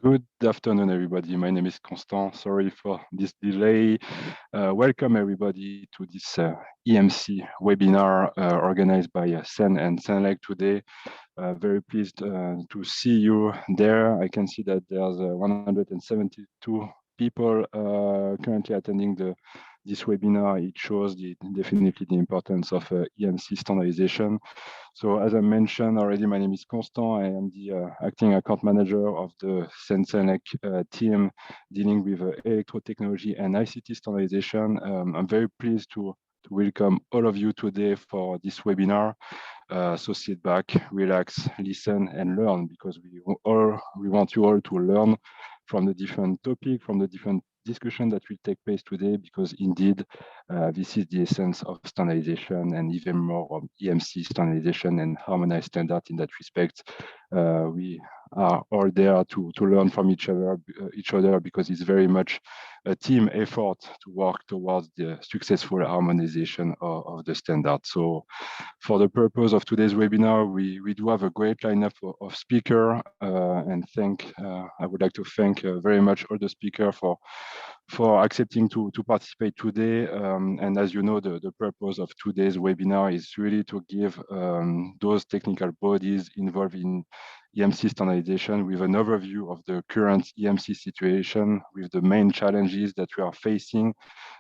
Good afternoon, everybody. My name is Constant. Sorry for this delay. Welcome, everybody, to this EMC webinar organized by Sen and Senelec today. Very pleased to see you there. I can see that there's 172 people currently attending this webinar. It shows definitely the importance of EMC standardization. So as I mentioned already, my name is Constant. I am the acting account manager of the Senelec team dealing with electro-technology and ICT standardization. I'm very pleased to welcome all of you today for this webinar. So sit back, relax, listen, and learn, because we want you all to learn from the different topic, from the different discussion that will take place today, because indeed, this is the essence of standardization, and even more of EMC standardization and harmonized standards in that respect. We are all there to learn from each other, because it's very much a team effort to work towards the successful harmonization of the standard. So for the purpose of today's webinar, we do have a great lineup of speakers, and I would like to thank very much all the speakers for accepting to participate today. And as you know, the purpose of today's webinar is really to give those technical bodies involved in EMC standardization with an overview of the current EMC situation, with the main challenges that we are facing.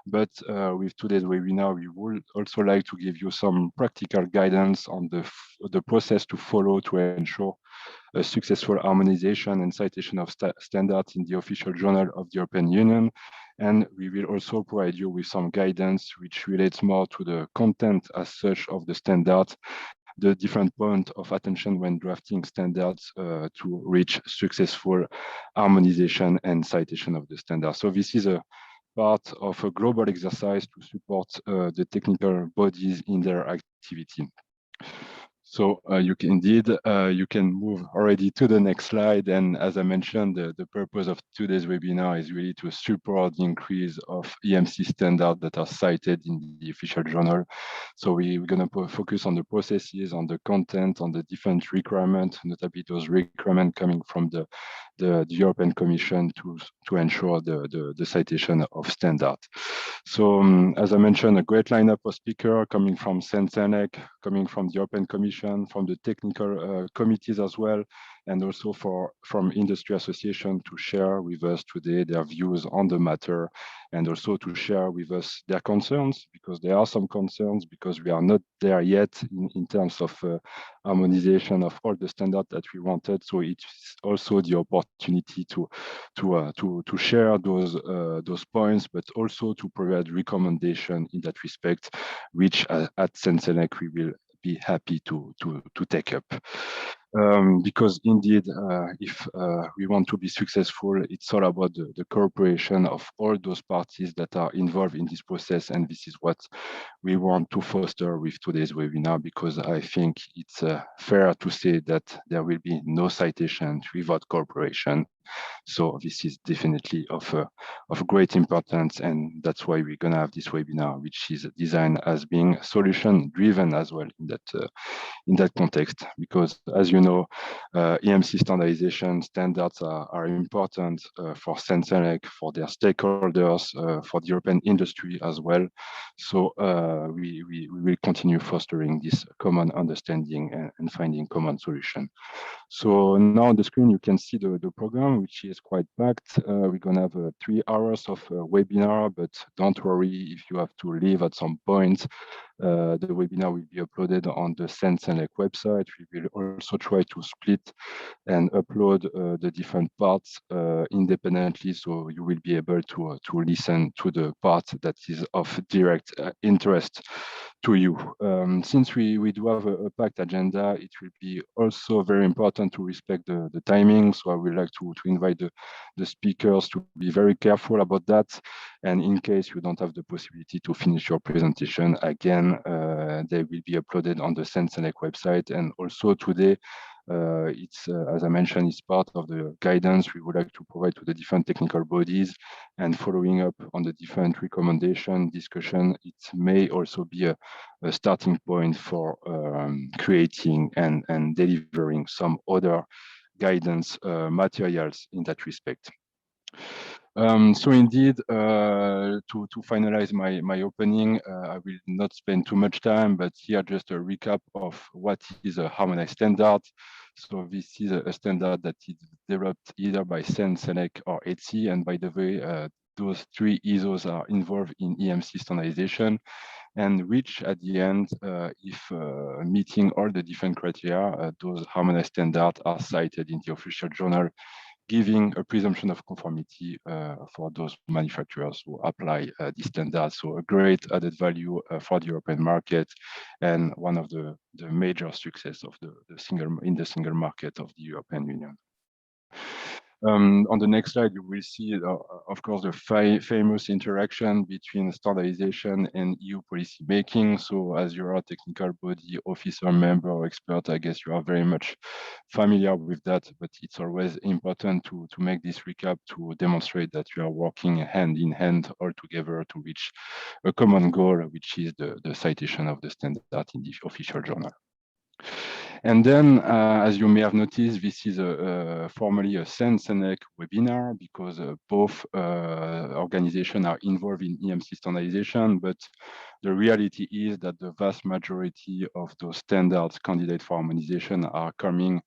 But with today's webinar, we would also like to give you some practical guidance on the process to follow to ensure a successful harmonization and citation of standards in the official journal of the European Union. And we will also provide you with some guidance which relates more to the content as such of the standards, the different point of attention when drafting standards to reach successful harmonization and citation of the standard. So this is a part of a global exercise to support the technical bodies in their activity. So you can move already to the next slide. And as I mentioned, the purpose of today's webinar is really to support the increase of EMC standards that are cited in the official journal. So we're going to focus on the processes, on the content, on the different requirements, notably those requirements coming from the European Commission to ensure the citation of standard. So as I mentioned, a great lineup of speakers coming from Senelec, coming from the European Commission, from the technical committees as well, and also from industry association to share with us today their views on the matter, and also to share with us their concerns, because there are some concerns, because we are not there yet in terms of harmonization of all the standards that we wanted. So it's also the opportunity to share those points, but also to provide recommendation in that respect, which at Senelec we will be happy to take up. Because indeed, if we want to be successful, it's all about the cooperation of all those parties that are involved in this process. And this is what we want to foster with today's webinar, because I think it's fair to say that there will be no citation without cooperation. So this is definitely of great importance, and that's why we're going to have this webinar, which is designed as being solution-driven as well in that context. Because as you know, EMC standardization standards are important for Senelec, for their stakeholders, for the European industry as well. So we will continue fostering this common understanding and finding common solution. So now on the screen, you can see the program, which is quite packed. We're going to have 3 hours of webinar, but don't worry if you have to leave at some point. The webinar will be uploaded on the Senelec website. We will also try to split and upload the different parts independently, so you will be able to listen to the part that is of direct interest to you. Since we do have a packed agenda, it will be also very important to respect the timing. So I would like to invite the speakers to be very careful about that. And in case you don't have the possibility to finish your presentation, again, they will be uploaded on the Senelec website. And also today, it's as I mentioned, it's part of the guidance we would like to provide to the different technical bodies, and following up on the different recommendation discussion. It may also be a starting point for creating and delivering some other guidance materials in that respect. So indeed, to finalize my opening, I will not spend too much time, but here just a recap of what is a harmonized standard. So this is a standard that is developed either by SEN, SELEC, or ETSI, and by the way, those three ISOs are involved in EMC standardization, and which at the end, if meeting all the different criteria, those harmonized standards are cited in the official journal, giving a presumption of conformity for those manufacturers who apply these standards. So a great added value for the European market, and one of the major success of the single market of the European Union. On the next slide, you will see, of course, the famous interaction between standardization and EU policy making. So as you're a technical body officer, member, or expert, I guess you are very much familiar with that, but it's always important to make this recap to demonstrate that you are working hand in hand all together to reach a common goal, which is the citation of the standard in the official journal. And then, as you may have noticed, this is formally a SEN-SENEC webinar, because both organizations are involved in EMC standardization, but the reality is that the vast majority of those standards candidates for harmonization are coming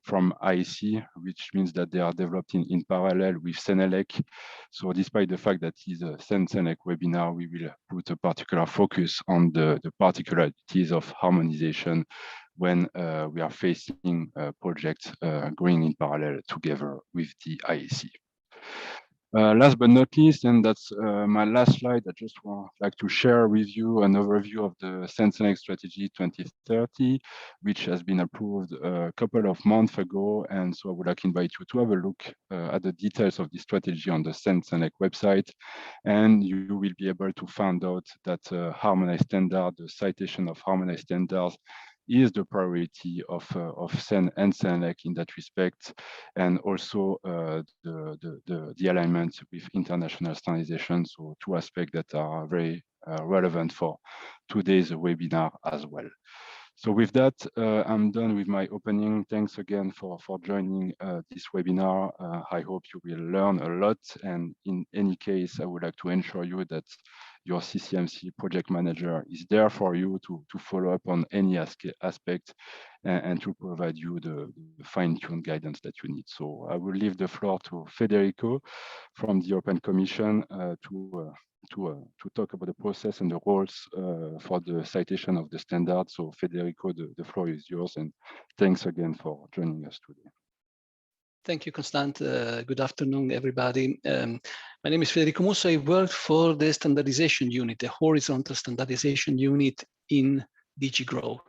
from IEC, which means that they are developed in parallel with SENELEC. So despite the fact that it's a SEN-SENEC webinar, we will put a particular focus on the particularities of harmonization when we are facing projects going in parallel together with the IEC. Last but not least, and that's my last slide, I just would like to share with you an overview of the SEN-SENEC Strategy 2030, which has been approved a couple of months ago. And so I would like to invite you to have a look at the details of the strategy on the SEN-SENEC website. And you will be able to find out that harmonized standard, the citation of harmonized standards, is the priority of SEN and SENELEC in that respect, and also the alignment with international standardization. So two aspects that are very relevant for today's webinar as well. So with that, I'm done with my opening. Thanks again for joining this webinar. I hope you will learn a lot. And in any case, I would like to ensure you that your CCMC project manager is there for you to follow up on any aspect and to provide you the fine-tuned guidance that you need. So I will leave the floor to Federico from the European Commission to talk about the process and the roles for the citation of the standard. So Federico, the floor is yours, and thanks again for joining us today. Thank you, Constant. Good afternoon, everybody. My name is Federico Musso. I work for the standardization unit, the horizontal standardization unit in DG GROW.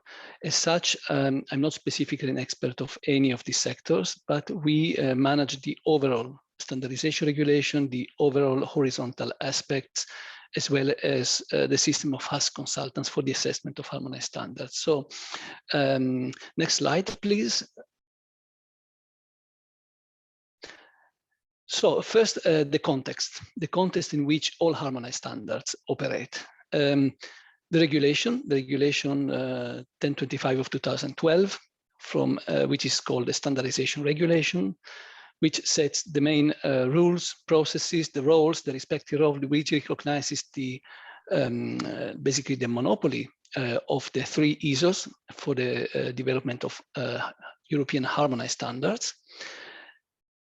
As such, I'm not specifically an expert of any of these sectors, but we manage the overall standardization regulation, the overall horizontal aspects, as well as the system of HAS consultants for the assessment of harmonized standards. So next slide, please. So first, the context in which all harmonized standards operate. The regulation 1025 of 2012, from which is called the standardization regulation, which sets the main rules, processes, the roles, the respective role, which recognizes the basically the monopoly of the three ISOs for the development of European harmonized standards.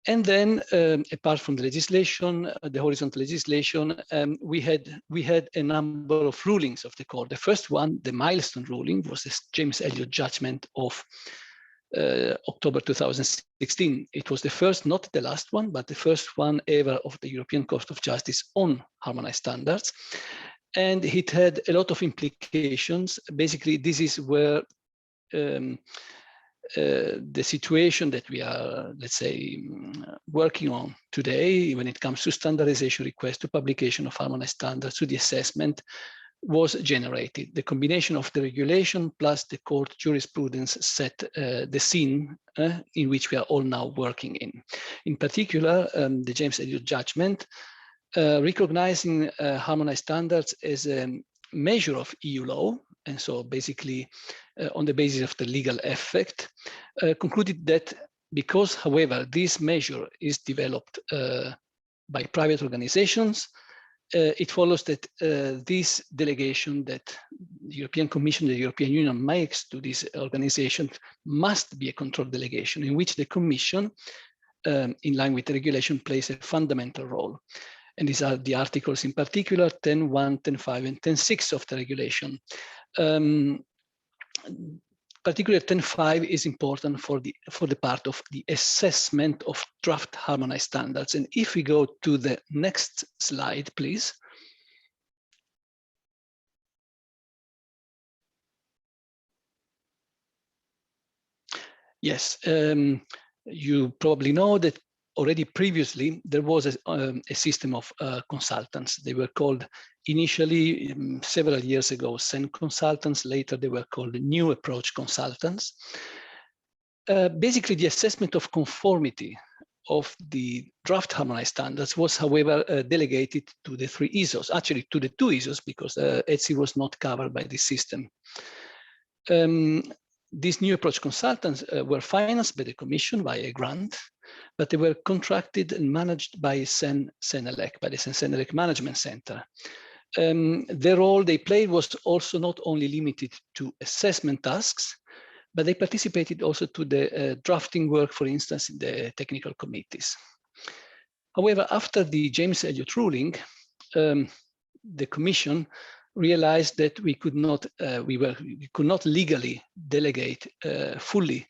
And then, apart from the legislation, the horizontal legislation, we had a number of rulings of the court. The first one, the milestone ruling, was the James Elliott judgment of October 2016. It was the first, not the last one, but the first one ever of the European Court of Justice on harmonized standards. And it had a lot of implications. Basically, this is where the situation that we are, let's say, working on today when it comes to standardization request, to publication of harmonized standards, to the assessment, was generated. The combination of the regulation plus the court jurisprudence set the scene in which we are all now working in. In particular, the James Elliott judgment, recognizing harmonized standards as a measure of EU law, and so basically on the basis of the legal effect, concluded that Because, however, this measure is developed by private organizations, it follows that this delegation that the European Commission, the European Union makes to this organization must be a control delegation in which the Commission, in line with the regulation, plays a fundamental role. And these are the articles in particular, 10.1, 10.5, and 10.6 of the regulation. Particularly 10.5 is important for the part of the assessment of draft harmonized standards. And if we go to the next slide, please. Yes, you probably know that already previously there was a system of consultants. They were called initially, several years ago, SEN consultants. Later they were called new approach consultants. Basically, the assessment of conformity of the draft harmonized standards was, however, delegated to the 3 ISOs, actually to the 2 ISOs, because ETSI was not covered by this system. These new approach consultants were financed by the Commission by a grant, but they were contracted and managed by SEN-ELEC, by the SEN-ELEC Management Center. The role they played was also not only limited to assessment tasks, but they participated also to the drafting work, for instance, in the technical committees. However, after the James Elliott ruling, the Commission realized that we could not legally delegate fully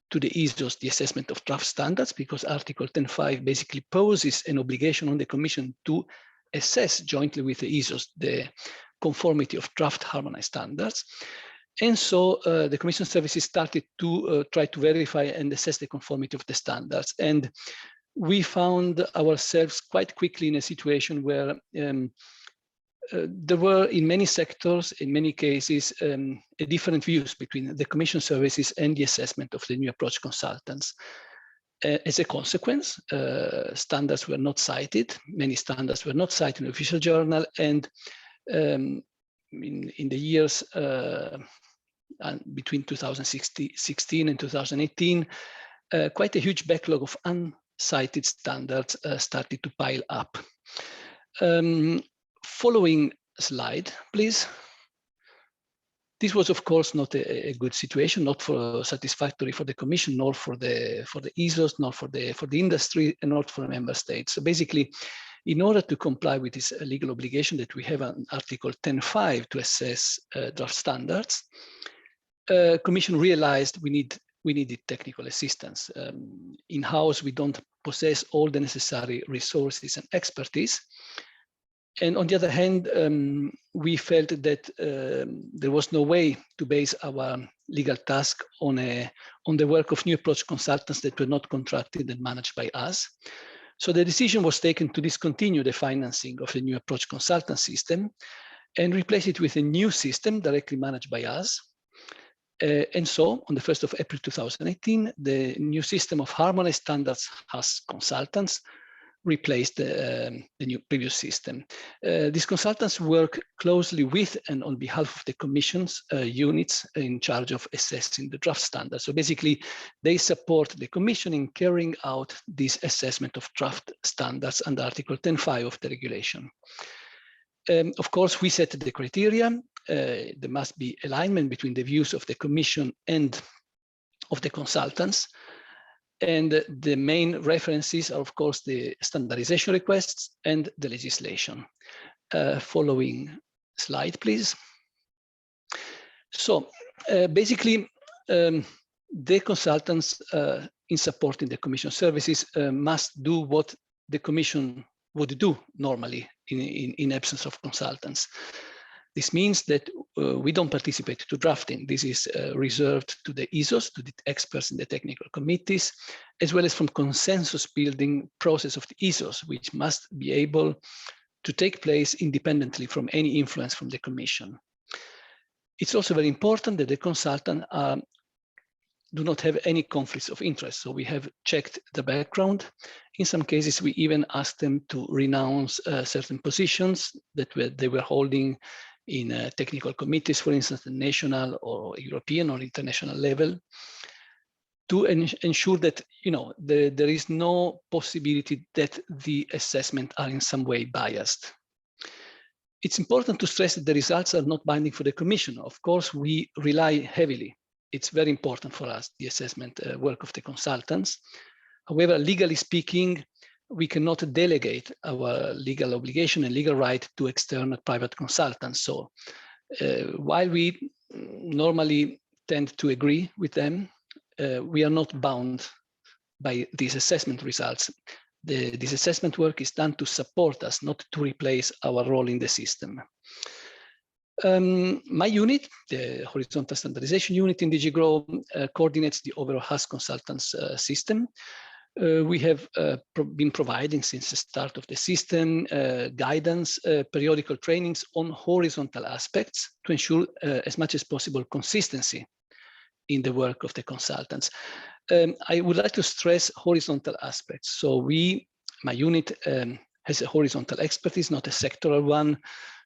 to the ISOs the assessment of draft standards, because Article 10.5 basically poses an obligation on the Commission to assess jointly with the ISOs the conformity of draft harmonized standards. And so the Commission services started to try to verify and assess the conformity of the standards. And we found ourselves quite quickly in a situation where there were, in many sectors, in many cases, different views between the Commission services and the assessment of the new approach consultants. As a consequence, standards were not cited. Many standards were not cited in the official journal. And in the years between 2016 and 2018, quite a huge backlog of uncited standards started to pile up. Following slide, please. This was, of course, not a good situation, not satisfactory for the Commission, nor for the ISOs, nor for the industry, and not for the member states. So basically, in order to comply with this legal obligation that we have on Article 10.5 to assess draft standards, Commission realized we needed technical assistance. In-house, we don't possess all the necessary resources and expertise. And on the other hand, we felt that there was no way to base our legal task on the work of new approach consultants that were not contracted and managed by us. So the decision was taken to discontinue the financing of the new approach consultant system and replace it with a new system directly managed by us. And so on the 1st of April 2018, the new system of harmonized standards as consultants replaced the new previous system. These consultants work closely with and on behalf of the Commission's units in charge of assessing the draft standards. So basically, they support the Commission in carrying out this assessment of draft standards under Article 10.5 of the regulation. Of course, we set the criteria. There must be alignment between the views of the Commission and of the consultants. And the main references are, of course, the standardization requests and the legislation. Following slide, please. So basically, the consultants in supporting the Commission services must do what the Commission would do normally in absence of consultants. This means that we don't participate to drafting. This is reserved to the ISOs, to the experts in the technical committees, as well as from consensus building process of the ISOs, which must be able to take place independently from any influence from the Commission. It's also very important that the consultant do not have any conflicts of interest. So we have checked the background. In some cases, we even asked them to renounce certain positions that they were holding in technical committees, for instance, at national or European or international level. to ensure that there is no possibility that the assessment are in some way biased. It's important to stress that the results are not binding for the Commission. Of course, we rely heavily. It's very important for us, the assessment work of the consultants. However, legally speaking, we cannot delegate our legal obligation and legal right to external private consultants. So while we normally tend to agree with them, we are not bound by these assessment results. This assessment work is done to support us, not to replace our role in the system. My unit, the horizontal standardization unit in DG GROW, coordinates the overall HAS consultants system. We have been providing since the start of the system guidance, periodical trainings on horizontal aspects to ensure as much as possible consistency in the work of the consultants. I would like to stress horizontal aspects. So my unit has a horizontal expertise, not a sectoral one.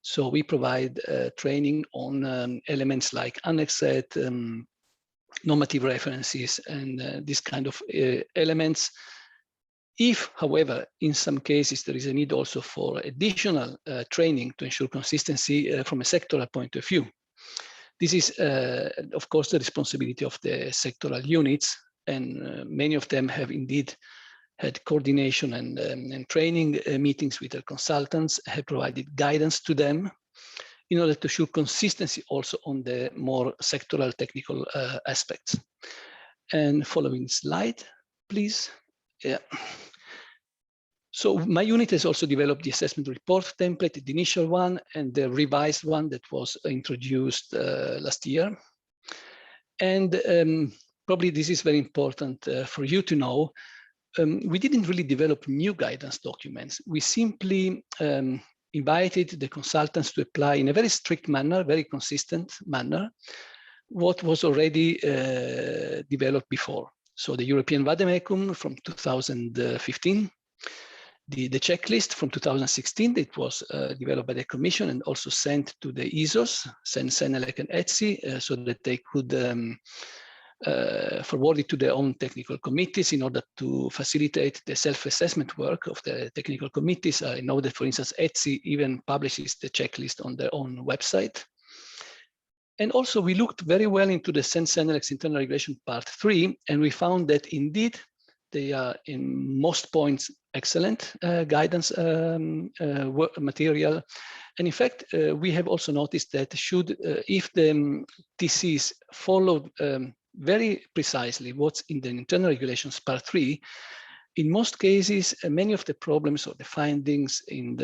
So we provide training on elements like Annex Z, normative references, and this kind of elements. If, however, in some cases, there is a need also for additional training to ensure consistency from a sectoral point of view. This is, of course, the responsibility of the sectoral units, and many of them have indeed had coordination and training meetings with their consultants, have provided guidance to them in order to ensure consistency also on the more sectoral technical aspects. And following slide, please. Yeah. So my unit has also developed the assessment report template, the initial one and the revised one that was introduced last year. And probably this is very important for you to know. We didn't really develop new guidance documents. We simply invited the consultants to apply in a very strict manner, very consistent manner, what was already developed before. So the European Vademecum from 2015, the checklist from 2016, it was developed by the Commission and also sent to the ESOs, CENELEC and ETSI, so that they could forward it to their own technical committees in order to facilitate the self-assessment work of the technical committees. I know that, for instance, ETSI even publishes the checklist on their own website. And also we looked very well into the CENELEC's internal regulation part 3, and we found that indeed they are in most points excellent guidance material. And in fact, we have also noticed that if the TCs followed very precisely what's in the internal regulations part 3, in most cases, many of the problems or the findings in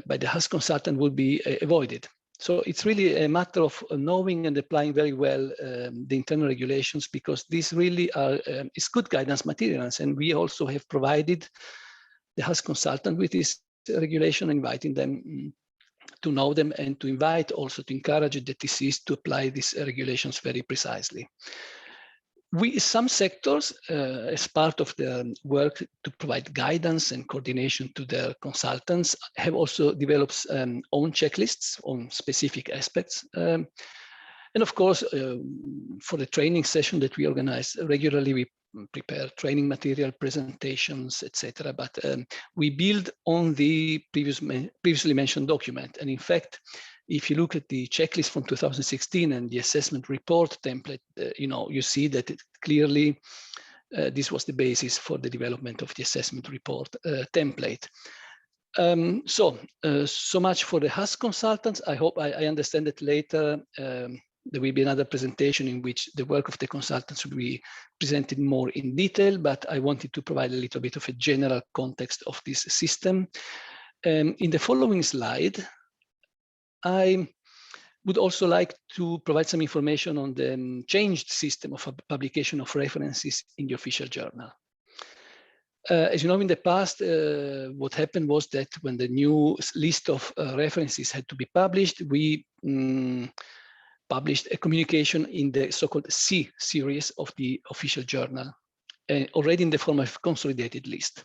by the HAS consultant will be avoided. So it's really a matter of knowing and applying very well the internal regulations, because these really are is good guidance materials. And we also have provided the HAS consultant with this regulation, inviting them to know them and to invite also to encourage the TCs to apply these regulations very precisely. Some sectors, as part of the work to provide guidance and coordination to their consultants, have also developed own checklists on specific aspects. And of course, for the training session that we organize regularly, we prepare training material, presentations, etc. But we build on the previously mentioned document. And in fact, if you look at the checklist from 2016 and the assessment report template, you see that clearly this was the basis for the development of the assessment report template. So much for the HAS consultants. I hope I understand that later there will be another presentation in which the work of the consultants will be presented more in detail, but I wanted to provide a little bit of a general context of this system. In the following slide, I would also like to provide some information on the changed system of publication of references in the official journal. As you know, in the past, what happened was that when the new list of references had to be published, we published a communication in the so-called C series of the official journal, already in the form of a consolidated list.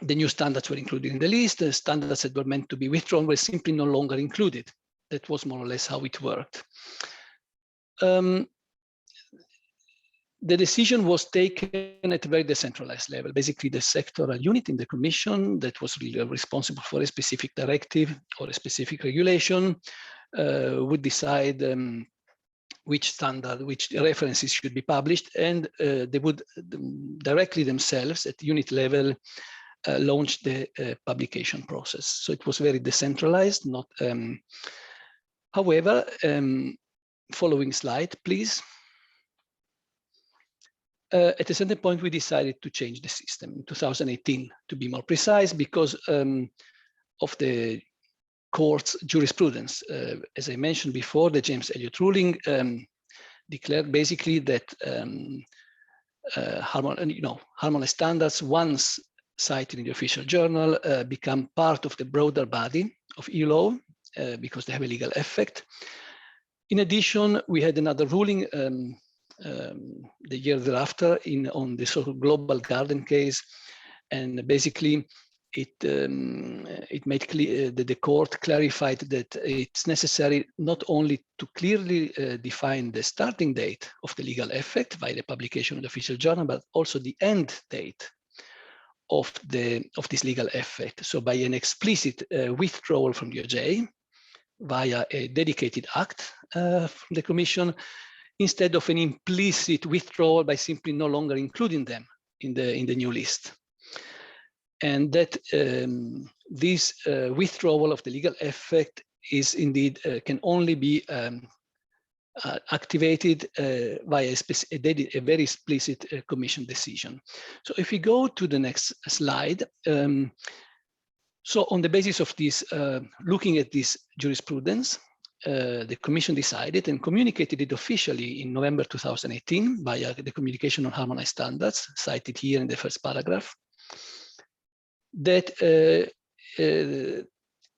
The new standards were included in the list. The standards that were meant to be withdrawn were simply no longer included. That was more or less how it worked. The decision was taken at a very decentralized level. Basically, the sectoral unit in the Commission that was really responsible for a specific directive or a specific regulation would decide which standard, which references should be published, and they would directly themselves at unit level launch the publication process. So it was very decentralized. Not, however, following slide, please. At a certain point, we decided to change the system in 2018, to be more precise, because of the court's jurisprudence. As I mentioned before, the James Elliott ruling declared basically that harmonized standards, once cited in the official journal, become part of the broader body of EU law because they have a legal effect. In addition, we had another ruling the year thereafter on the so-called global garden case, and basically it made clear that the court clarified that it's necessary not only to clearly define the starting date of the legal effect by the publication of the official journal, but also the end date of this legal effect. So by an explicit withdrawal from the OJ via a dedicated act from the Commission, instead of an implicit withdrawal by simply no longer including them in the new list. And that this withdrawal of the legal effect is indeed can only be activated via a very explicit Commission decision. So if we go to the next slide, so on the basis of this, looking at this jurisprudence, the Commission decided and communicated it officially in November 2018 via the Communication on Harmonized Standards, cited here in the first paragraph, that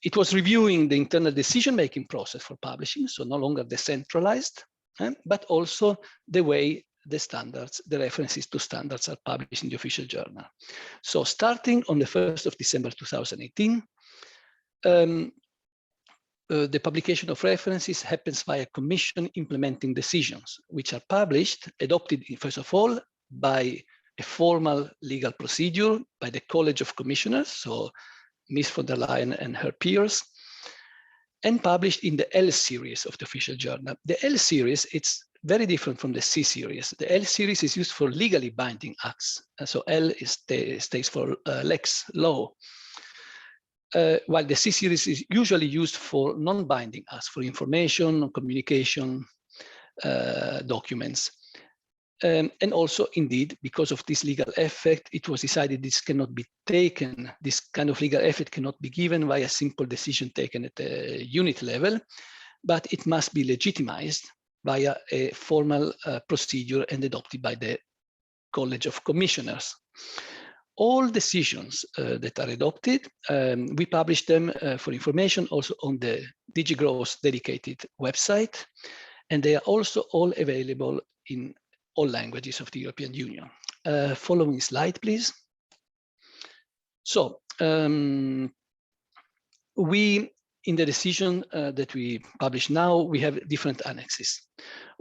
it was reviewing the internal decision-making process for publishing, so no longer decentralized, but also the way the standards, the references to standards are published in the official journal. So starting on the 1st of December 2018, the publication of references happens via Commission implementing decisions, which are published, adopted first of all by a formal legal procedure by the College of Commissioners, so Ms. von der Leyen and her peers, and published in the L series of the official journal. The L series, it's very different from the C series. The L series is used for legally binding acts. So L stands for lex, law, while the C series is usually used for non-binding acts, for information, communication, documents. And also, indeed, because of this legal effect, it was decided this cannot be taken, this kind of legal effect cannot be given via simple decision taken at a unit level, but it must be legitimized via a formal procedure and adopted by the College of Commissioners. All decisions that are adopted, we publish them for information also on the DigiGrow's dedicated website, and they are also all available in all languages of the European Union. Following slide, please. So we, in the decision that we publish now, we have different annexes.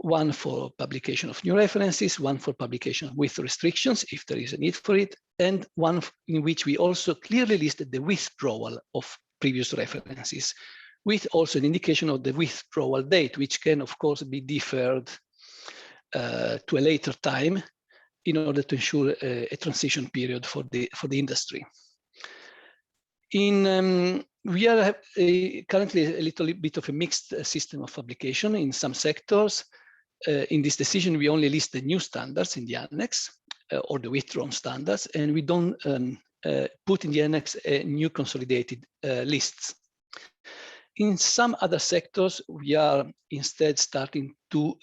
One for publication of new references, one for publication with restrictions, if there is a need for it, and one in which we also clearly listed the withdrawal of previous references, with also an indication of the withdrawal date, which can, of course, be deferred to a later time in order to ensure a transition period for the industry. We are currently a little bit of a mixed system of publication in some sectors. In this decision, we only list the new standards in the annex or the withdrawn standards, and we don't put in the annex new consolidated lists. In some other sectors, we are instead starting to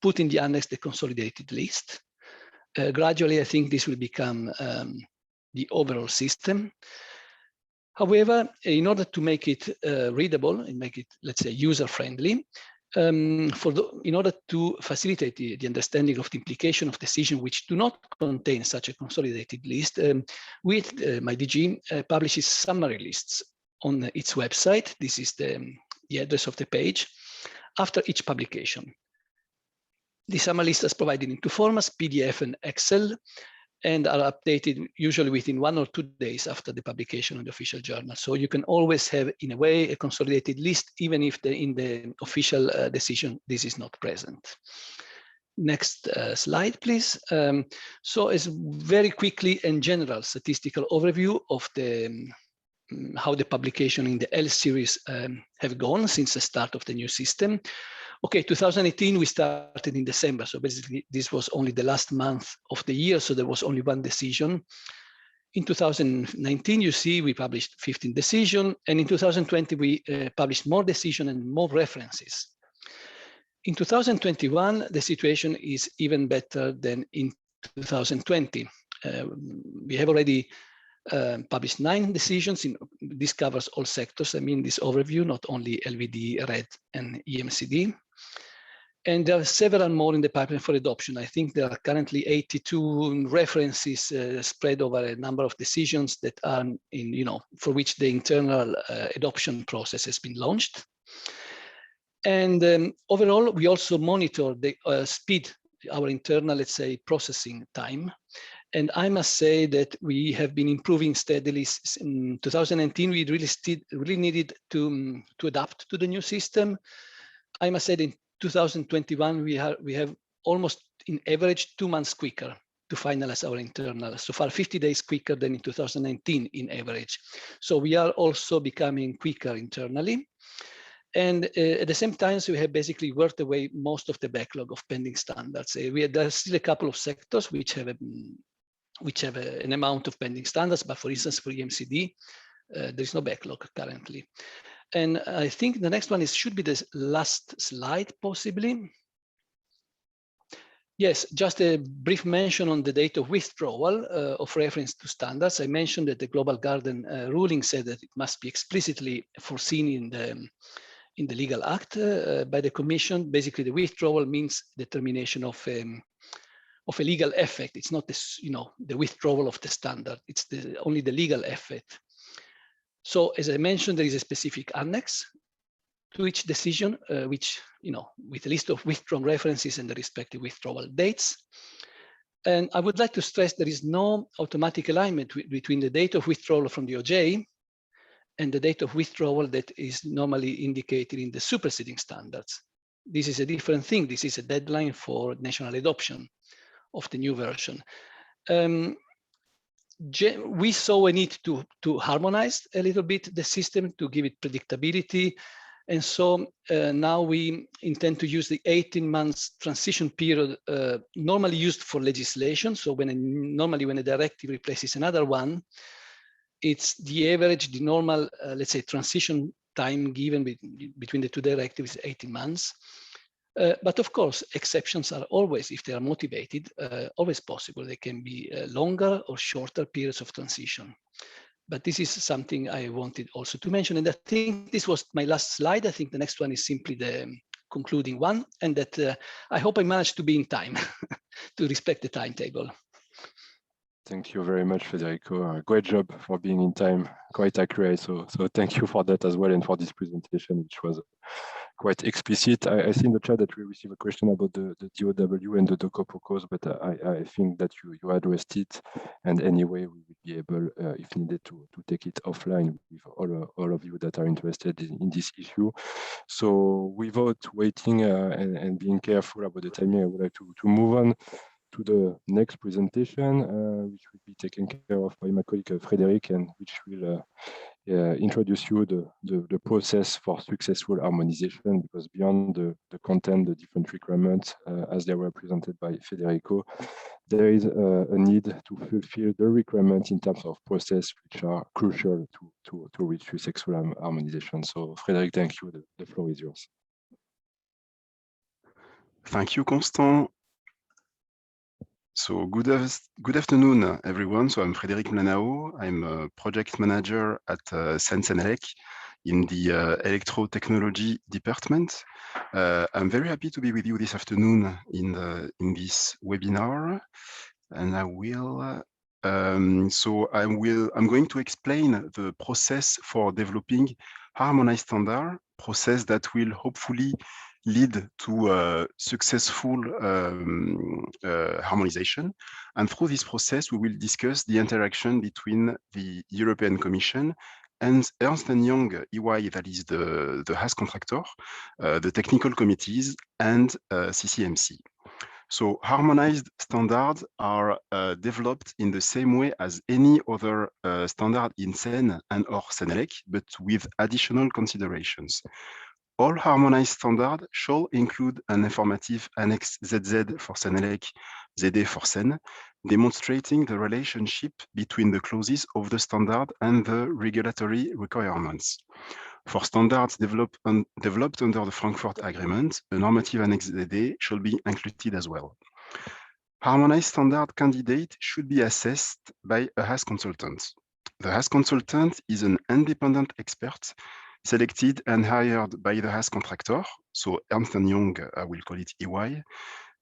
put in the annex the consolidated list. Gradually, I think this will become the overall system. However, in order to make it readable and make it, let's say, user-friendly, in order to facilitate the understanding of the implication of decisions which do not contain such a consolidated list, my DG publishes summary lists on its website. This is the address of the page after each publication. The summary list is provided in two formats, PDF and Excel, and are updated usually within 1 or 2 days after the publication in the official journal. So you can always have, in a way, a consolidated list, even if in the official decision, this is not present. Next slide, please. So as very quickly and general statistical overview of the how the publication in the L series have gone since the start of the new system. Okay, 2018, we started in December. So basically this was only the last month of the year. So there was only one decision. In 2019, you see, we published 15 decisions. And in 2020, we published more decisions and more references. In 2021, the situation is even better than in 2020. We have already published 9 decisions. This covers all sectors. I mean, this overview, not only LVD, RED, and EMCD. And there are several more in the pipeline for adoption. I think there are currently 82 references spread over a number of decisions that are for which the internal adoption process has been launched. And overall, we also monitor the speed, our internal, let's say, processing time. And I must say that we have been improving steadily. In 2019, we really needed to adapt to the new system. I must say that in 2021, we have almost in average 2 months quicker to finalize our internal. So far, 50 days quicker than in 2019 in average. So we are also becoming quicker internally. And at the same time, so we have basically worked away most of the backlog of pending standards. There are still a couple of sectors which have an amount of pending standards, but for instance, for EMCD, there is no backlog currently. And I think the next one should be the last slide, possibly. Yes, just a brief mention on the date of withdrawal of reference to standards. I mentioned that the Global Garden ruling said that it must be explicitly foreseen in the legal act by the Commission. Basically, the withdrawal means the termination of a legal effect. It's not this, the withdrawal of the standard. It's only the legal effect. So as I mentioned, there is a specific annex to each decision, with a list of withdrawn references and the respective withdrawal dates. And I would like to stress there is no automatic alignment between the date of withdrawal from the OJ and the date of withdrawal that is normally indicated in the superseding standards. This is a different thing. This is a deadline for national adoption of the new version. We saw a need to harmonize a little bit the system to give it predictability. And so now we intend to use the 18 months transition period normally used for legislation. So normally when a directive replaces another one, it's the average, the normal, let's say, transition time given between the two directives is 18 months. But of course, exceptions are always, if they are motivated, always possible. They can be longer or shorter periods of transition. But this is something I wanted also to mention. And I think this was my last slide. I think the next one is simply the concluding one. And that I hope I managed to be in time to respect the timetable. Thank you very much, Federico. Great job for being in time, quite accurate. So thank you for that as well, and for this presentation, which was quite explicit. I see in the chat that we received a question about the DOW and the DOCOPOCOs, but I think that you addressed it. And anyway, we will be able, if needed, to take it offline with all of you that are interested in this issue. So without waiting and being careful about the timing, I would like to move on to the next presentation, which will be taken care of by my colleague Frédéric, and which will introduce you the process for successful harmonization, because beyond the content, the different requirements, as they were presented by Federico, there is a need to fulfill the requirements in terms of process, which are crucial to reach successful harmonization. So Frédéric, thank you. The floor is yours. Thank you, Constant. So good afternoon, everyone. So I'm Frédéric Mlanao. I'm a project manager at Sensenelec in the electro-technology department. I'm very happy to be with you this afternoon in this webinar, and I will. I'm going to explain the process for developing harmonized standard process that will hopefully lead to successful harmonization. And through this process, we will discuss the interaction between the European Commission and Ernst & Young EY, that is the HAS contractor, the technical committees, and CCMC. So harmonized standards are developed in the same way as any other standard in CEN and or CENELEC, but with additional considerations. All harmonized standards shall include an informative Annex ZZ for CENELEC, ZD for CEN, demonstrating the relationship between the clauses of the standard and the regulatory requirements. For standards developed under the Frankfurt Agreement, a normative Annex ZD shall be included as well. Harmonized standard candidate should be assessed by a HAS consultant. The HAS consultant is an independent expert selected and hired by the HAS contractor, so Ernst & Young, I will call it EY,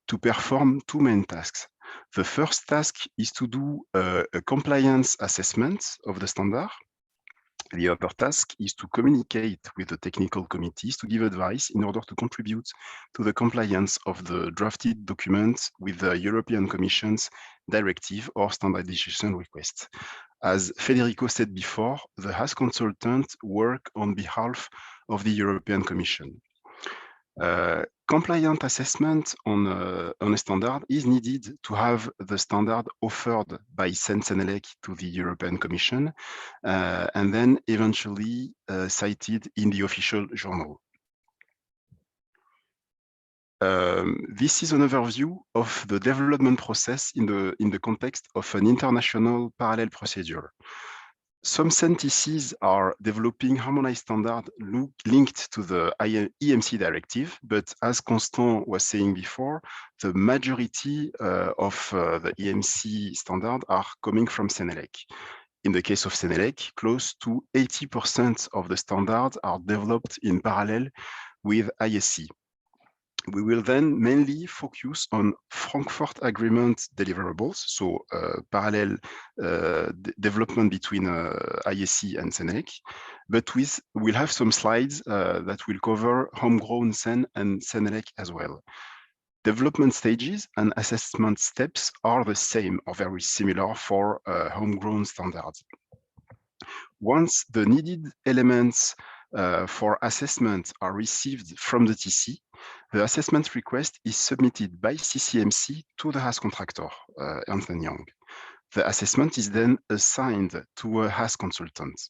to perform two main tasks. The first task is to do a compliance assessment of the standard. The other task is to communicate with the technical committees to give advice in order to contribute to the compliance of the drafted documents with the European Commission's directive or standardization request. As Federico said before, the HAS consultant work on behalf of the European Commission. Compliant assessment on a standard is needed to have the standard offered by CEN-CENELEC to the European Commission and then eventually cited in the official journal. This is an overview of the development process in the context of an international parallel procedure. Some CEN-TCs are developing harmonized standards linked to the EMC directive, but as Constant was saying before, the majority of the EMC standards are coming from CENELEC. In the case of CENELEC, close to 80% of the standards are developed in parallel with ISC. We will then mainly focus on Frankfurt Agreement deliverables, so parallel development between ISC and CENELEC, but we'll have some slides that will cover homegrown CEN and CENELEC as well. Development stages and assessment steps are the same or very similar for homegrown standards. Once the needed elements for assessment are received from the TC, the assessment request is submitted by CCMC to the HAS contractor, Ernst & Young. The assessment is then assigned to a HAS consultant.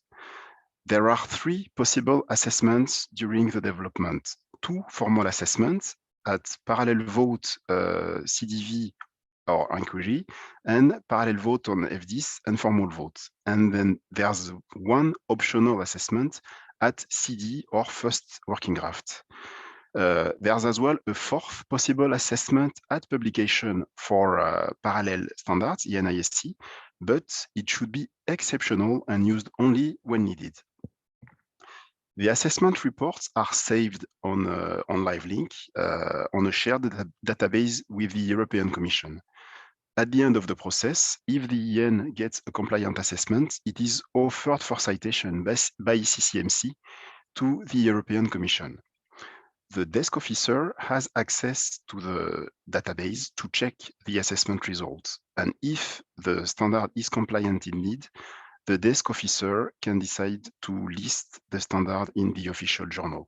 There are three possible assessments during the development: two formal assessments at parallel vote CDV or inquiry, and parallel vote on FDIS and formal vote. And then there's one optional assessment at CD or first working draft. There's as well a fourth possible assessment at publication for parallel standards, ENISC, but it should be exceptional and used only when needed. The assessment reports are saved on LiveLink on a shared database with the European Commission. At the end of the process, if the EN gets a compliant assessment, it is offered for citation by CCMC to the European Commission. The desk officer has access to the database to check the assessment results. And if the standard is compliant indeed, the desk officer can decide to list the standard in the official journal.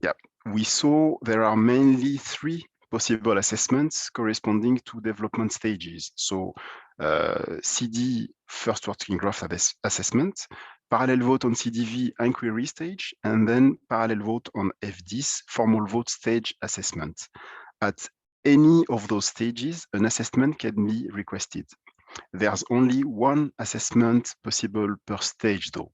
Yeah, we saw there are mainly three possible assessments corresponding to development stages. So CD, first working draft assessment, parallel vote on CDV inquiry stage, and then parallel vote on FDIS, formal vote stage assessment. At any of those stages, an assessment can be requested. There's only one assessment possible per stage though.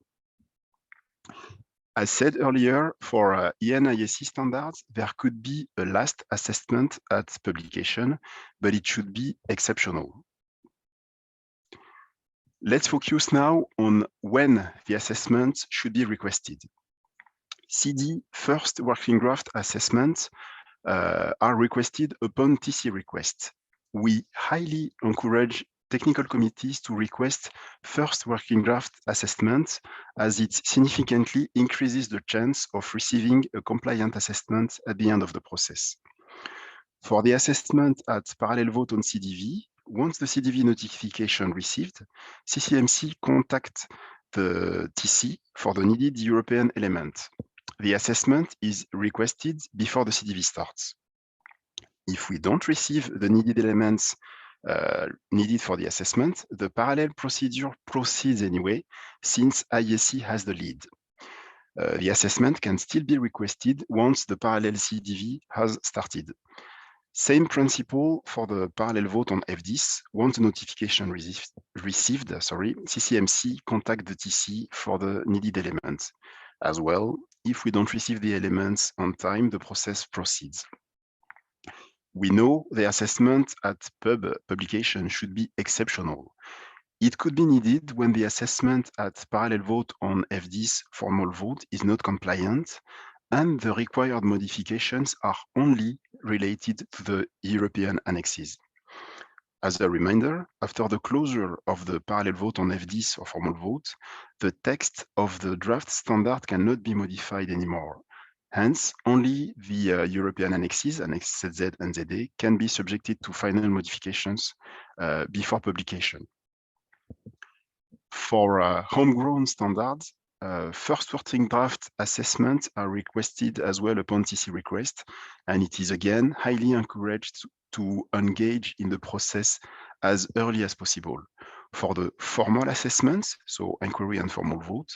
As said earlier, for ENISC standards, there could be a last assessment at publication, but it should be exceptional. Let's focus now on when the assessments should be requested. CD first working draft assessments are requested upon TC request. We highly encourage technical committees to request first working draft assessment, as it significantly increases the chance of receiving a compliant assessment at the end of the process. For the assessment at parallel vote on CDV, once the CDV notification received, CCMC contacts the TC for the needed European element. The assessment is requested before the CDV starts. If we don't receive the needed elements needed for the assessment, the parallel procedure proceeds anyway, since ISC has the lead. The assessment can still be requested once the parallel CDV has started. Same principle for the parallel vote on FDIS. Once the notification received, CCMC contact the TC for the needed elements. As well, if we don't receive the elements on time, the process proceeds. We know the assessment at publication should be exceptional. It could be needed when the assessment at parallel vote on FDIS formal vote is not compliant, and the required modifications are only related to the European annexes. As a reminder, after the closure of the parallel vote on FDIS or formal vote, the text of the draft standard cannot be modified anymore. Hence, only the European annexes, Annex Z and ZA, can be subjected to final modifications before publication. For homegrown standards, first working draft assessments are requested as well upon TC request, and it is again highly encouraged to engage in the process as early as possible. For the formal assessments, so inquiry and formal vote,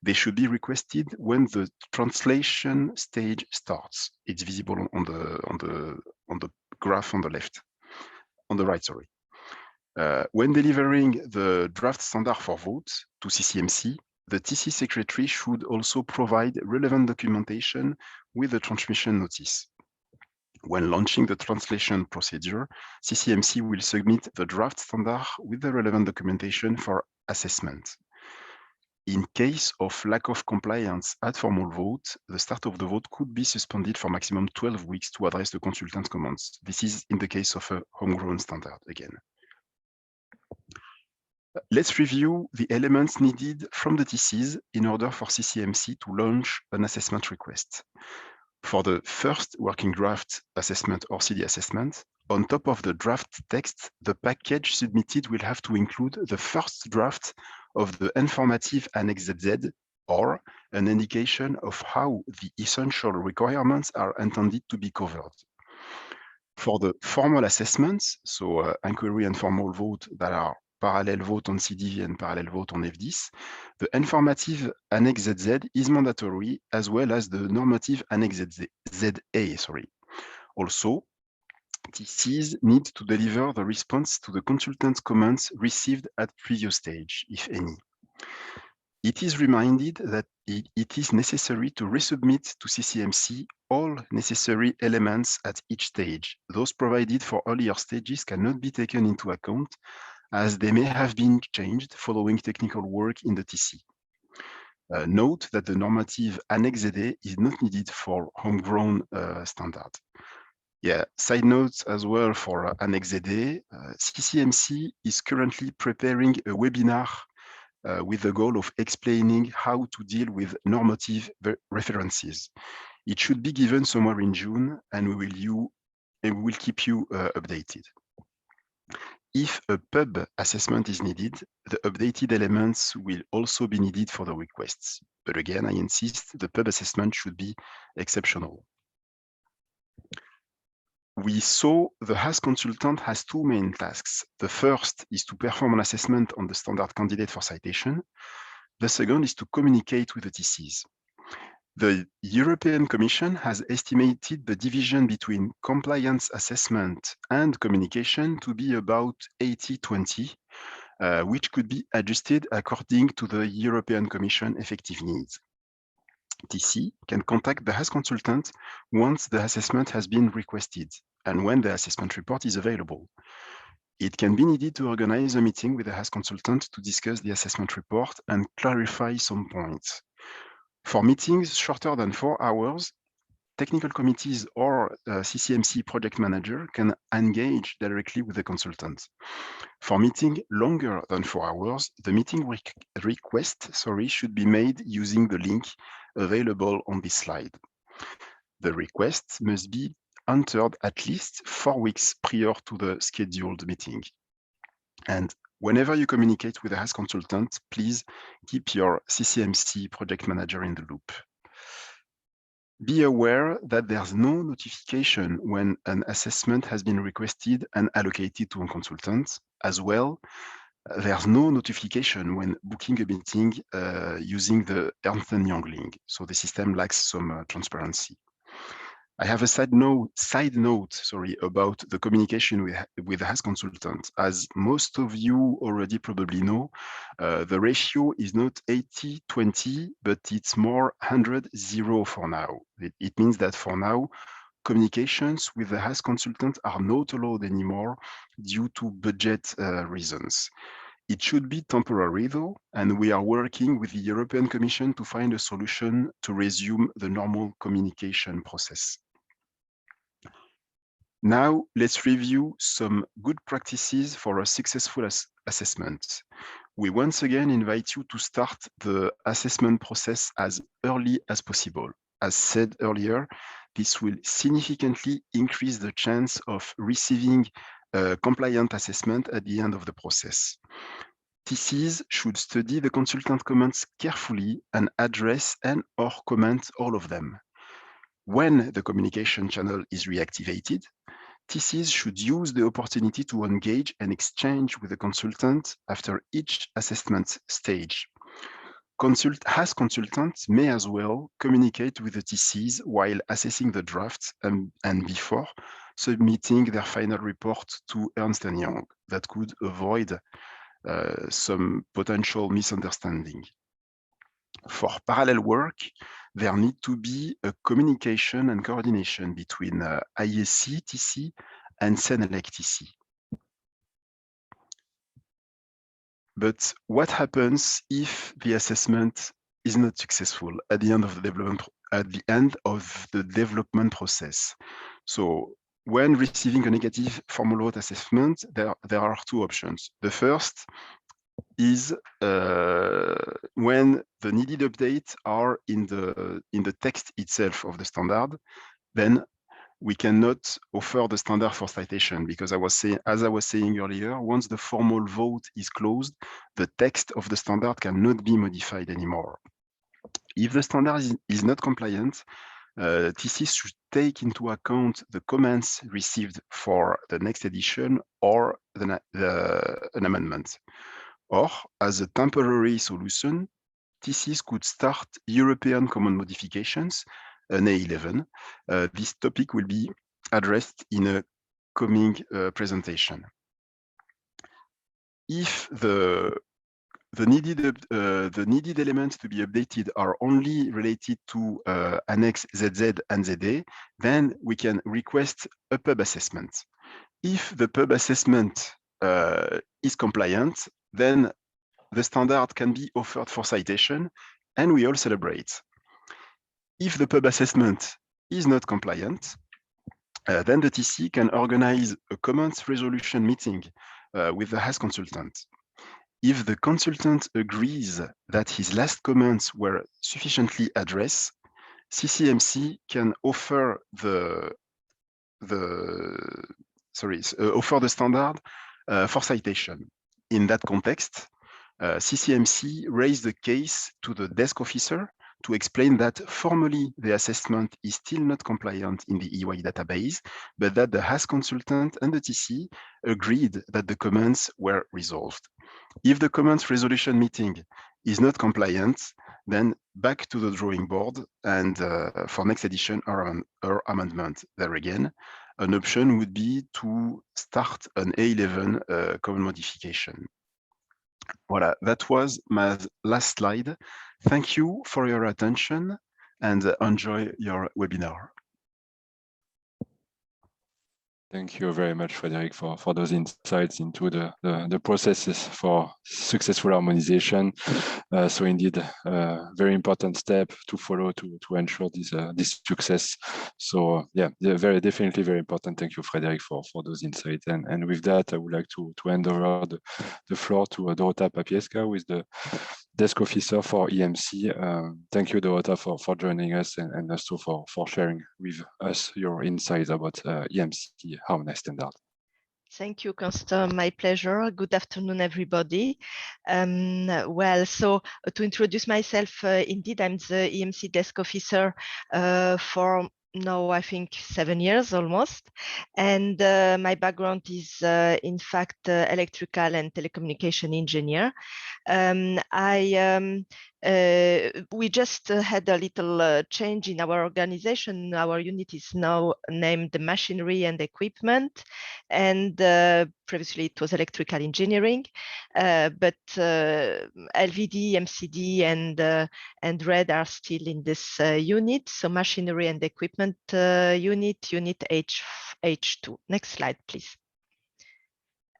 they should be requested when the translation stage starts. It's visible on the graph on the left, on the right, sorry. When delivering the draft standard for vote to CCMC, the TC secretary should also provide relevant documentation with the transmission notice. When launching the translation procedure, CCMC will submit the draft standard with the relevant documentation for assessment. In case of lack of compliance at formal vote, the start of the vote could be suspended for maximum 12 weeks to address the consultant's comments. This is in the case of a homegrown standard again. Let's review the elements needed from the TCs in order for CCMC to launch an assessment request. For the first working draft assessment or CD assessment, on top of the draft text, the package submitted will have to include the first draft of the informative Annex Z or an indication of how the essential requirements are intended to be covered. For the formal assessments, so inquiry and formal vote that are parallel vote on CDV and parallel vote on FDIS, the informative Annex ZZ is mandatory, as well as the normative Annex ZA. Also, TCs need to deliver the response to the consultant's comments received at previous stage, if any. It is reminded that it is necessary to resubmit to CCMC all necessary elements at each stage. Those provided for earlier stages cannot be taken into account, as they may have been changed following technical work in the TC. Note that the normative Annex ZA is not needed for homegrown standard. Yeah, side notes as well for Annex ZA, CCMC is currently preparing a webinar with the goal of explaining how to deal with normative references. It should be given somewhere in June, and we will keep you updated. If a pub assessment is needed, the updated elements will also be needed for the requests. But again, I insist, the pub assessment should be exceptional. We saw the HAS consultant has two main tasks. The first is to perform an assessment on the standard candidate for citation. The second is to communicate with the TCs. The European Commission has estimated the division between compliance assessment and communication to be about 80-20, which could be adjusted according to the European Commission effective needs. TC can contact the HAS consultant once the assessment has been requested and when the assessment report is available. It can be needed to organize a meeting with the HAS consultant to discuss the assessment report and clarify some points. For meetings shorter than 4 hours, technical committees or CCMC project manager can engage directly with the consultant. For meeting longer than 4 hours, the meeting request should be made using the link available on this slide. The request must be entered at least 4 weeks prior to the scheduled meeting. And whenever you communicate with a HAS consultant, please keep your CCMC project manager in the loop. Be aware that there's no notification when an assessment has been requested and allocated to a consultant. As well, there's no notification when booking a meeting using the Ernst & Young link. So the system lacks some transparency. I have a side note, about the communication with the HAS consultant. As most of you already probably know, the ratio is not 80-20, but it's more 100-0 for now. It means that for now, communications with the HAS consultant are not allowed anymore due to budget reasons. It should be temporary though, and we are working with the European Commission to find a solution to resume the normal communication process. Now, let's review some good practices for a successful assessment. We once again invite you to start the assessment process as early as possible. As said earlier, this will significantly increase the chance of receiving a compliant assessment at the end of the process. TCs should study the consultant comments carefully and address and/or comment all of them. When the communication channel is reactivated, TCs should use the opportunity to engage and exchange with the consultant after each assessment stage. HAS consultants may as well communicate with the TCs while assessing the drafts and before submitting their final report to Ernst & Young. That could avoid some potential misunderstanding. For parallel work, there need to be a communication and coordination between ISC TC and CENELEC TC. But what happens if the assessment is not successful at the end of the development process? So when receiving a negative formal vote assessment, there are two options. The first is when the needed updates are in the text itself of the standard, then we cannot offer the standard for citation because as I was saying earlier, once the formal vote is closed, the text of the standard cannot be modified anymore. If the standard is not compliant, TCs should take into account the comments received for the next edition or an amendment. Or, as a temporary solution, TCs could start European Common Modifications, an A11. This topic will be addressed in a coming presentation. If the needed elements to be updated are only related to Annex ZZ and ZA, then we can request a pub assessment. If the pub assessment is compliant, then the standard can be offered for citation, and we all celebrate. If the pub assessment is not compliant, then the TC can organize a comments resolution meeting with the HAS consultant. If the consultant agrees that his last comments were sufficiently addressed, CCMC can offer the standard for citation. In that context, CCMC raised the case to the desk officer to explain that formally the assessment is still not compliant in the EY database, but that the HAS consultant and the TC agreed that the comments were resolved. If the comments resolution meeting is not compliant, then back to the drawing board and for next edition or amendment. There again, an option would be to start an A11 common modification. Voilà, that was my last slide. Thank you for your attention and enjoy your webinar. Thank you very much, Frederic, for those insights into the processes for successful harmonization. So indeed, very important step to follow to ensure this success. So yeah, definitely very important. Thank you, Frederic, for those insights. And with that, I would like to hand over the floor to Dorota Papieska, who is the desk officer for EMC. Thank you, Dorota, for joining us and also for sharing with us your insights about EMC harmonized standard. Thank you, Constant. My pleasure. Good afternoon, everybody. Well, so to introduce myself, indeed, I'm the EMC desk officer for now, I think 7 years almost. And my background is, in fact, electrical and telecommunication engineer. We just had a little change in our organization. Our unit is now named Machinery and Equipment, and previously it was Electrical Engineering. But LVD, MCD, and RED are still in this unit. So Machinery and Equipment unit H2. Next slide, please.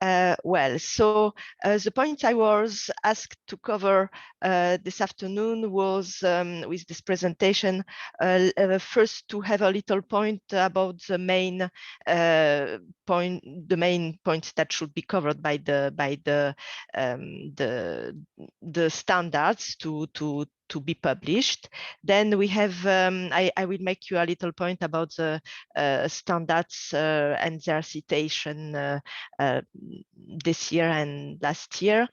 Well, so the point I was asked to cover this afternoon was with this presentation, first to have a little point about the main points that should be covered by the standards to be published. Then we have, I will make you a little point about the standards and their citation this year and last year,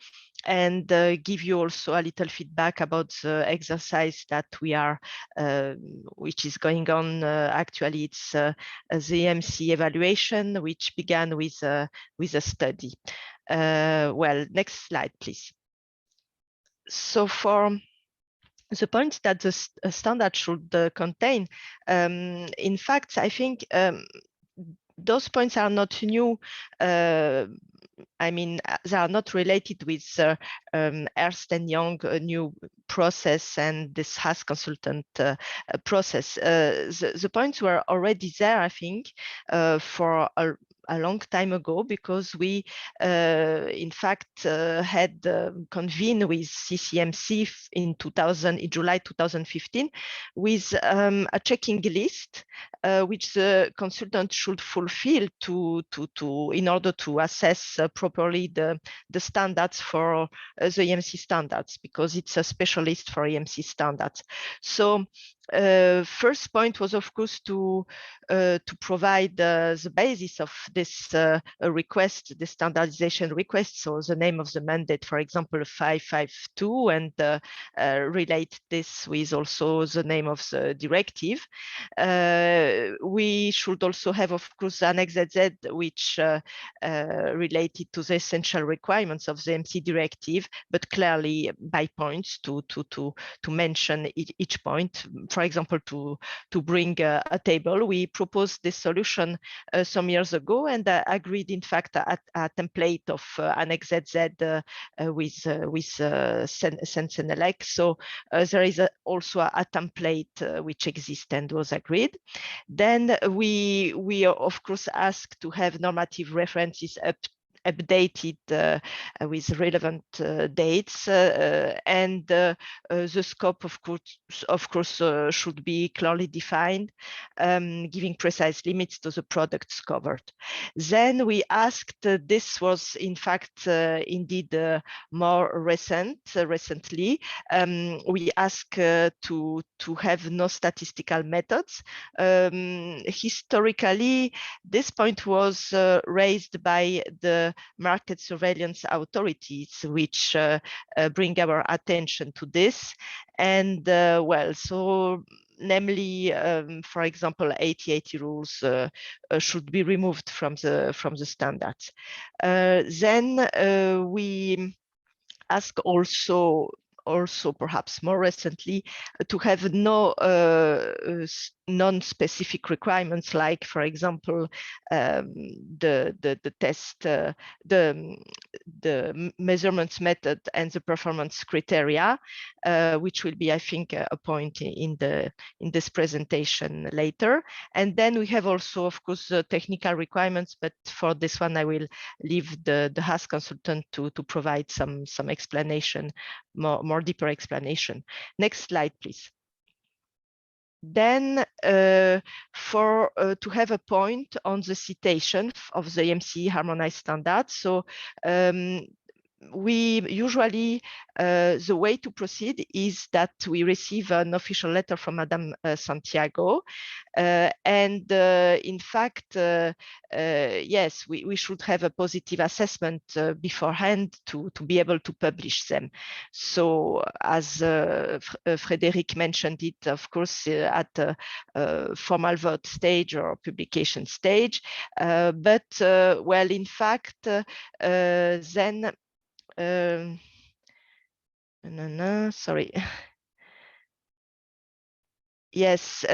and give you also a little feedback about the exercise that we are, which is going on. Actually, it's the EMC evaluation, which began with a study. Well, next slide, please. So for the points that the standard should contain, in fact, I think those points are not new. I mean, they are not related with Ernst & Young new process and this HAS consultant process. The points were already there, I think, for a long time ago, because we, in fact, had convened with CCMC in July 2015 with a checking list which the consultant should fulfill in order to assess properly the standards for the EMC standards, because it's a specialist for EMC standards. So first point was, of course, to provide the basis of this request, the standardization request. So the name of the mandate, for example, 552, and relate this with also the name of the directive. We should also have, of course, Annex Z, which related to the essential requirements of the EMC directive, but clearly by points to mention each point. For example, to bring a table. We proposed this solution some years ago, and agreed, in fact, a template of Annex Z with Sensenelec. So there is also a template which exists and was agreed. Then we of course asked to have normative references updated with relevant dates, and the scope, of course, should be clearly defined, giving precise limits to the products covered. Then we asked, this was in fact indeed more recently, we asked to have no statistical methods. Historically, this point was raised by the market surveillance authorities, which bring our attention to this. And well, so namely, for example, 80/80 rules should be removed from the standards. Then we ask also perhaps more recently, to have no non-specific requirements, like, for example, the test, the measurements method and the performance criteria, which will be, I think, a point in this presentation later. And then we have also, of course, the technical requirements, but for this one, I will leave the HAS consultant to provide some explanation, more deeper explanation. Next slide, please. Then to have a point on the citation of the EMC harmonized standards. So we usually, the way to proceed is that we receive an official letter from Madame Santiago. And in fact, yes, we should have a positive assessment beforehand to be able to publish them. So as Frédéric mentioned it, of course, at the formal vote stage or publication stage. But well, in fact, then sorry. Yes,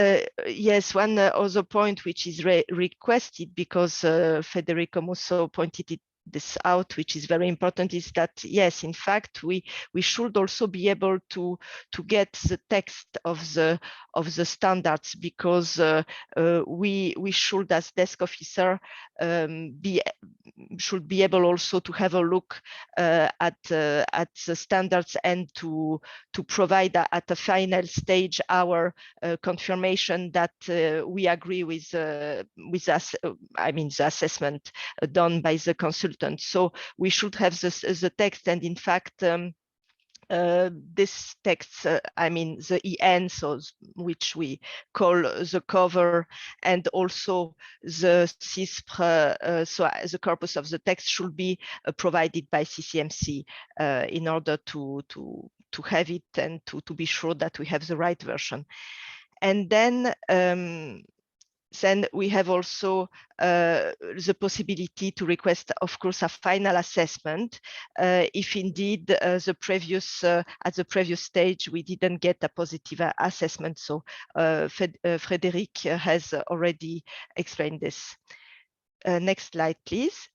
yes. One other point which is requested, because Federico Musso pointed this out, which is very important, is that yes, in fact, we should also be able to get the text of the standards, because we should, as desk officer, should be able also to have a look at the standards and to provide at the final stage our confirmation that we agree with us. I mean, the assessment done by the consultant. So we should have the text, and in fact, this text, I mean the EN, so which we call the cover, and also the CISPRE, so the corpus of the text should be provided by CCMC in order to have it and to be sure that we have the right version. And then we have also the possibility to request, of course, a final assessment if indeed at the previous stage we didn't get a positive assessment. So Frédéric has already explained this. Next slide, please.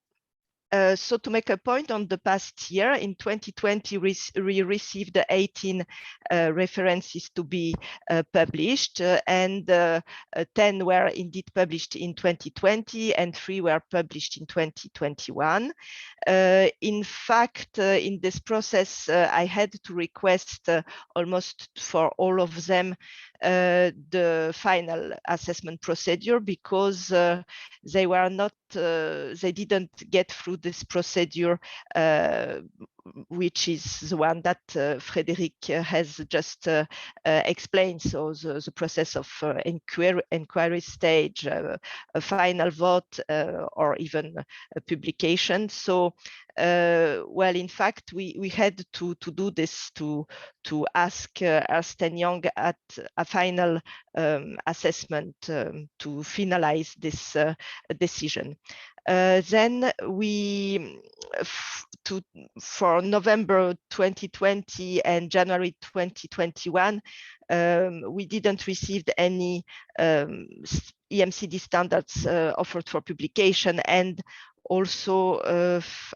So to make a point on the past year, in 2020, we received 18 references to be published, and 10 were indeed published in 2020, and 3 were published in 2021. In fact, in this process, I had to request almost for all of them the final assessment procedure, because they were not, they didn't get through this procedure, which is the one that Frédéric has just explained. So the process of inquiry stage, a final vote, or even a publication. So well, in fact, we had to do this to ask Ernst & Young at a final assessment to finalize this decision. Then we, for November 2020 and January 2021, we didn't receive any EMCD standards offered for publication. And also,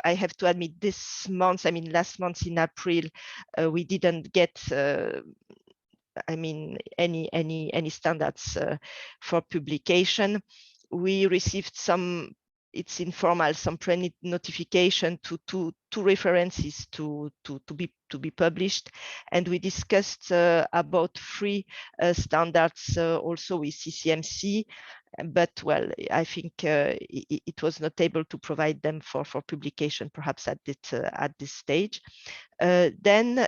I have to admit, this month, I mean, last month in April, we didn't get, I mean, any standards for publication. We received some, it's informal, some pre-notification to two references to be published, and we discussed about 3 standards also with CCMC. But well, I think it was not able to provide them for publication, perhaps at this stage. Then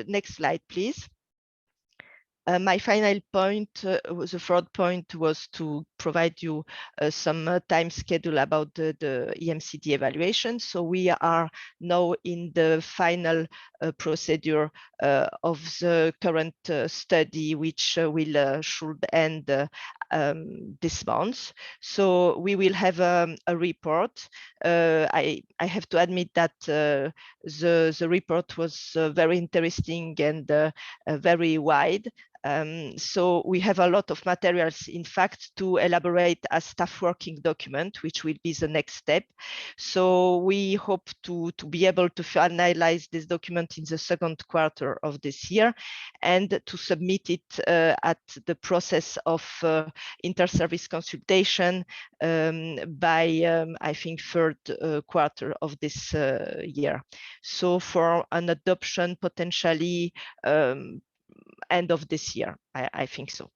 next slide, please. My final point, the 3rd point, was to provide you some time schedule about the EMCD evaluation. So we are now in the final procedure of the current study, which should end this month. So we will have a report. I have to admit that the report was very interesting and very wide. So we have a lot of materials, in fact, to elaborate a staff working document, which will be the next step. So we hope to be able to finalize this document in the second quarter of this year and to submit it at the process of inter-service consultation by, I think, third quarter of this year. So for an adoption potentially end of this year, I think so.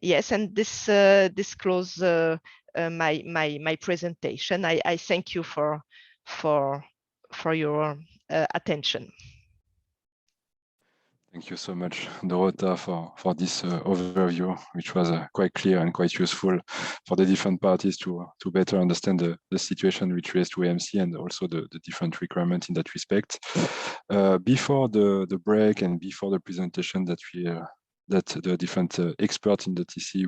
Yes, and this closes my presentation. I thank you for your attention. Thank you so much, Dorota, for this overview, which was quite clear and quite useful for the different parties to better understand the situation which relates to EMC and also the different requirements in that respect. Before the break and before the presentation that the different experts in the TC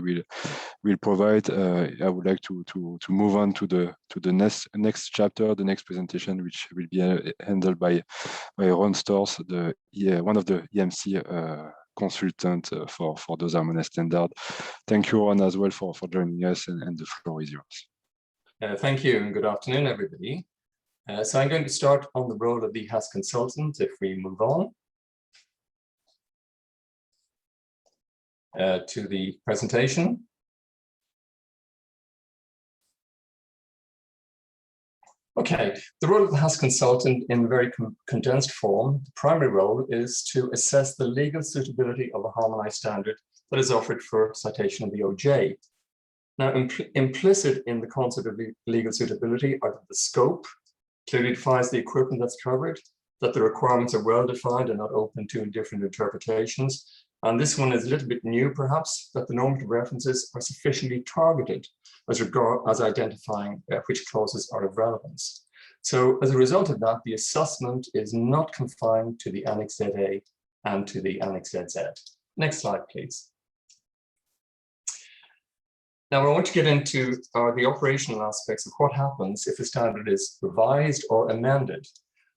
will provide, I would like to move on to the next chapter, the next presentation, which will be handled by Ron Stors, one of the EMC consultant for those harmonious standards. Thank you, Ron, as well for joining us, and the floor is yours. Thank you, and good afternoon, everybody. So I'm going to start on the role of the HAS consultant if we move on to the presentation. Okay, the role of the HAS consultant in very condensed form, the primary role is to assess the legal suitability of a harmonized standard that is offered for citation of the OJ. Now, implicit in the concept of legal suitability are that the scope clearly defines the equipment that's covered, that the requirements are well defined and not open to different interpretations. And this one is a little bit new, perhaps, that the normative references are sufficiently targeted as identifying which clauses are of relevance. So as a result of that, the assessment is not confined to the Annex ZA and to the Annex ZZ. Next slide, please. Now I want to get into the operational aspects of what happens if a standard is revised or amended.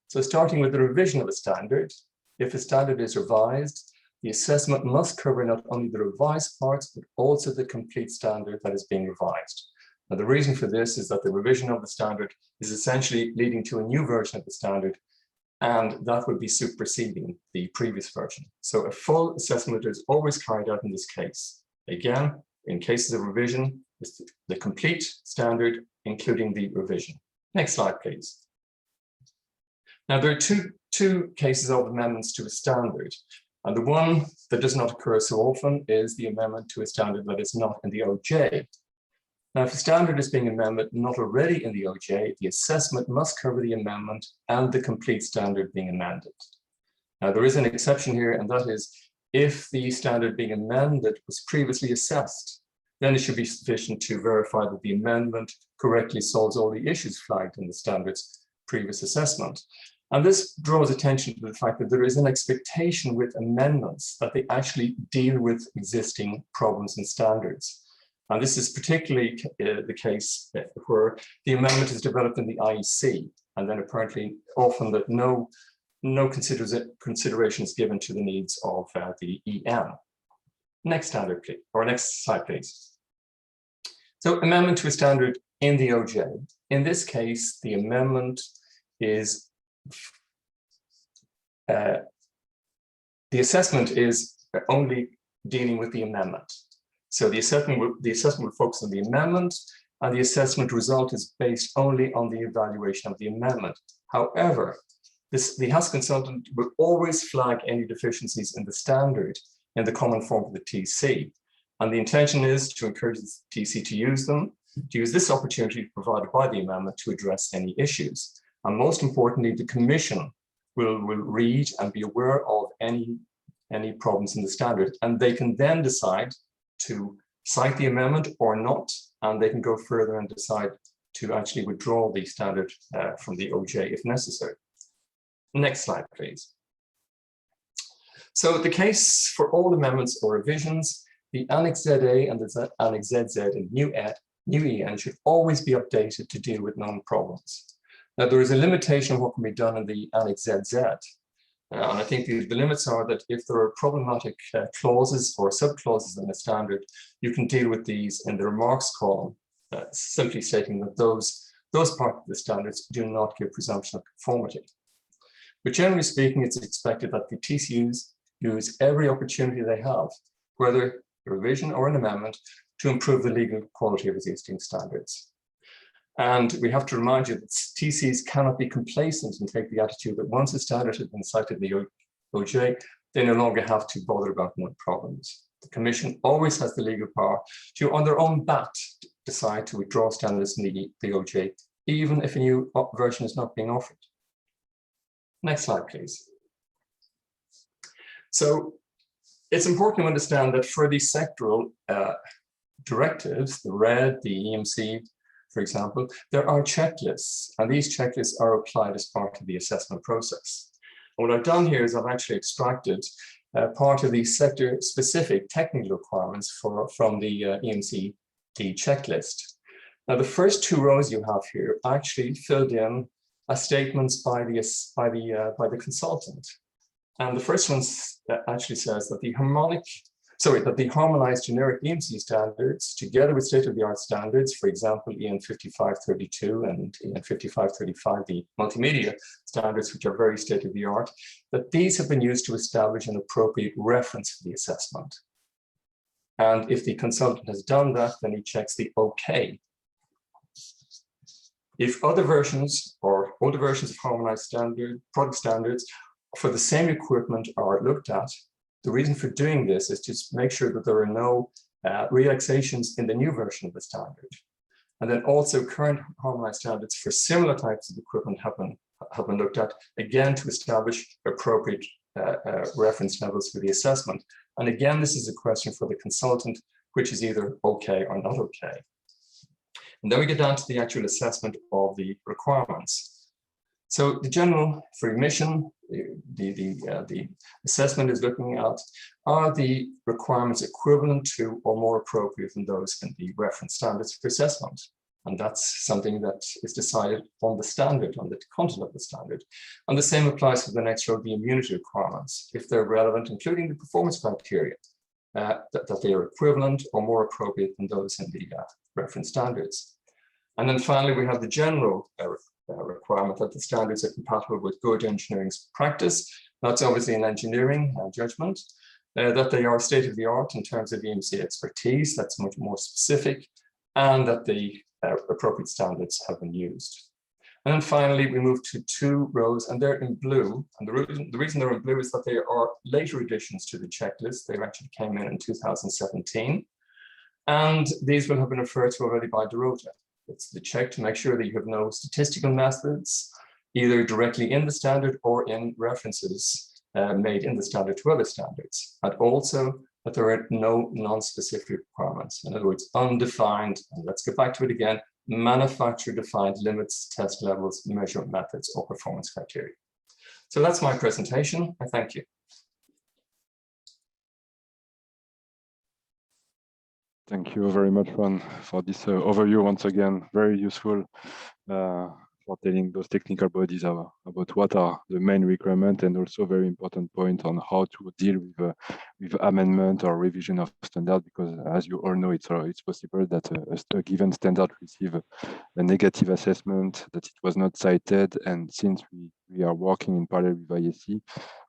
So starting with the revision of a standard, if a standard is revised, the assessment must cover not only the revised parts, but also the complete standard that is being revised. Now, the reason for this is that the revision of the standard is essentially leading to a new version of the standard, and that would be superseding the previous version. So a full assessment is always carried out in this case. Again, in cases of revision, it's the complete standard, including the revision. Next slide, please. Now, there are two cases of amendments to a standard. And the one that does not occur so often is the amendment to a standard that is not in the OJ. Now, if a standard is being amended not already in the OJ, the assessment must cover the amendment and the complete standard being amended. Now, there is an exception here, and that is if the standard being amended was previously assessed, then it should be sufficient to verify that the amendment correctly solves all the issues flagged in the standard's previous assessment. And this draws attention to the fact that there is an expectation with amendments that they actually deal with existing problems and standards. And this is particularly the case where the amendment is developed in the IEC, and then apparently often that no consideration is given to the needs of the EM. Next standard, please, or next slide, please. So amendment to a standard in the OJ. In this case, the amendment is the assessment is only dealing with the amendment. So the assessment will focus on the amendment, and the assessment result is based only on the evaluation of the amendment. However, the HAS consultant will always flag any deficiencies in the standard in the common form of the TC. And the intention is to encourage the TC to use this opportunity provided by the amendment to address any issues. And most importantly, the Commission will read and be aware of any problems in the standard, and they can then decide to cite the amendment or not, and they can go further and decide to actually withdraw the standard from the OJ if necessary. Next slide, please. So the case for all amendments or revisions, the Annex ZA and the Annex ZZ and new EN should always be updated to deal with known problems. Now, there is a limitation of what can be done in the Annex ZZ. And I think the limits are that if there are problematic clauses or subclauses in a standard, you can deal with these in the remarks column, simply stating that those parts of the standards do not give presumption of conformity. But generally speaking, it's expected that the TCUs use every opportunity they have, whether a revision or an amendment, to improve the legal quality of existing standards. And we have to remind you that TCs cannot be complacent and take the attitude that once a standard has been cited in the OJ, they no longer have to bother about known problems. The Commission always has the legal power to, on their own bat, decide to withdraw standards in the OJ, even if a new version is not being offered. Next slide, please. So it's important to understand that for these sectoral directives, the RED, the EMC, for example, there are checklists, and these checklists are applied as part of the assessment process. And what I've done here is I've actually extracted part of the sector-specific technical requirements from the EMCD checklist. Now, the first two rows you have here actually filled in as statements by the consultant, and the first one actually says that the harmonized generic EMC standards, together with state-of-the-art standards, for example, EN 5532 and EN 5535, the multimedia standards, which are very state-of-the-art, that these have been used to establish an appropriate reference for the assessment. And if the consultant has done that, then he checks the OK. If other versions or older versions of harmonized product standards for the same equipment are looked at, the reason for doing this is to make sure that there are no relaxations in the new version of the standard. And then also current harmonized standards for similar types of equipment have been looked at, again, to establish appropriate reference levels for the assessment. And again, this is a question for the consultant, which is either okay or not okay. And then we get down to the actual assessment of the requirements. So the general for emission, the assessment is looking at, are the requirements equivalent to or more appropriate than those in the reference standards for assessment? And that's something that is decided on the standard, on the content of the standard. And the same applies for the next row, the immunity requirements, if they're relevant, including the performance criteria, that they are equivalent or more appropriate than those in the reference standards. And then finally, we have the general requirement that the standards are compatible with good engineering practice. That's obviously an engineering judgment, that they are state-of-the-art in terms of EMC expertise, that's much more specific, and that the appropriate standards have been used. And then finally, we move to two rows, and they're in blue. And the reason they're in blue is that they are later additions to the checklist. They actually came in 2017. And these will have been referred to already by Dorota. It's the check to make sure that you have no statistical methods, either directly in the standard or in references made in the standard to other standards. And also that there are no non-specific requirements. In other words, undefined, and let's get back to it again, manufacturer-defined limits, test levels, measurement methods, or performance criteria. So that's my presentation. I thank you. Thank you very much, Ron, for this overview. Once again, very useful for telling those technical bodies about what are the main requirements, and also very important point on how to deal with amendment or revision of standard, because as you all know, it's possible that a given standard receive a negative assessment, that it was not cited, and since we are working in parallel with IEC,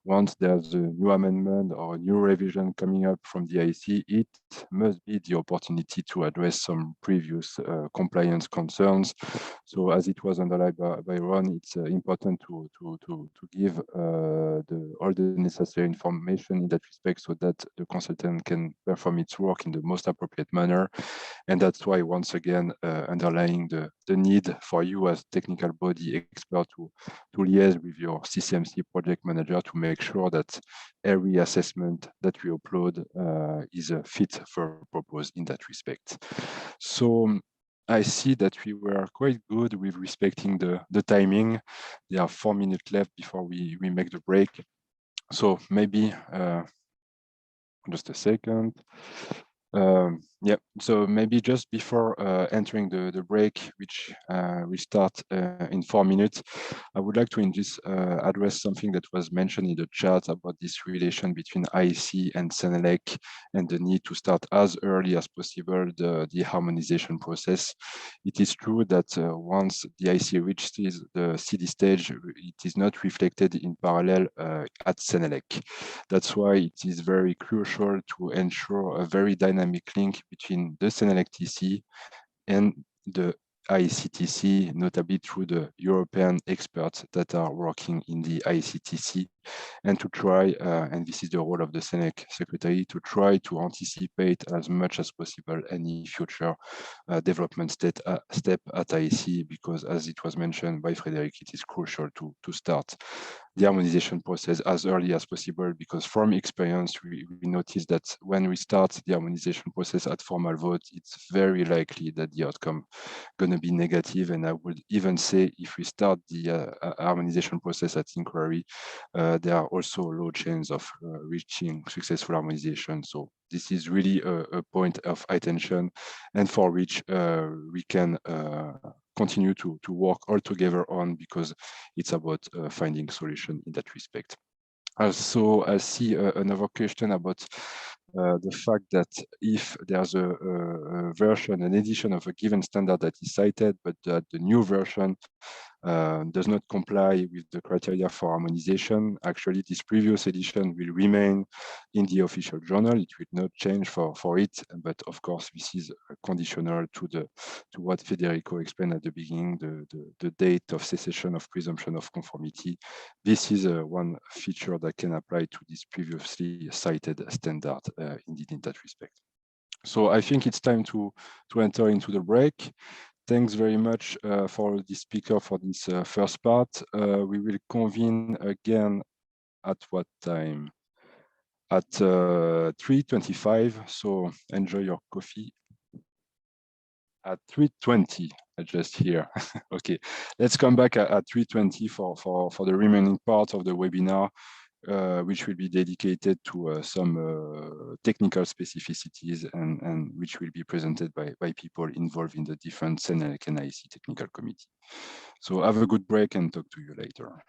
once there's a new amendment or a new revision coming up from the IEC, it must be the opportunity to address some previous compliance concerns. So as it was underlined by Ron, it's important to give all the necessary information in that respect so that the consultant can perform its work in the most appropriate manner. And that's why, once again, underlying the need for you as technical body expert to liaise with your CCMC project manager to make sure that every assessment that we upload is fit for purpose in that respect. So I see that we were quite good with respecting the timing. There are 4 minutes left before we make the break. So maybe just a second. Yeah, so maybe just before entering the break, which we start in 4 minutes, I would like to just address something that was mentioned in the chat about this relation between IEC and Senelec and the need to start as early as possible the harmonization process. It is true that once the IEC reaches the CD stage, it is not reflected in parallel at Senelec. That's why it is very crucial to ensure a very dynamic link between the Senelec TC and the IECTC, notably through the European experts that are working in the IECTC, and to try, and this is the role of the Senec Secretary, to try to anticipate as much as possible any future development step at IEC, because as it was mentioned by Frederic, it is crucial to start the harmonization process as early as possible, because from experience, we notice that when we start the harmonization process at formal vote, it's very likely that the outcome going to be negative. And I would even say if we start the harmonization process at inquiry, there are also low chances of reaching successful harmonization. So this is really a point of attention, and for which we can continue to work all together on, because it's about finding solution in that respect. Also, I see another question about the fact that if there's a version, an edition of a given standard that is cited, but that the new version does not comply with the criteria for harmonization, actually this previous edition will remain in the official journal. It will not change for it, but of course this is conditional to what Federico explained at the beginning, the date of cessation of presumption of conformity. This is one feature that can apply to this previously cited standard indeed in that respect. So I think it's time to enter into the break. Thanks very much for the speaker for this first part. We will convene again at what time? At 3:25. So enjoy your coffee. At 3:20, I just hear. Okay, let's come back at 3:20 for the remaining part of the webinar, which will be dedicated to some technical specificities and which will be presented by people involved in the different Senelec and IEC technical committee. So have a good break and talk to you later.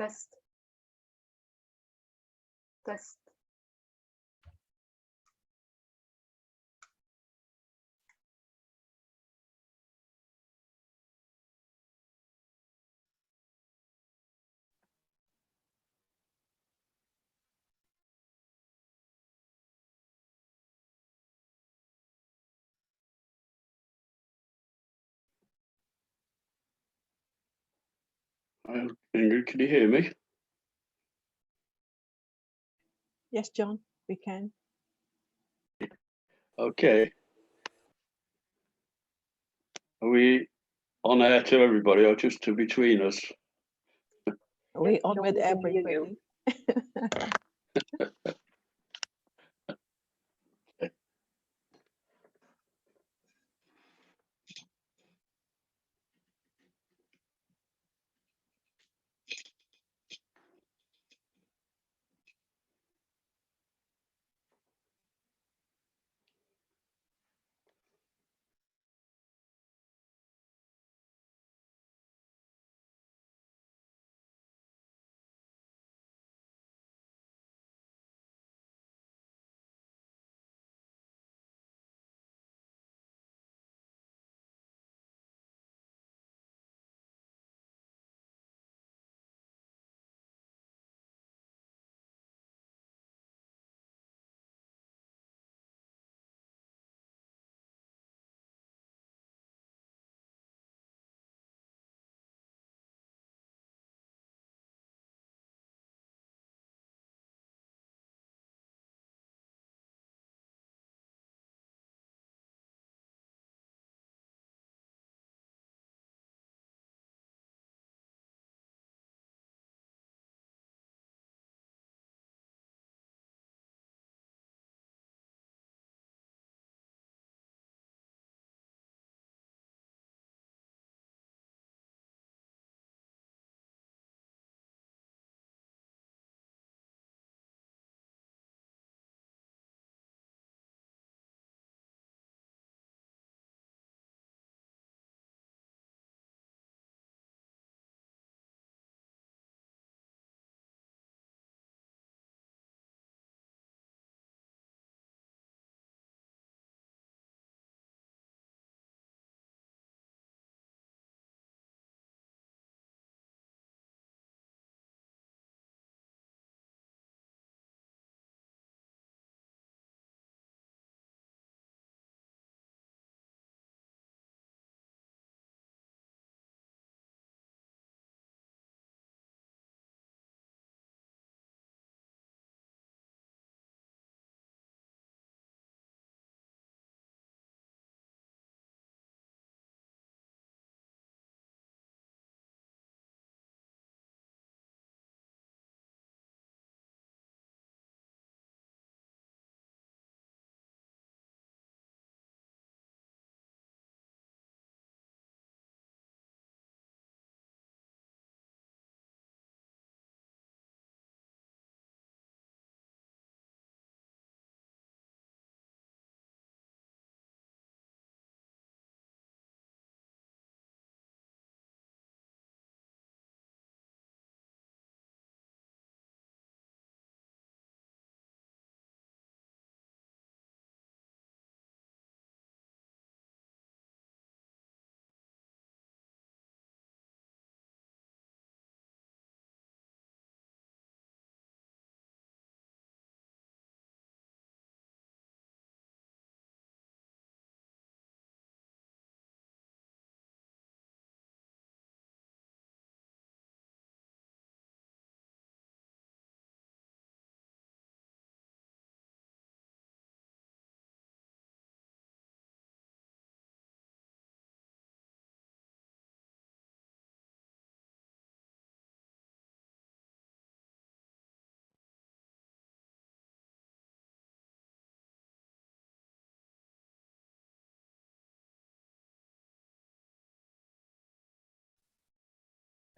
Test. Test. Ingrid, can you hear me? Yes, John, we can. Okay. Are we on air to everybody or just to between us? We on with everybody.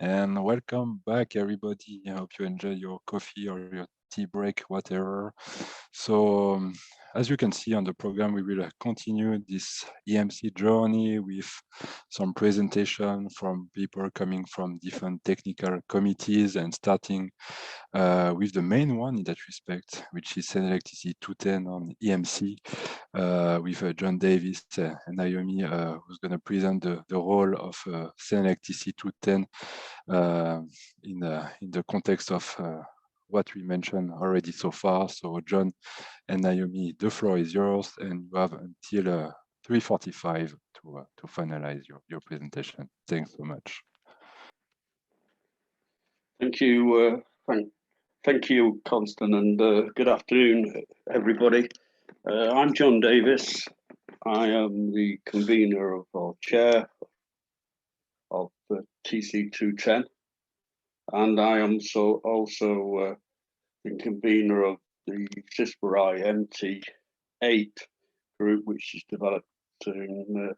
And welcome back, everybody. I hope you enjoy your coffee or your tea break, whatever. So as you can see on the program, we will continue this EMC journey with some presentation from people coming from different technical committees, and starting with the main one in that respect, which is Senelec TC 210 on EMC, with John Davis and Naomi, who's going to present the role of Senelec TC 210 in the context of what we mentioned already so far. So John and Naomi, the floor is yours, and you have until 3:45 to finalize your presentation. Thanks so much. Thank you, thank you, Constant, and good afternoon, everybody. I'm John Davis. I am the convener or chair of the TC 210, and I am also the convener of the CISPR IMT8 group, which is developed in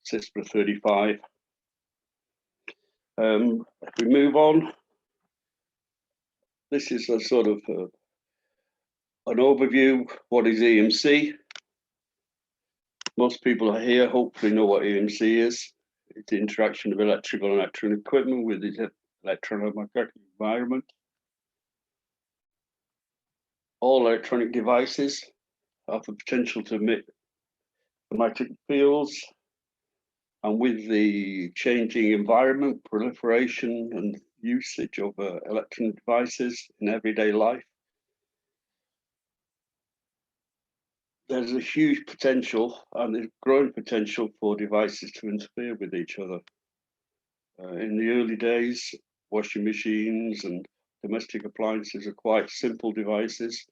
CISPR 35. If we move on, this is a sort of an overview. What is EMC? Most people here hopefully know what EMC is. It's the interaction of electrical and electronic equipment with the electromagnetic environment. All electronic devices have the potential to emit magnetic fields, and with the changing environment, proliferation and usage of electronic devices in everyday life, there's a huge potential and a growing potential for devices to interfere with each other. In the early days, washing machines and domestic appliances are quite simple devices.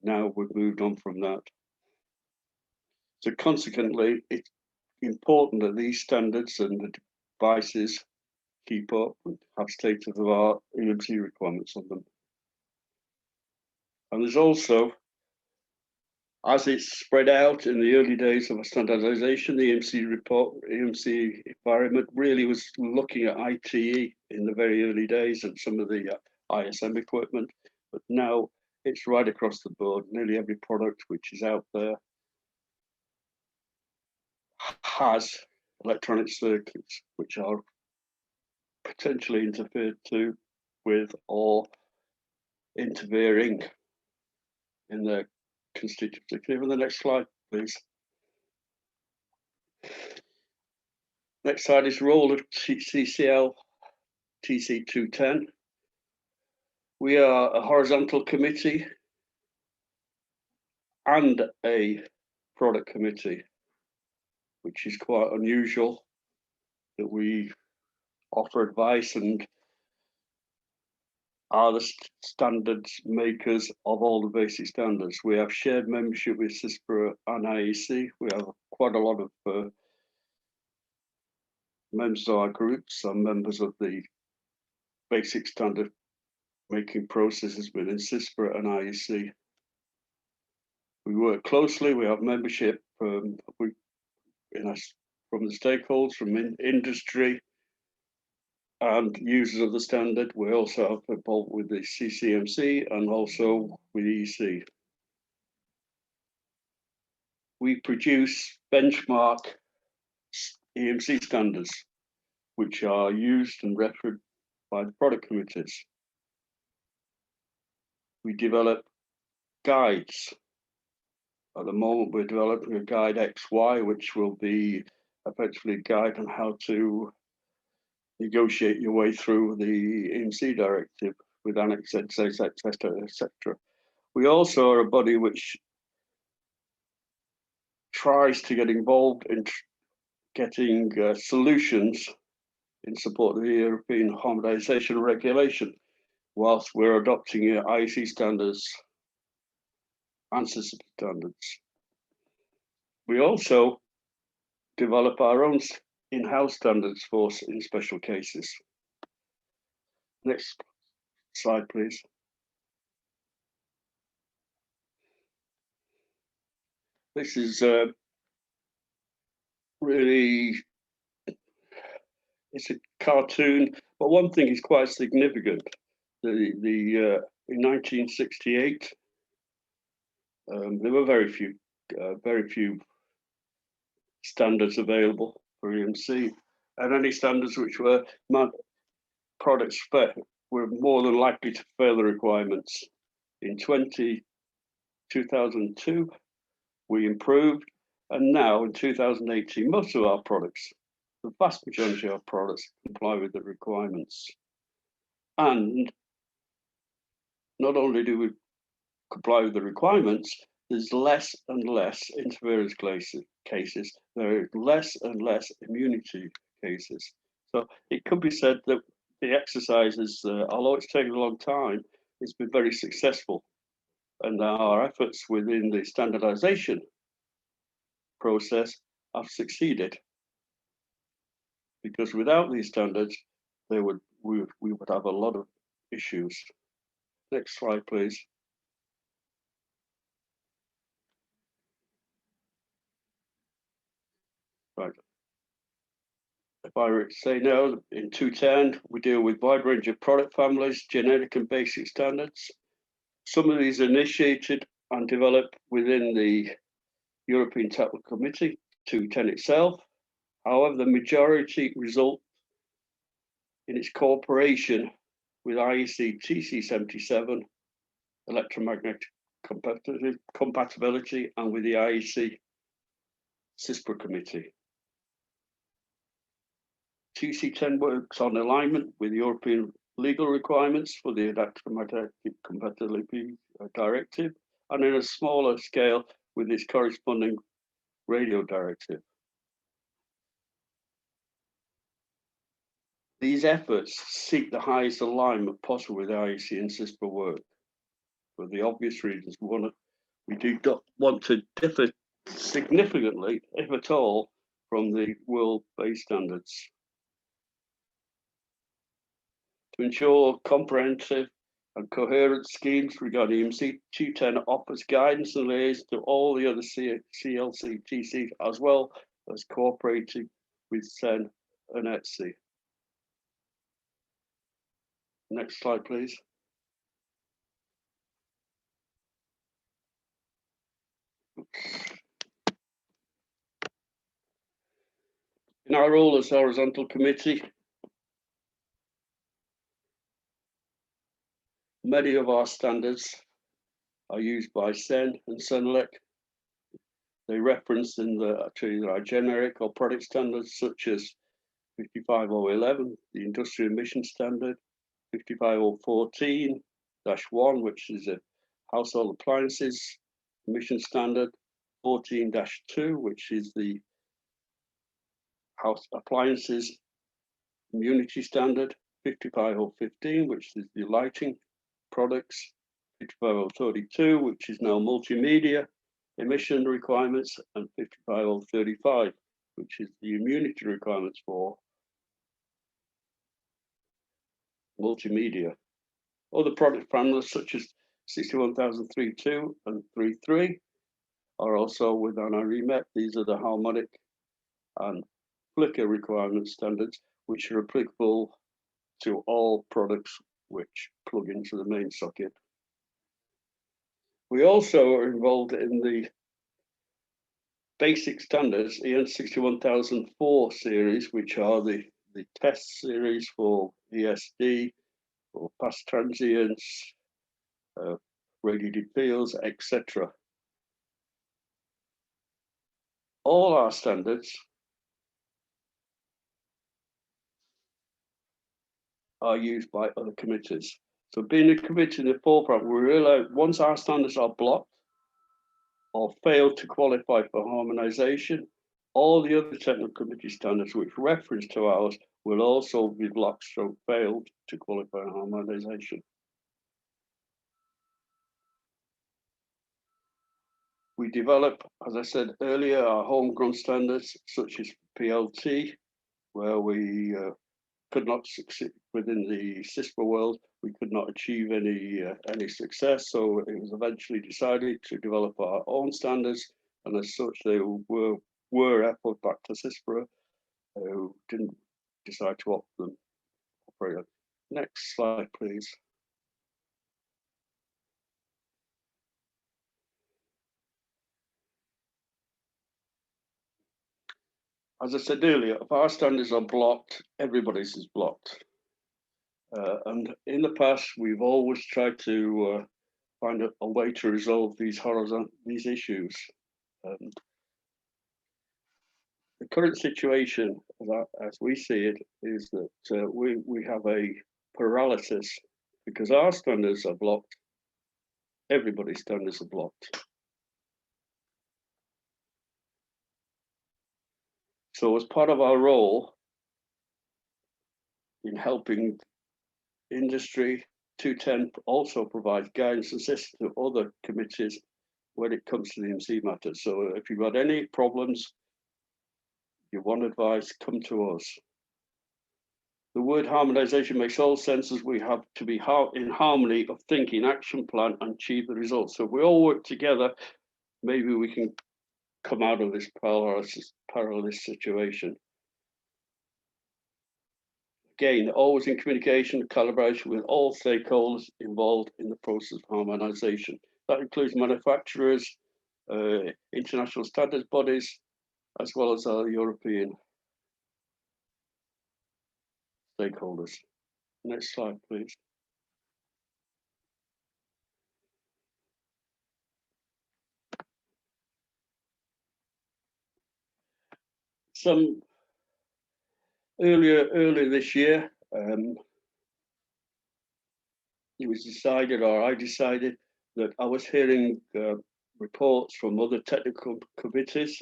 Now we've moved on from that. So consequently, it's important that these standards and the devices keep up and have state-of-the-art EMC requirements on them. And there's also, as it's spread out in the early days of standardization, the EMC environment really was looking at ITE in the very early days and some of the ISM equipment, but now it's right across the board. Nearly every product which is out there has electronic circuits which are potentially interfered with or interfering in their constituency. Can you have the next slide, please? Next slide is role of CCL TC 210. We are a horizontal committee and a product committee, which is quite unusual, that we offer advice and are the standards makers of all the basic standards. We have shared membership with CISPR and IEC. We have quite a lot of members of our groups and members of the basic standard making processes within CISPR and IEC. We work closely. We have membership from the stakeholders, from industry and users of the standard. We also have involved with the CCMC and also with EC. We produce benchmark EMC standards, which are used and referenced by the product committees. We develop guides. At the moment, we're developing a guide XY, which will be effectively a guide on how to negotiate your way through the EMC directive with Annex Z, etc. We also are a body which tries to get involved in getting solutions in support of the European harmonization regulation, whilst we're adopting IEC standards and system standards. We also develop our own in-house standards for in special cases. Next slide, please. This is really, it's a cartoon, but one thing is quite significant. In 1968, There were very few standards available for EMC, and any standards which were product spec were more than likely to fail the requirements. In 2002, we improved, and now in 2018, most of our products, the vast majority of our products, comply with the requirements. And not only do we comply with the requirements, there's less and less interference cases. There is less and less immunity cases. So it could be said that the exercise is, although it's taken a long time, it's been very successful. And our efforts within the standardization process have succeeded. Because without these standards, we would have a lot of issues. Next slide, please. Right. If I say now, in 210, we deal with a wide range of product families, generic and basic standards. Some of these are initiated and developed within the European Technical Committee, 210 itself. However, the majority result in its cooperation with IEC TC77, Electromagnetic Compatibility, and with the IEC CISPRA Committee. TC10 works on alignment with European legal requirements for the Electromagnetic Compatibility Directive, and in a smaller scale with its corresponding radio directive. These efforts seek the highest alignment possible with IEC and CISPRA work. For the obvious reasons, we do not want to differ significantly, if at all, from the world-based standards. To ensure comprehensive and coherent schemes regarding EMC, 210 offers guidance and liaison to all the other CLC TCs, as well as cooperating with SEN and ETSI. Next slide, please. In our role as horizontal committee, many of our standards are used by SEN and SENELEC. They reference in our generic or product standards such as 55011, the industrial emission standard, 55014-1, which is a household appliances emission standard, 14-2, which is the house appliances immunity standard, 55015, which is the lighting products, 55032, which is now multimedia emission requirements, and 55035, which is the immunity requirements for multimedia. Other product families such as 61032 and 33 are also within our remit. These are the harmonic and flicker requirement standards, which are applicable to all products which plug into the main socket. We also are involved in the basic standards, EN 61004 series, which are the test series for ESD, for fast transients, radiated fields, etc. All our standards are used by other committees. So being a committee in the forefront, we realize once our standards are blocked or fail to qualify for harmonization, all the other technical committee standards which reference to ours will also be blocked or failed to qualify for harmonization. We develop, as I said earlier, our homegrown standards such as PLT, where we could not succeed within the CISPRA world. We could not achieve any success, so it was eventually decided to develop our own standards, and as such, they were put back to CISPRA, who didn't decide to opt them. Next slide, please. as I said earlier, if our standards are blocked, everybody's is blocked. And in the past, we've always tried to find a way to resolve these issues. The current situation, as we see it, is that we have a paralysis because our standards are blocked. Everybody's standards are blocked. So as part of our role in helping industry, 210 also provides guidance and assistance to other committees when it comes to the EMC matters. So if you've got any problems, you want advice, come to us. The word harmonization makes all sense as we have to be in harmony of thinking, action plan, and achieve the results. So if we all work together, maybe we can come out of this perilous situation. Again, always in communication, collaboration with all stakeholders involved in the process of harmonization. That includes manufacturers, international standards bodies, as well as our European stakeholders. Next slide, please. Some earlier this year, it was decided, or I decided, that I was hearing reports from other technical committees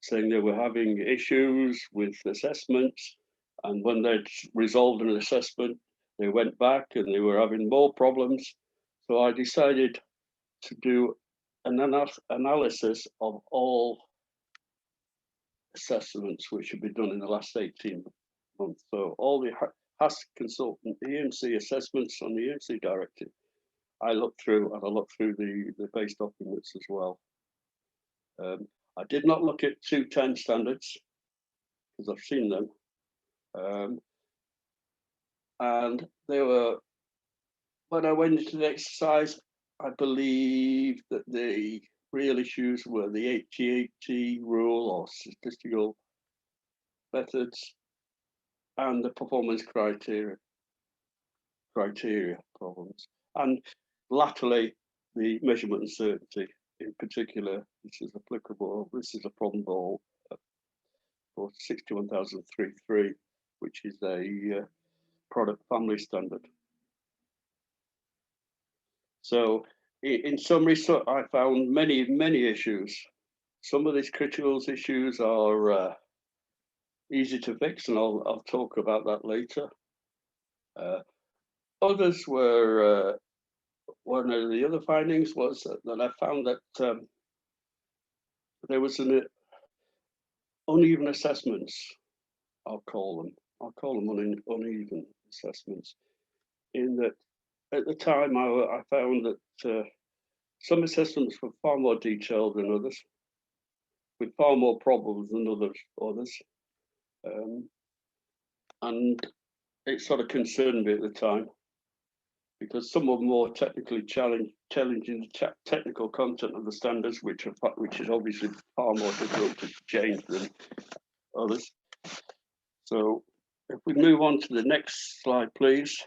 saying they were having issues with assessments, and when they'd resolved an assessment, they went back and they were having more problems. So I decided to do an analysis of all assessments which have been done in the last 18 months. So all the HASC consultant EMC assessments on the EMC directive, I looked through, and I looked through the base documents as well. I did not look at 210 standards because I've seen them. And they were, when I went into the exercise, I believe that the real issues were the HGAT rule or statistical methods and the performance criteria problems. And latterly, the measurement uncertainty in particular, this is applicable, this is a problem for 61033, which is a product family standard. So in summary, I found many issues. Some of these critical issues are easy to fix, and I'll talk about that later. Others were, one of the other findings was that I found that there was an uneven assessments, I'll call them uneven assessments, in that at the time I found that some assessments were far more detailed than others, with far more problems than others. And it sort of concerned me at the time, because some were more technically challenging the technical content of the standards, which is obviously far more difficult to change than others. So if we move on to the next slide, please.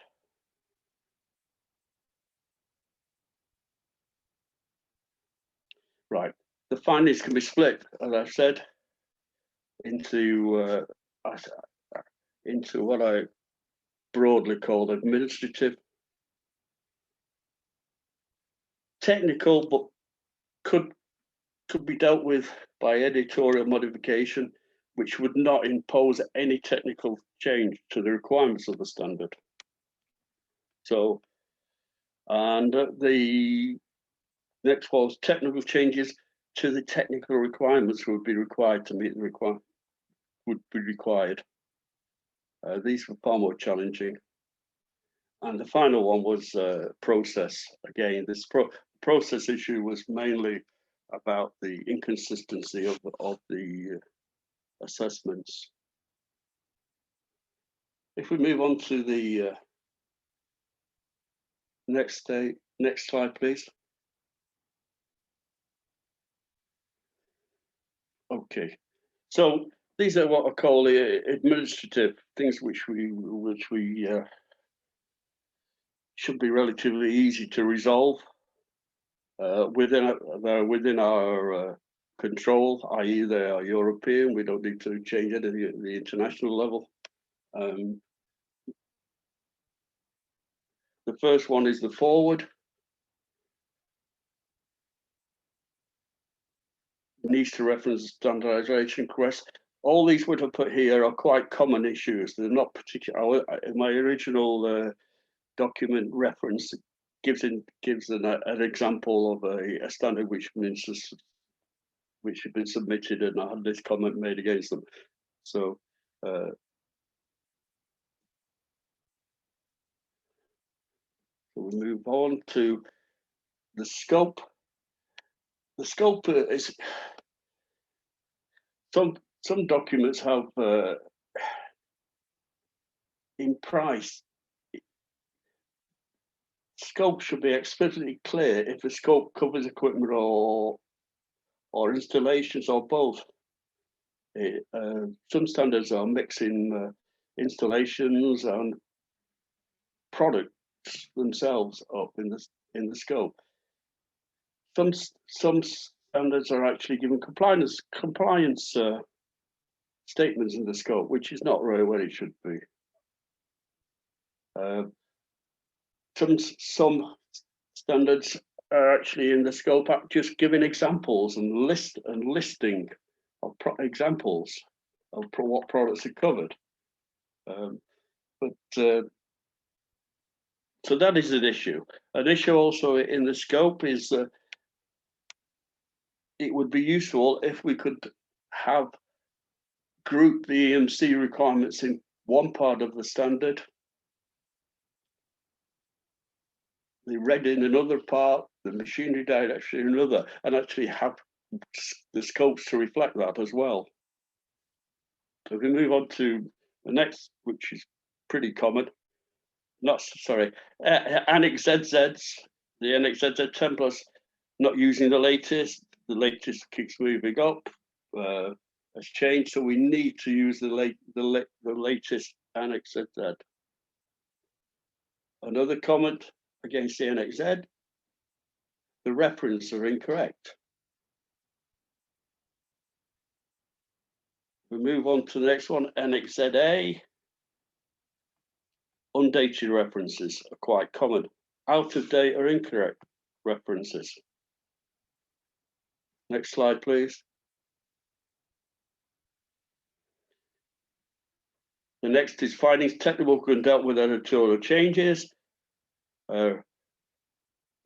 Right, the findings can be split, as I've said, into what I broadly call administrative, technical, but could be dealt with by editorial modification, which would not impose any technical change to the requirements of the standard. So, and the next was technical changes to the technical requirements would be required to meet the required. These were far more challenging. And the final one was process. Again, this process issue was mainly about the inconsistency of the assessments. If we move on to the next slide, please. Okay, so these are what I call the administrative things, which we should be relatively easy to resolve within our control, i.e. they are European. We don't need to change anything at the international level. The first one is the forward. Needs to reference standardization request. All these would have put here are quite common issues. They're not particular. In my original document reference gives an example of a standard which had been submitted, and I had this comment made against them. So we'll move on to the scope. The scope is some documents have in price. Scope should be explicitly clear if the scope covers equipment or installations or both. Some standards are mixing installations and products themselves up in the scope. Some standards are actually given compliance statements in the scope, which is not really what it should be. Some standards are actually in the scope just giving examples and listing of examples of what products are covered. So that is an issue. An issue also in the scope is it would be useful if we could have group the EMC requirements in one part of the standard, the red in another part, the machinery direction in another, and actually have the scopes to reflect that as well. So if we move on to the next, which is pretty common, Annex ZZs, the Annex ZZ templates, not using the latest keeps moving up, has changed, so we need to use the latest Annex ZZ. Another comment against the Annex Z, the references are incorrect. We move on to the next one, Annex ZA. Undated references are quite common. Out of date or incorrect references. Next slide, please. The next is findings technical and dealt with editorial changes.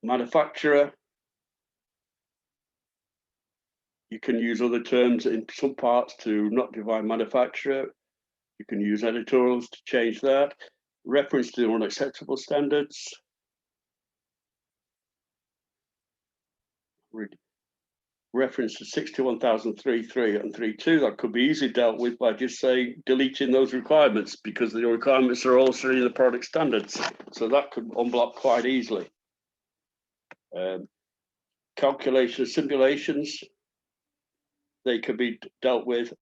Manufacturer. You can use other terms in some parts to not define manufacturer. You can use editorials to change that. Reference to unacceptable standards. Reference to 61,033 and 32 that could be easily dealt with by just saying deleting those requirements, because the requirements are also in the product standards. So that could unblock quite easily. Calculation simulations, they could be dealt with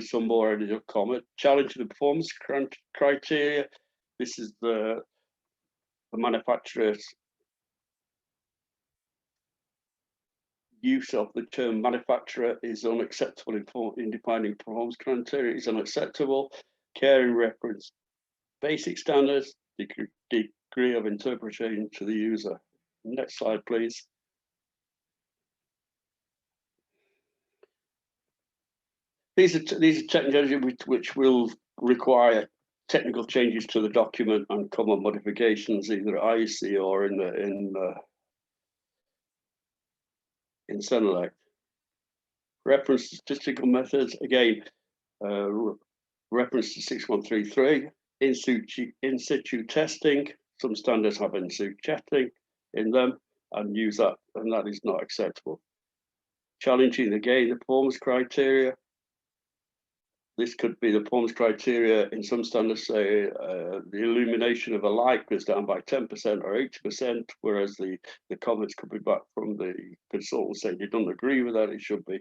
some more edited comment. Challenging the performance criteria. This is the manufacturer's use of the term manufacturer is unacceptable in defining performance criteria is unacceptable. Care in reference basic standards, degree of interpretation to the user. Next slide, please. These are technologies which will require technical changes to the document and common modifications, either at IEC or in Senelec. Reference to statistical methods, again, reference to 6133, in situ testing. Some standards have in situ testing in them and use that, and that is not acceptable. Challenging again the performance criteria. This could be the performance criteria in some standards say the illumination of a light goes down by 10% or 80%, whereas the comments could be back from the consultant saying they don't agree with that, it should be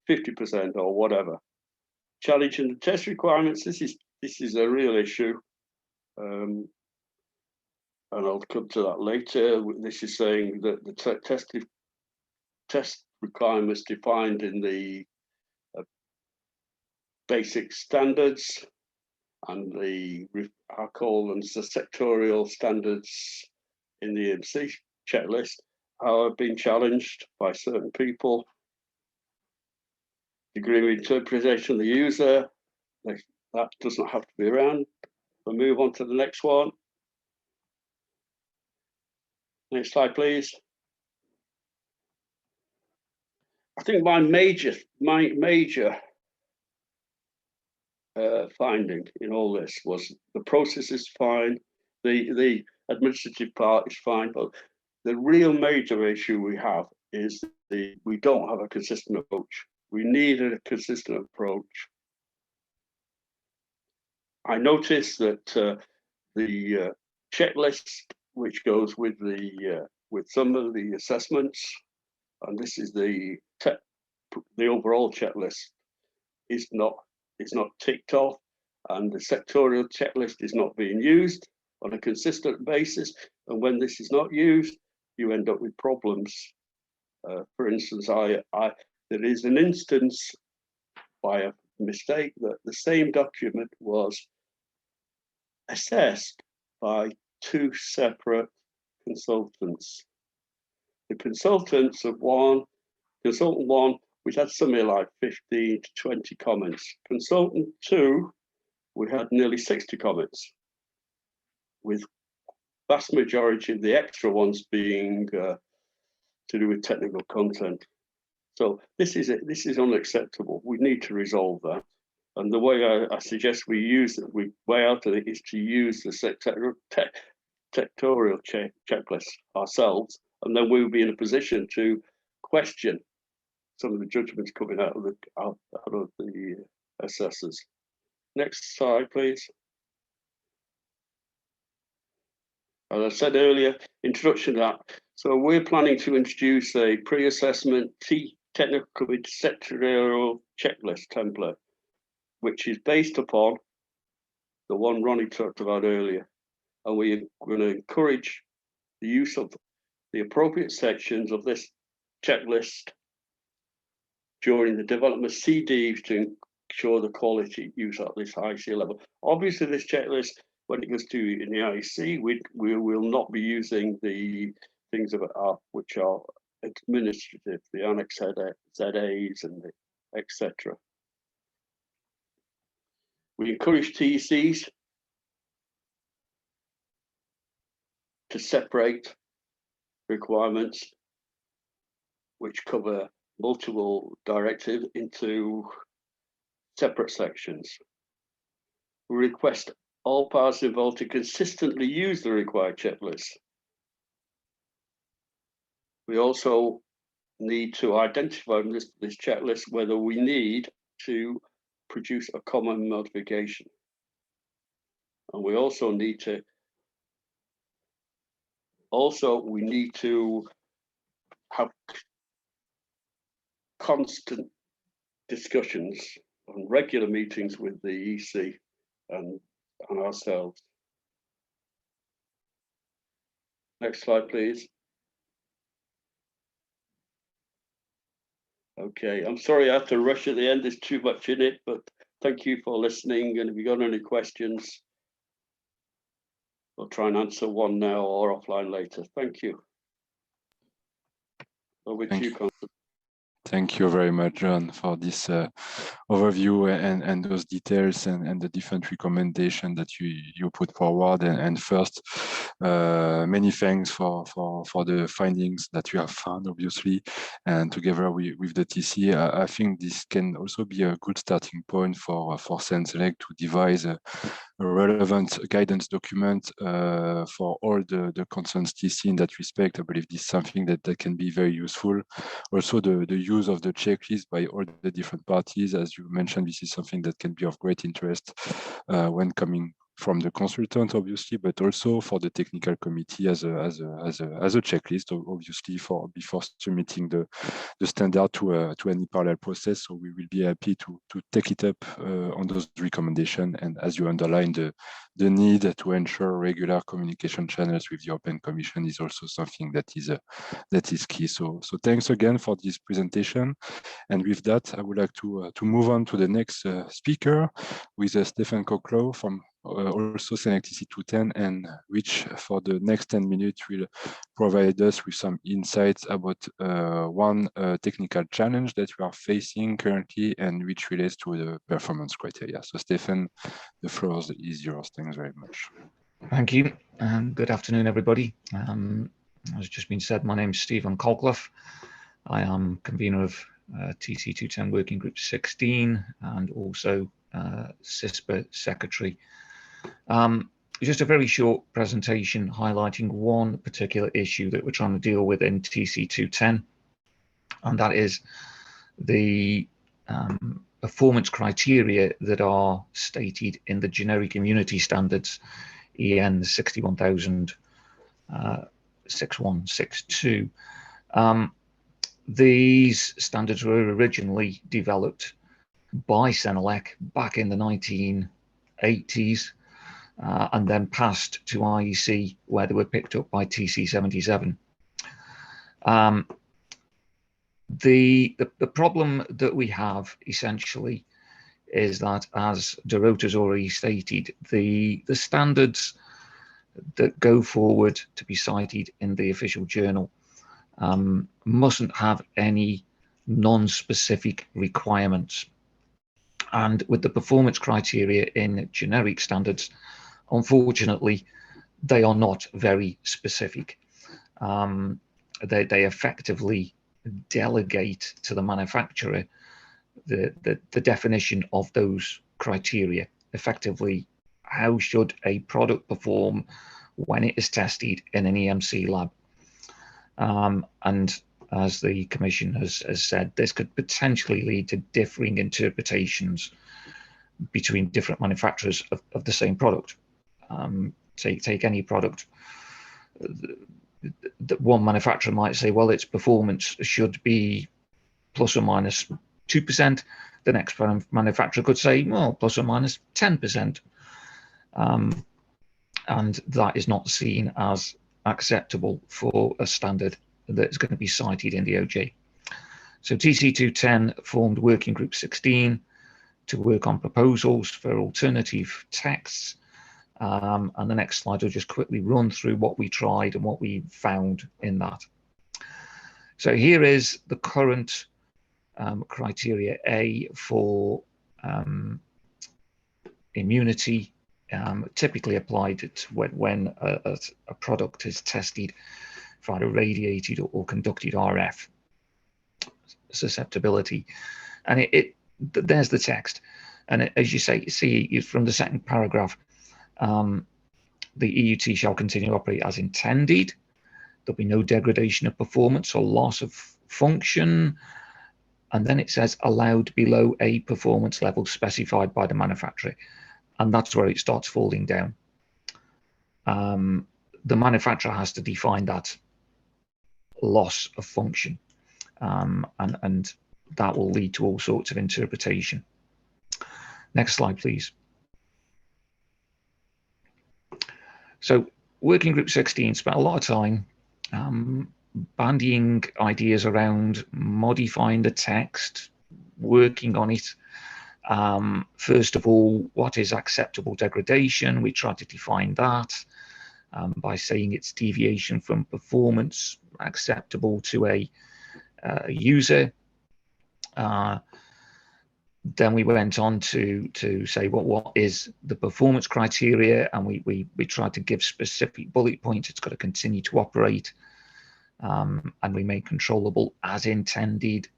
50% or whatever. challenging the test requirements. This is a real issue, and I'll come to that later. This is saying that the test requirements defined in the basic standards and I call them the sectorial standards in the EMC checklist are being challenged by certain people. Degree of interpretation of the user, that doesn't have to be around. We'll move on to the next one. Next slide, please. I think my major finding in all this was the process is fine, the administrative part is fine, but the real major issue we have is we don't have a consistent approach. We need a consistent approach. I noticed that the checklist, which goes with some of the assessments, and this is the overall checklist, is not ticked off, and the sectorial checklist is not being used on a consistent basis. And when this is not used, you end up with problems. For instance, there is an instance by a mistake that the same document was assessed by 2 separate consultants. The consultants of consultant 1, we had something like 15 to 20 comments. Consultant 2, we had nearly 60 comments, with vast majority of the extra ones being to do with technical content. So this is unacceptable. We need to resolve that. And the way I suggest we way out of it is to use the sectorial checklist ourselves, and then we'll be in a position to question some of the judgments coming out of the assessors. Next slide, please. As I said earlier, introduction to that. So we're planning to introduce a pre-assessment technical sectorial checklist template, which is based upon the one Ronnie talked about earlier. And we're going to encourage the use of the appropriate sections of this checklist during the development of CDs to ensure the quality use at this IC level. Obviously, this checklist, when it goes to in the IC, we will not be using the things which are administrative, the Annex ZAs and etc. We encourage TECs to separate requirements which cover multiple directives into separate sections. We request all parties involved to consistently use the required checklist. We also need to identify in this checklist whether we need to produce a common modification. And we also need to have constant discussions and regular meetings with the EC and ourselves. Next slide, please. Okay, I'm sorry I have to rush at the end. There's too much in it, but thank you for listening. And if you've got any questions, we'll try and answer one now or offline later. Thank you. Over to you, Constance. Thank you very much, John, for this overview and those details and the different recommendations that you put forward. And first, many thanks for the findings that you have found, obviously, and together with the TC. I think this can also be a good starting point for SenSelect to devise a relevant guidance document for all the concerns TC in that respect. I believe this is something that can be very useful. Also, the use of the checklist by all the different parties, as you mentioned, this is something that can be of great interest when coming from the consultant, obviously, but also for the technical committee as a checklist, obviously, for before submitting the standard to any parallel process. So we will be happy to take it up on those recommendations. And as you underlined, the need to ensure regular communication channels with the European Commission is also something that is key. So thanks again for this presentation. And with that, I would like to move on to the next speaker, with Stefan Koklow from also Select EC210, and which for the next 10 minutes will provide us with some insights about one technical challenge that we are facing currently and which relates to the performance criteria. So Stefan, the floor is yours. Thanks very much. Thank you, and good afternoon, everybody. As just been said, my name is Stephen Kolkloff. I am convener of TC210 Working Group 16 and also CISPA Secretary. Just a very short presentation highlighting one particular issue that we're trying to deal with in TC210, and that is the performance criteria that are stated in the generic immunity standards EN 6106162. These standards were originally developed by Senelec back in the 1980s and then passed to IEC, where they were picked up by TC77. The problem that we have essentially is that, as Dorota's already stated, the standards that go forward to be cited in the official journal mustn't have any non-specific requirements. And with the performance criteria in generic standards, unfortunately, they are not very specific. They effectively delegate to the manufacturer the definition of those criteria. Effectively, how should a product perform when it is tested in an EMC lab? And as the Commission has said, this could potentially lead to differing interpretations between different manufacturers of the same product. Take any product. That one manufacturer might say, well, its performance should be plus or minus 2%. The next manufacturer could say, well, plus or minus 10%. And that is not seen as acceptable for a standard that's going to be cited in the OJ. So TC210 formed Working Group 16 to work on proposals for alternative texts. And the next slide will just quickly run through what we tried and what we found in that. So here is the current criteria A for immunity, typically applied when a product is tested for either radiated or conducted RF susceptibility. And there's the text. And as you see from the second paragraph, the EUT shall continue to operate as intended. There'll be no degradation of performance or loss of function. And then it says allowed below a performance level specified by the manufacturer. And that's where it starts falling down. The manufacturer has to define that loss of function. And that will lead to all sorts of interpretation. Next slide, please. So Working Group 16 spent a lot of time bandying ideas around modifying the text, working on it. First of all, what is acceptable degradation? We tried to define that by saying it's deviation from performance acceptable to a user. Then we went on to say, well, what is the performance criteria? And we tried to give specific bullet points. It's got to continue to operate and remain controllable as intended.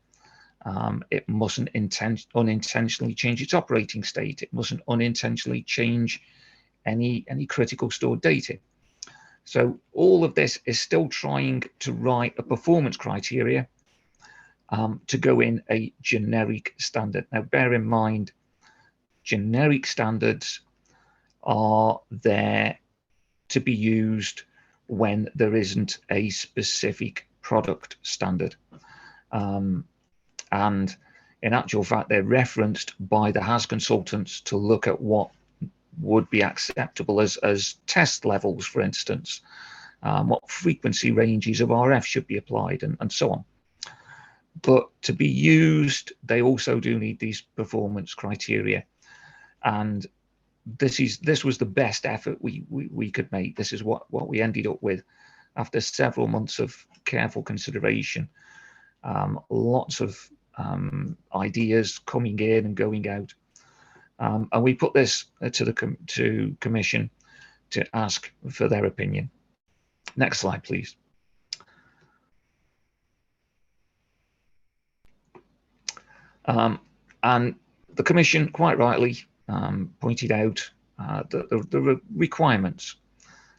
It mustn't unintentionally change its operating state. It mustn't unintentionally change any critical stored data. So all of this is still trying to write a performance criteria to go in a generic standard. Now, bear in mind, generic standards are there to be used when there isn't a specific product standard. And in actual fact, they're referenced by the HAS consultants to look at what would be acceptable as test levels, for instance, what frequency ranges of RF should be applied, and so on. But to be used, they also do need these performance criteria. And this was the best effort we could make. This is what we ended up with after several months of careful consideration. Lots of ideas coming in and going out. And we put this to the commission to ask for their opinion. Next slide, please. And the commission, quite rightly, pointed out the requirements.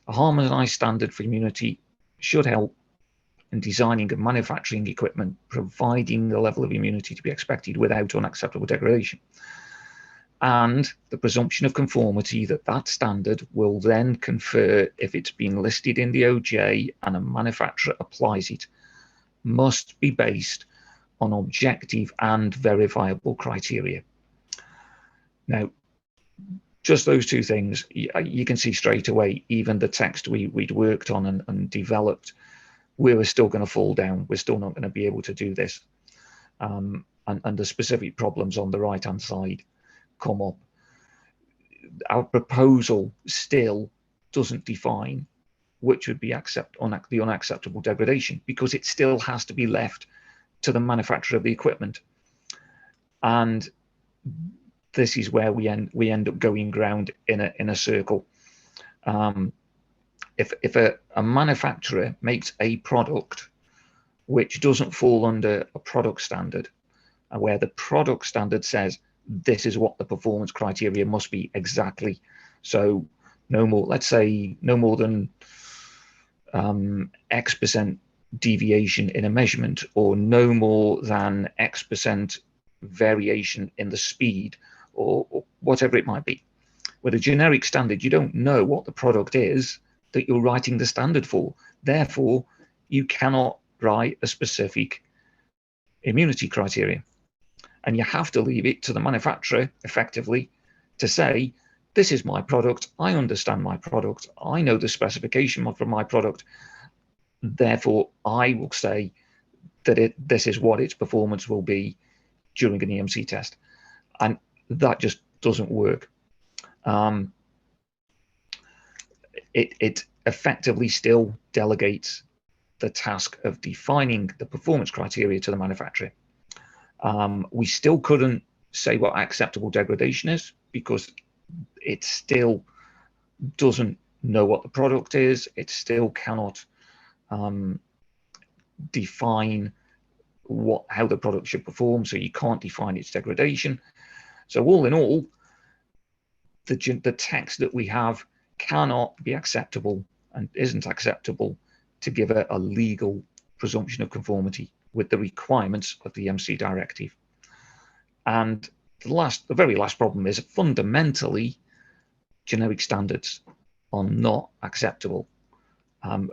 A harmonized standard for immunity should help in designing and manufacturing equipment, providing the level of immunity to be expected without unacceptable degradation. And the presumption of conformity that standard will then confer if it's been listed in the OJ and a manufacturer applies it, must be based on objective and verifiable criteria. Now, just those two things, you can see straight away, even the text we'd worked on and developed, we were still going to fall down. We're still not going to be able to do this. And the specific problems on the right-hand side come up. Our proposal still doesn't define which would be the unacceptable degradation, because it still has to be left to the manufacturer of the equipment. And this is where we end up going round in a circle. If a manufacturer makes a product which doesn't fall under a product standard, and where the product standard says this is what the performance criteria must be exactly, so no more, let's say no more than X% deviation in a measurement, or no more than X% variation in the speed, or whatever it might be. With a generic standard, you don't know what the product is that you're writing the standard for. Therefore, you cannot write a specific immunity criteria. And you have to leave it to the manufacturer, effectively, to say, this is my product, I understand my product, I know the specification for my product, therefore I will say that this is what its performance will be during an EMC test. And that just doesn't work. It effectively still delegates the task of defining the performance criteria to the manufacturer. We still couldn't say what acceptable degradation is, because it still doesn't know what the product is. It still cannot define how the product should perform, so you can't define its degradation. So all in all, the text that we have cannot be acceptable and isn't acceptable to give a legal presumption of conformity with the requirements of the EMC directive. And the very last problem is, fundamentally, generic standards are not acceptable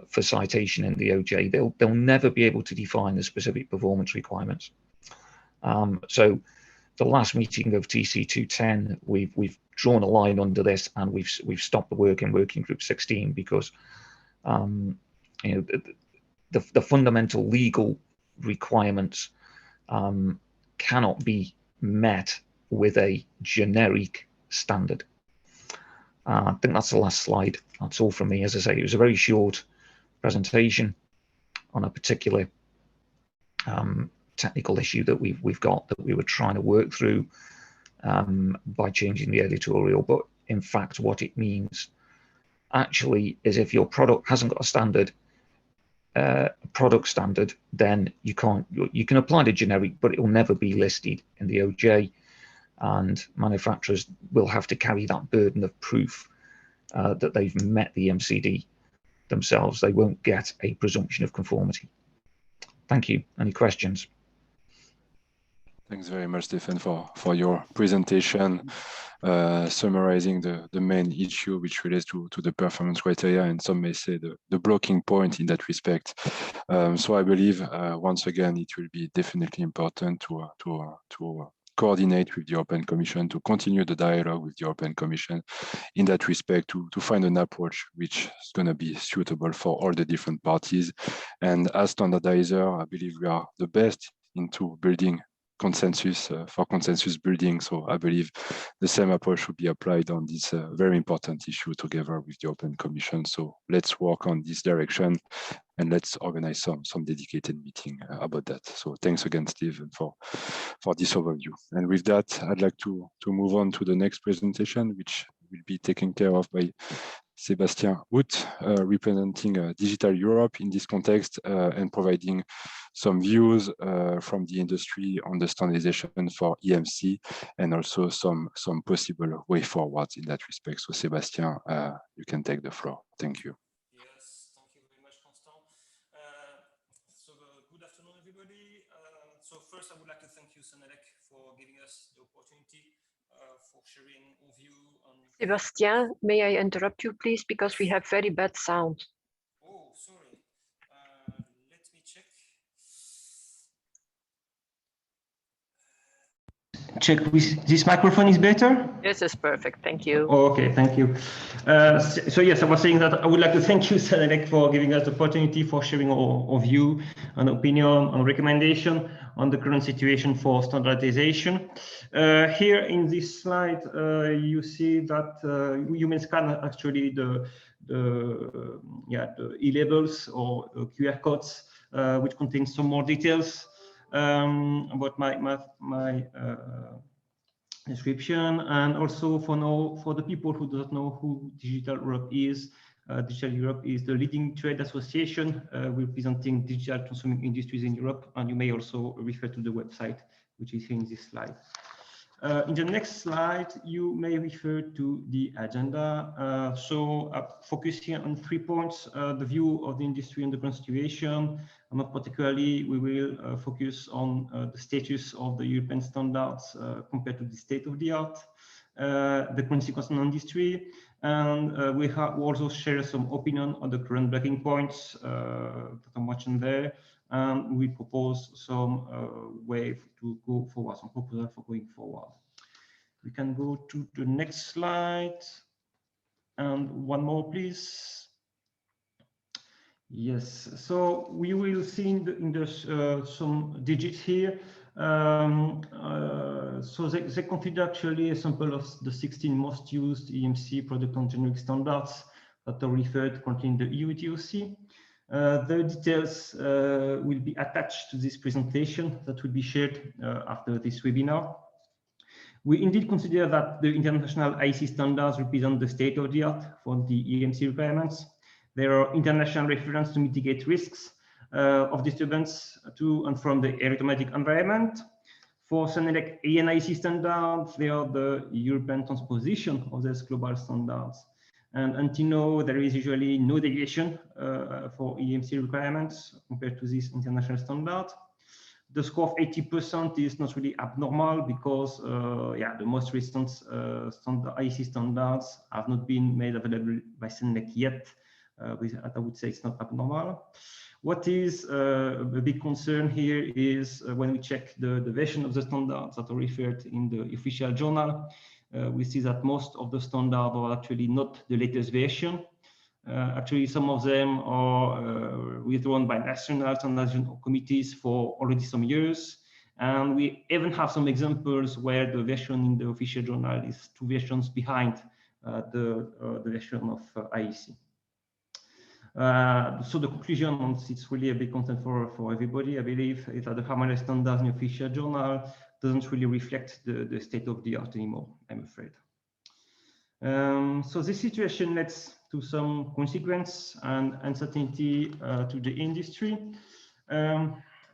for citation in the OJ. They'll never be able to define the specific performance requirements. So the last meeting of TC 210, we've drawn a line under this, and we've stopped the work in working group 16, because the fundamental legal requirements cannot be met with a generic standard. I think that's the last slide. That's all from me. As I say, it was a very short presentation on a particular technical issue that we've got, that we were trying to work through by changing the editorial. But in fact, what it means actually is, if your product hasn't got a standard, product standard, then you can apply the generic, but it will never be listed in the OJ, and manufacturers will have to carry that burden of proof that they've met the EMCD themselves. They won't get a presumption of conformity. Thank you. Any questions? Thanks very much, Stephen, for your presentation, summarizing the main issue which relates to the performance criteria, and some may say the blocking point in that respect. So I believe, once again, it will be definitely important to coordinate with the European Commission, to continue the dialogue with the European Commission in that respect, to find an approach which is going to be suitable for all the different parties. And as standardizer, I believe we are the best into building consensus for consensus building. So I believe the same approach should be applied on this very important issue together with the European Commission. So let's work on this direction, and let's organize some dedicated meeting about that. So thanks again, Stephen, for this overview. And with that, I'd like to move on to the next presentation, which will be taken care of by Sébastien Hout, representing Digital Europe in this context, and providing some views from the industry on the standardization for EMC, and also some possible way forwards in that respect. So Sébastien, you can take the floor. Thank you. Yes, thank you very much, Constant. Good afternoon, everybody. So first, I would like to thank you, Senelec, for giving us the opportunity for sharing our view on... Sébastien, may I interrupt you, please, because we have very bad sound. Oh, sorry. Let me check. Check with this microphone is better? Yes, it's perfect. Thank you. Oh, okay, thank you. So yes, I was saying that I would like to thank you, Senelec, for giving us the opportunity for sharing our view and opinion and recommendation on the current situation for standardization. Here in this slide, you see that you may scan actually the e-labels or QR codes, which contain some more details about my description, and also for the people who do not know who Digital Europe is. Digital Europe is the leading trade association representing digital consuming industries in Europe, and you may also refer to the website, which is here in this slide. In the next slide, you may refer to the agenda. Focusing on 3 points, the view of the industry and the current situation. And more particularly, we will focus on the status of the European standards compared to the state of the art, the consequence on industry, and we also share some opinion on the current blocking points that are mentioned there. And we propose some way to go forward, some proposal for going forward. We can go to the next slide. And one more, please. Yes, so we will see in some digits here. So they consider actually a sample of the 16 most used EMC product and generic standards that are referred currently in the EU TOC. The details will be attached to this presentation that will be shared after this webinar. We indeed consider that the international IEC standards represent the state of the art for the EMC requirements. There are international references to mitigate risks of disturbance to and from the electromagnetic environment. For Senelec ANIC standards, they are the European transposition of these global standards. And until now, there is usually no deviation for EMC requirements compared to this international standard. The score of 80% is not really abnormal because, the most recent IEC standards have not been made available by Senelec yet. I would say it's not abnormal. What is a big concern here is when we check the version of the standards that are referred in the official journal, we see that most of the standards are actually not the latest version. Actually, some of them are withdrawn by national standardization committees for already some years. And we even have some examples where the version in the official journal is 2 versions behind the version of IEC. So the conclusion, and it's really a big concern for everybody, I believe, is that the harmonized standards in the official journal doesn't really reflect the state of the art anymore, I'm afraid. So this situation leads to some consequence and uncertainty to the industry.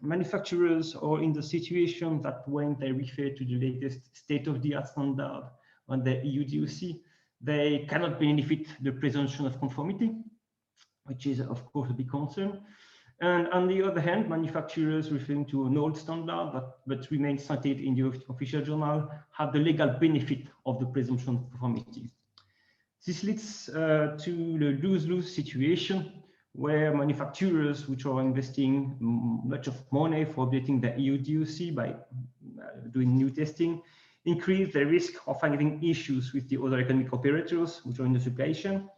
Manufacturers are in the situation that when they refer to the latest state-of-the-art standard on the EU DOC, they cannot benefit the presumption of conformity, which is of course a big concern. And on the other hand, manufacturers referring to an old standard but remain cited in the official journal have the legal benefit of the presumption of conformity. This leads to the lose-lose situation where manufacturers, which are investing much of money for updating the EU DOC by doing new testing, increase the risk of having issues with the other economic operators, which are in the supply chain,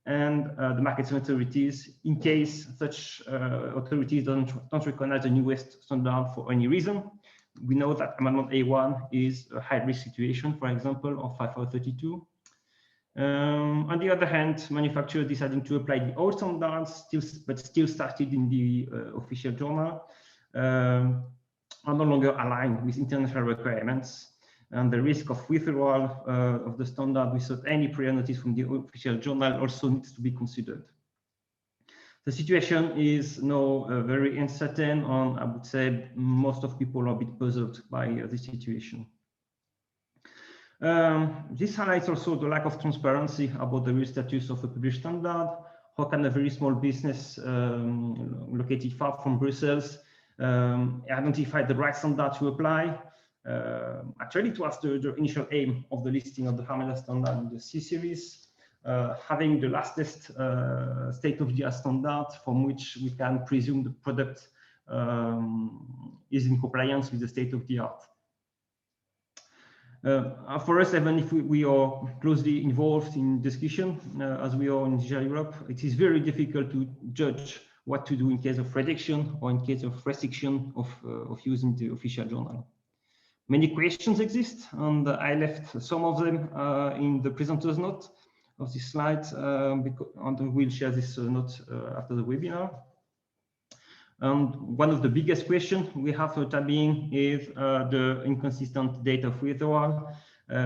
and the market authorities, in case such authorities don't recognize the newest standard for any reason. We know that Amendment A1 is a high-risk situation, for example, of 5432. On the other hand, manufacturers deciding to apply the old standards, but still started in the official journal, are no longer aligned with international requirements, and the risk of withdrawal of the standard without any prior notice from the official journal also needs to be considered. The situation is now very uncertain, and I would say most of people are a bit puzzled by this situation. This highlights also the lack of transparency about the real status of a published standard. How can a very small business located far from Brussels identify the right standard to apply? Actually, it was the initial aim of the listing of the harmonized standard in the C series, having the latest state-of-the-art standard from which we can presume the product is in compliance with the state-of-the-art. For us, even if we are closely involved in discussion, as we are in Digital Europe, it is very difficult to judge what to do in case of reduction or in case of restriction of using the official journal. Many questions exist, and I left some of them in the presenter's note of this slide, and we'll share this note after the webinar. And one of the biggest questions we have for the time being is the inconsistent date of withdrawal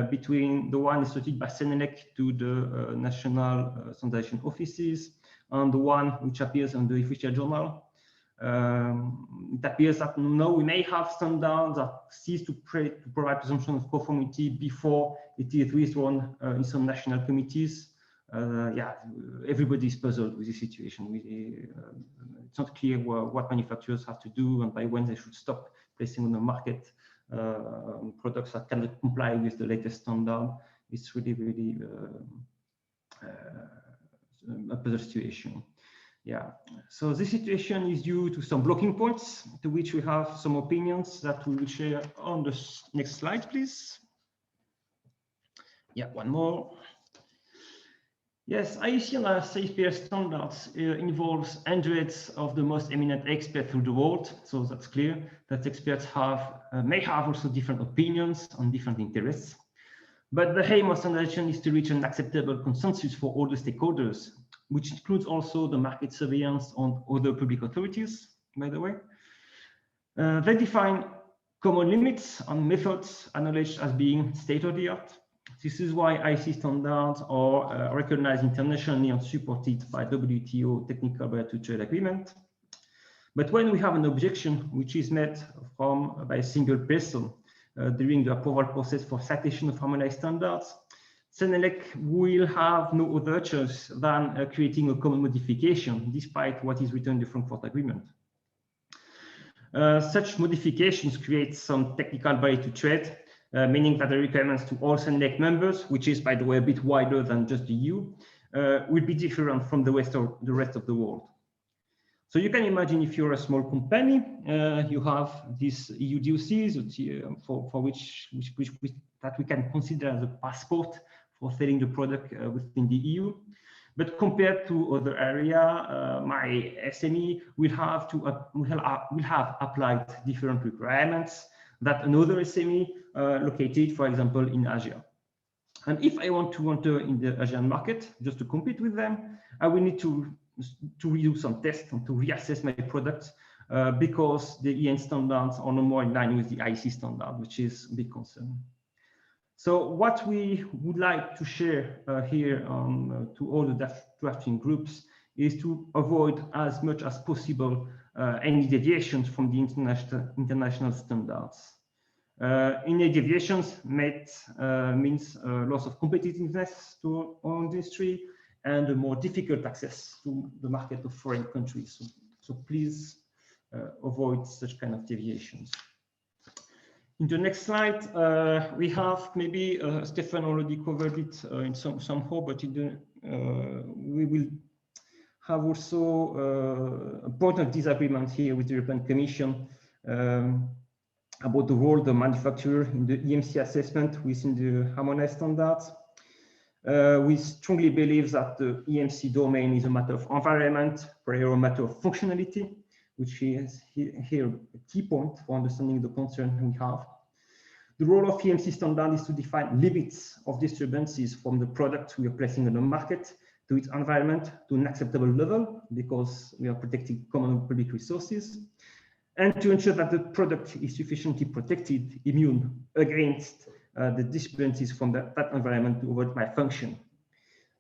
between the one issued by Senelec to the national standardization offices and the one which appears on the official journal. It appears that now we may have standards that cease to provide presumption of conformity before it is withdrawn in some national committees. Yeah, everybody is puzzled with this situation. It's not clear what manufacturers have to do and by when they should stop placing on the market products that cannot comply with the latest standard. It's really a puzzle situation. Yeah, so this situation is due to some blocking points to which we have some opinions that we will share on the next slide, please. Yeah, one more. Yes, IEC SafePair standards involves hundreds of the most eminent experts through the world. So that's clear that experts may have also different opinions on different interests. But the aim of standardization is to reach an acceptable consensus for all the stakeholders, which includes also the market surveillance on other public authorities, by the way. They define common limits and methods acknowledged as being state-of-the-art. This is why IC standards are recognized internationally and supported by WTO technical barrier to trade agreement. But when we have an objection which is met by a single person during the approval process for citation of harmonized standards, Senelec will have no other choice than creating a common modification, despite what is written in the Frankfurt Agreement. Such modifications create some technical barrier to trade, meaning that the requirements to all Senelec members, which is, by the way, a bit wider than just the EU, will be different from the rest of the world. So you can imagine if you're a small company, you have these EU DOCs for which that we can consider as a passport for selling the product within the EU. But compared to other area, my SME will have applied different requirements that another SME located, for example, in Asia. And if I want to enter in the Asian market, just to compete with them, I will need to redo some tests and to reassess my products because the EN standards are no more in line with the IC standard, which is a big concern. So what we would like to share here to all the drafting groups is to avoid as much as possible any deviations from the international standards. Any deviations means loss of competitiveness to our industry and a more difficult access to the market of foreign countries. So please avoid such kind of deviations. In the next slide, we have maybe Stefan already covered it in somehow, but we will have also a point of disagreement here with the European Commission about the role of the manufacturer in the EMC assessment within the harmonized standards. We strongly believe that the EMC domain is a matter of environment, prior a matter of functionality, which is here a key point for understanding the concern we have. The role of EMC standard is to define limits of disturbances from the product we are placing on the market to its environment to an acceptable level, because we are protecting common public resources, and to ensure that the product is sufficiently protected, immune against the disturbances from that environment to avoid malfunction.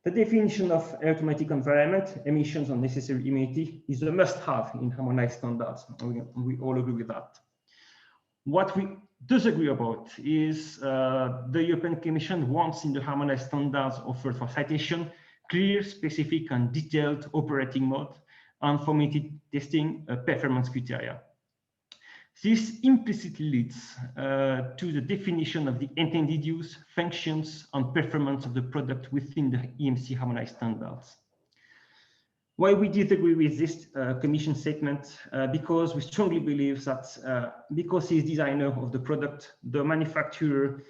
The definition of electromagnetic environment, emissions, and necessary immunity is a must-have in harmonized standards. We all agree with that. What we disagree about is the European Commission wants in the harmonized standards offered for citation clear, specific, and detailed operating mode and conformity testing performance criteria. This implicitly leads to the definition of the intended use, functions, and performance of the product within the EMC harmonized standards. Why we disagree with this Commission statement? Because we strongly believe that because he is designer of the product, the manufacturer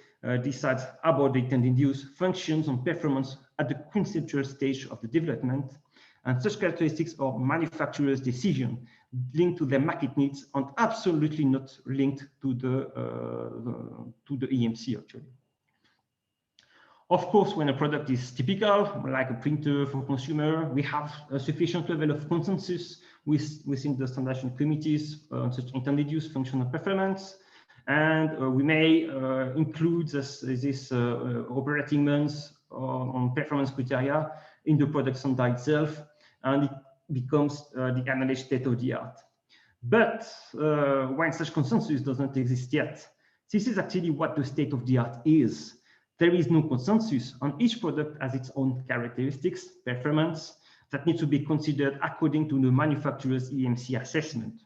decides about the intended use, functions, and performance at the conceptual stage of the development, and such characteristics are manufacturer's decision linked to their market needs and absolutely not linked to the EMC actually. Of course, when a product is typical, like a printer for consumer, we have a sufficient level of consensus within the standardization committees on such intended use, function, and performance. And we may include this operating months on performance criteria in the product standard itself, and it becomes the acknowledged state of the art. But when such consensus does not exist yet, this is actually what the state of the art is. There is no consensus, and each product has its own characteristics, performance, that need to be considered according to the manufacturer's EMC assessment.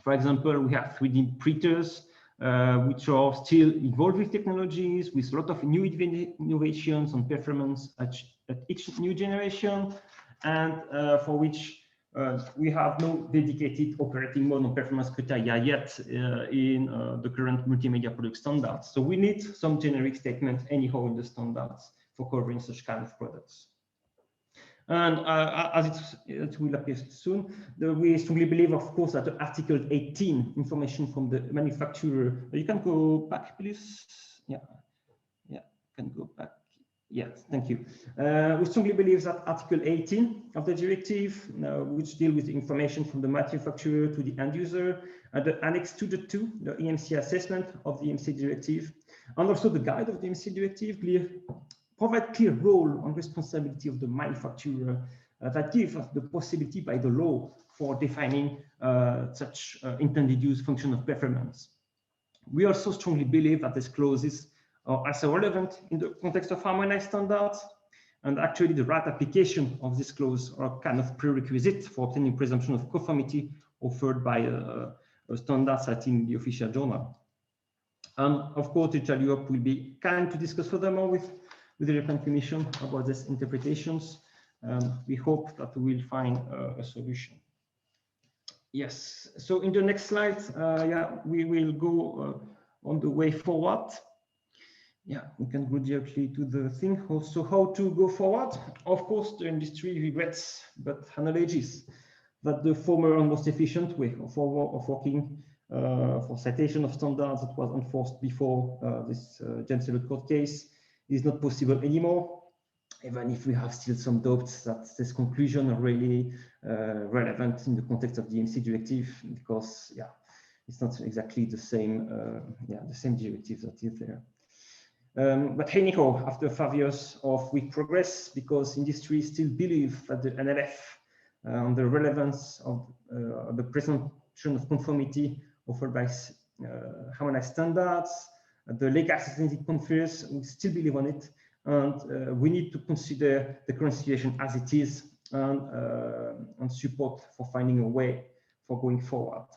For example, we have 3D printers, which are still evolving technologies with a lot of new innovations and performance at each new generation, and for which we have no dedicated operating mode and performance criteria yet in the current multimedia product standards. So we need some generic statement anyhow in the standards for covering such kind of products. And as it will appear soon, we strongly believe, of course, that the Article 18 information from the manufacturer, you can go back, please. Yeah, can go back. Yes, thank you. We strongly believe that Article 18 of the directive, which deals with information from the manufacturer to the end user, and the Annex 2, the EMC assessment of the EMC directive, and also the guide of the EMC directive, provide clear role and responsibility of the manufacturer that give us the possibility by the law for defining such intended use, function, of performance. We also strongly believe that these clauses are also relevant in the context of harmonized standards, and actually the right application of this clause are kind of prerequisite for obtaining presumption of conformity offered by a standard set in the official journal. And of course, Digital Europe will be kind to discuss furthermore with the European Commission about these interpretations. We hope that we will find a solution. Yes, so in the next slide, we will go on the way forward. Yeah, we can go directly to the thing. Also, how to go forward? Of course, the industry regrets, but acknowledges that the former and most efficient way of working for citation of standards that was enforced before this James Elliott court case is not possible anymore, even if we have still some doubts that this conclusion are really relevant in the context of the EMC directive, because it's not exactly the same directive that is there. But anyhow, after 5 years of weak progress, because industry still believe that the NLF and the relevance of the presumption of conformity offered by harmonized standards, the legal certainty confers, we still believe on it, and we need to consider the current situation as it is, and and support for finding a way for going forward.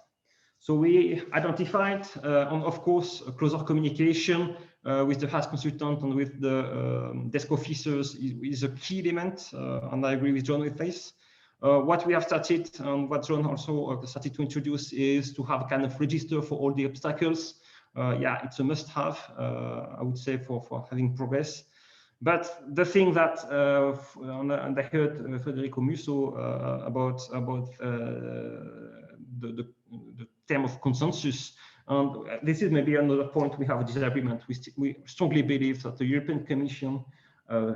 So we identified, and of course, a closer communication with the HAS consultant and with the desk officers is a key element, and I agree with John with this. What we have started, and what John also started to introduce, is to have a kind of register for all the obstacles. Yeah, it's a must-have, I would say, for having progress. But the thing that, and I heard Federico Musso about the term of consensus, and this is maybe another point we have a disagreement. We strongly believe that the European Commission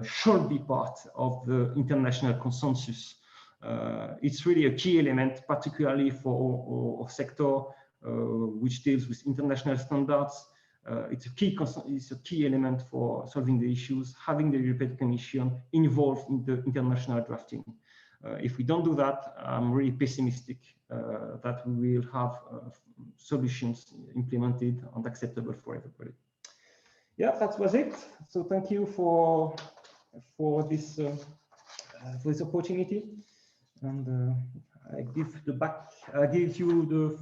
should be part of the international consensus. It's really a key element, particularly for our sector, which deals with international standards. It's a key element for solving the issues, having the European Commission involved in the international drafting. If we don't do that, I'm really pessimistic that we will have solutions implemented and acceptable for everybody. Yeah, that was it. So thank you for this opportunity, and I give you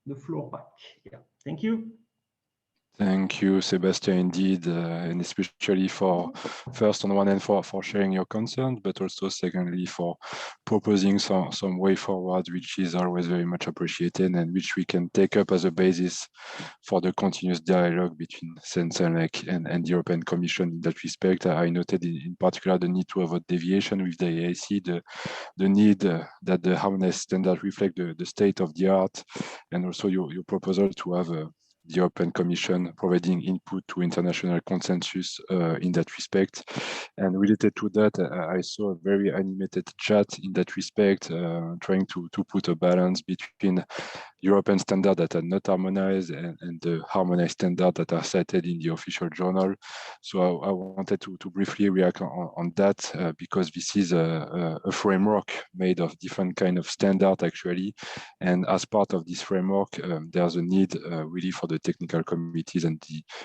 the floor back. Yeah, thank you. Thank you, Sebastian, indeed, and especially for, first on one hand, for sharing your concern, but also secondly, for proposing some way forward, which is always very much appreciated and which we can take up as a basis for the continuous dialogue between CENELEC and the European Commission in that respect. I noted in particular the need to avoid deviation with the EAC, the need that the harmonized standard reflect the state of the art, and also your proposal to have the European Commission providing input to international consensus in that respect. And related to that, I saw a very animated chat in that respect, trying to put a balance between European standards that are not harmonized and the harmonized standards that are cited in the official journal. So I wanted to briefly react on that because this is a framework made of different kind of standards actually. And as part of this framework, there's a need really for the technical committees and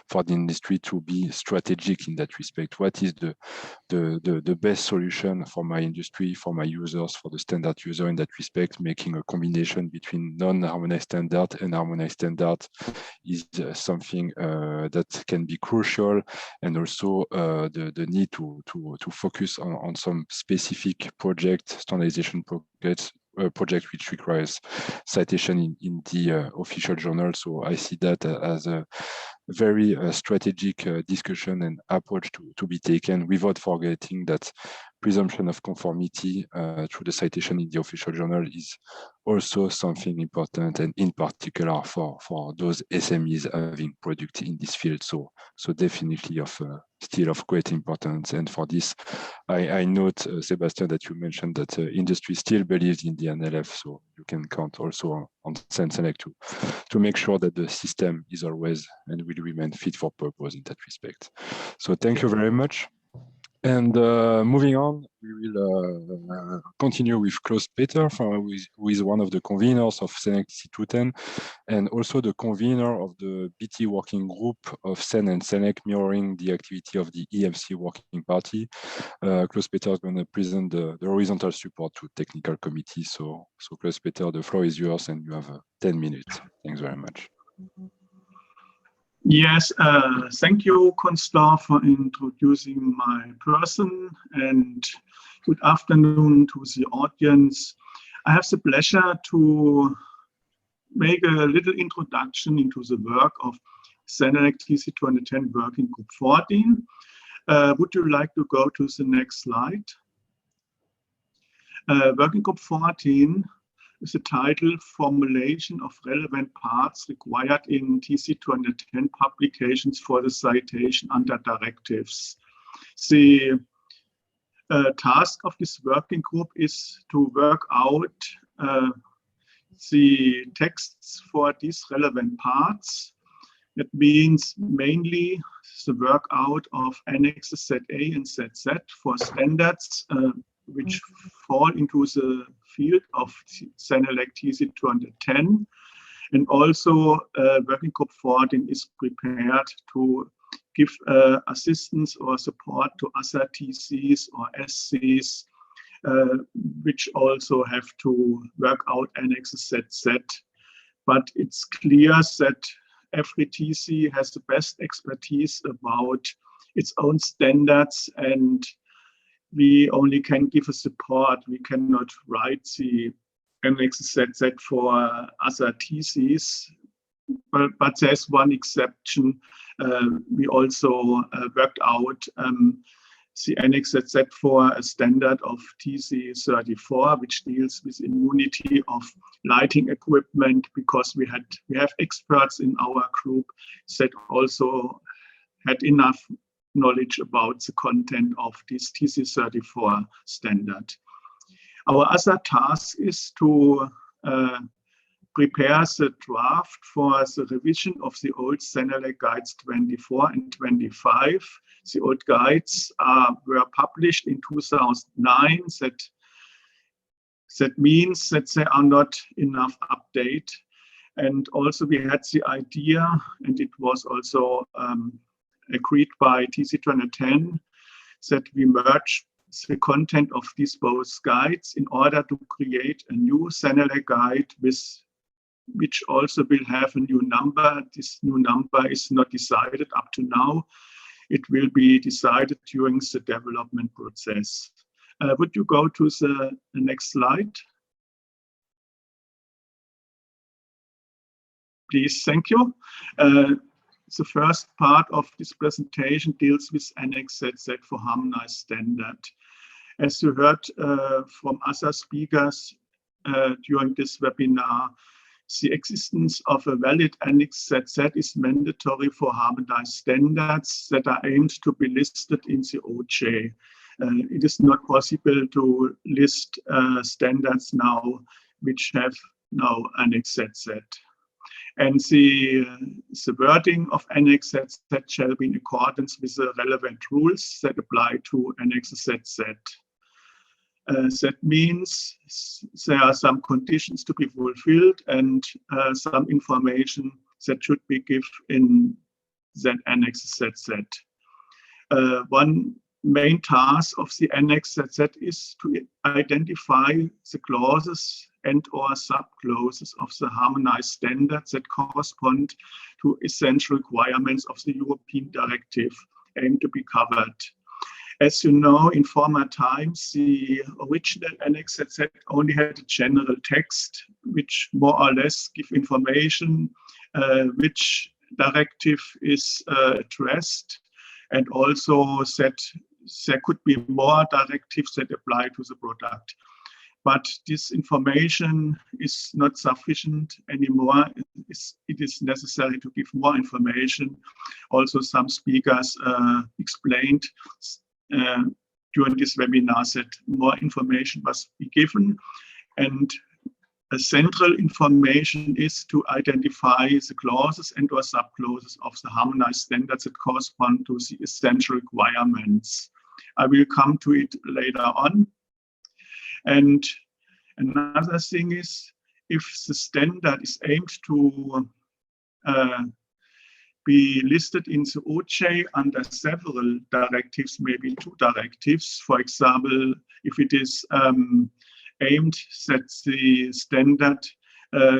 for the industry to be strategic in that respect. What is the best solution for my industry, for my users, for the standard user in that respect? Making a combination between non-harmonized standard and harmonized standard is something that can be crucial, and also the need to focus on some specific standardization project which requires citation in the official journal. So I see that as a very strategic discussion and approach to be taken, without forgetting that presumption of conformity through the citation in the official journal is also something important, and in particular for those SMEs having product in this field. So definitely still of great importance. And for this, I note, Sebastian, that you mentioned that industry still believes in the NLF, so you can count also on CENELEC to make sure that the system is always and will remain fit for purpose in that respect. So thank you very much. And moving on, we will continue with Klaus Peter, who is one of the conveners of CENELEC TC210, and also the convener of the BT working group of CEN and CENELEC, mirroring the activity of the EMC working party. Klaus Peter is going to present the horizontal support to technical committees. So Klaus Peter, the floor is yours, and you have 10 minutes. Thanks very much. Yes, thank you, Constant, for introducing my person, and good afternoon to the audience. I have the pleasure to make a little introduction into the work of CENELEC TC210 Working Group 14. Would you like to go to the next slide? Working Group 14 is the title, Formulation of Relevant Parts Required in TC210 Publications for the Citation under Directives. The task of this working group is to work out the texts for these relevant parts. That means mainly the work out of Annex ZA and ZZ for standards which fall into the field of CENELEC TC210. And also Working Group 14 is prepared to give assistance or support to other TCs or SCs which also have to work out Annex Z. But it's clear that every TC has the best expertise about its own standards, and we only can give a support. We cannot write the Annex Z for other TCs. But there's one exception. We also worked out the Annex Z for a standard of TC34, which deals with immunity of lighting equipment, because we have experts in our group that also had enough knowledge about the content of this TC34 standard. Our other task is to prepare the draft for the revision of the old Senelec guides 24 and 25. The old guides were published in 2009. That means that there are not enough update. And also we had the idea, and it was also agreed by TC210, that we merge the content of these both guides in order to create a new Senelec guide which also will have a new number. This new number is not decided up to now. It will be decided during the development process. Would you go to the next slide? Please, thank you. The first part of this presentation deals with Annex Z for harmonized standard. As you heard from other speakers during this webinar, the existence of a valid Annex Z is mandatory for harmonized standards that are aimed to be listed in the OJ. It is not possible to list standards now which have now Annex Z. And the wording of Annex Z shall be in accordance with the relevant rules that apply to Annex ZZ. That means there are some conditions to be fulfilled and some information that should be given in that Annex ZZ. One main task of the Annex ZZ is to identify the clauses and/or subclauses of the harmonized standards that correspond to essential requirements of the European directive aimed to be covered. As you know, in former times, the original Annex Z only had a general text, which more or less give information which directive is addressed, and also that there could be more directives that apply to the product. But this information is not sufficient anymore. It is necessary to give more information. Also, some speakers explained during this webinar that more information must be given. And a central information is to identify the clauses and/or subclauses of the harmonized standards that correspond to the essential requirements. I will come to it later on. And another thing is, if the standard is aimed to be listed in the OJ under several directives, maybe 2 directives. For example, if it is aimed that the standard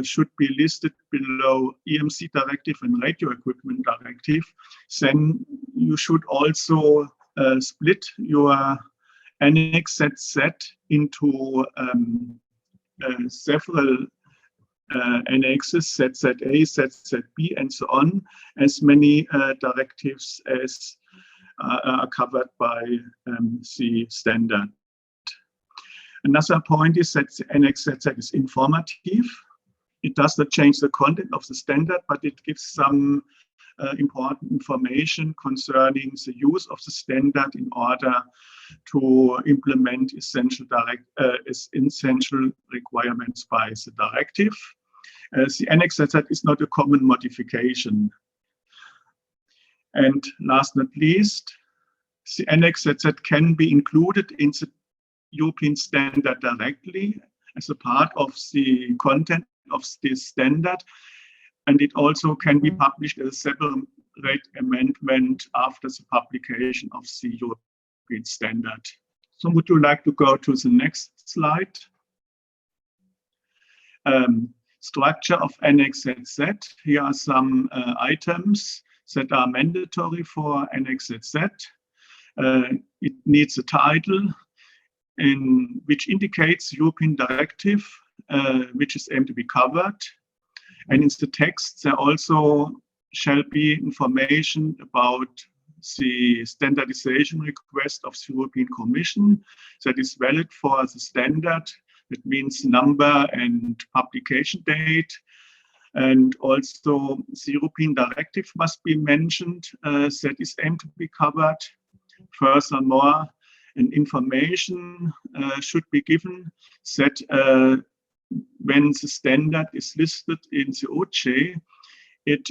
should be listed below EMC directive and radio equipment directive, then you should also split your Annex ZZ into several annexes, ZZA, ZZB, and so on, as many directives as are covered by the standard. Another point is that the Annex ZZ is informative. It does not change the content of the standard, but it gives some important information concerning the use of the standard in order to implement essential requirements by the directive. The Annex ZZ is not a common modification. And last but not least, the Annex ZZ can be included in the European standard directly as a part of the content of this standard. And it also can be published as a separate amendment after the publication of the European standard. So would you like to go to the next slide? Structure of Annex Z. Here are some items that are mandatory for Annex Z. It needs a title which indicates European directive, which is aimed to be covered. And in the text, there also shall be information about the standardization request of the European Commission that is valid for the standard. That means number and publication date. And also the European directive must be mentioned that is aimed to be covered. Furthermore, an information should be given that when the standard is listed in the OJ, it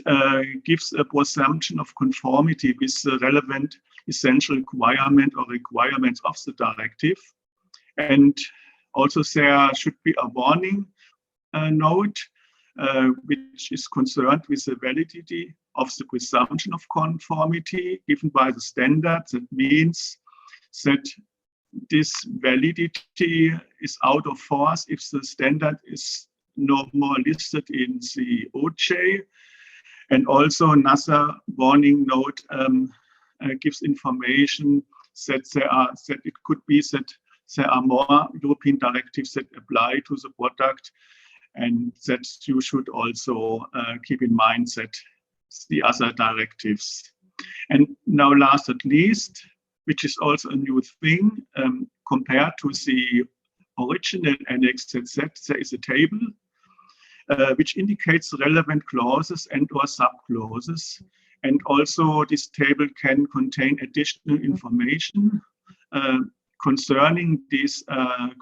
gives a presumption of conformity with the relevant essential requirement or requirements of the directive. And also there should be a warning note which is concerned with the validity of the presumption of conformity given by the standard. That means that this validity is out of force if the standard is no more listed in the OJ. And also another warning note gives information that it could be that there are more European directives that apply to the product, and that you should also keep in mind that the other directives. And now last but least, which is also a new thing, compared to the original Annex Z, there is a table which indicates relevant clauses and or sub-clauses. And also this table can contain additional information concerning these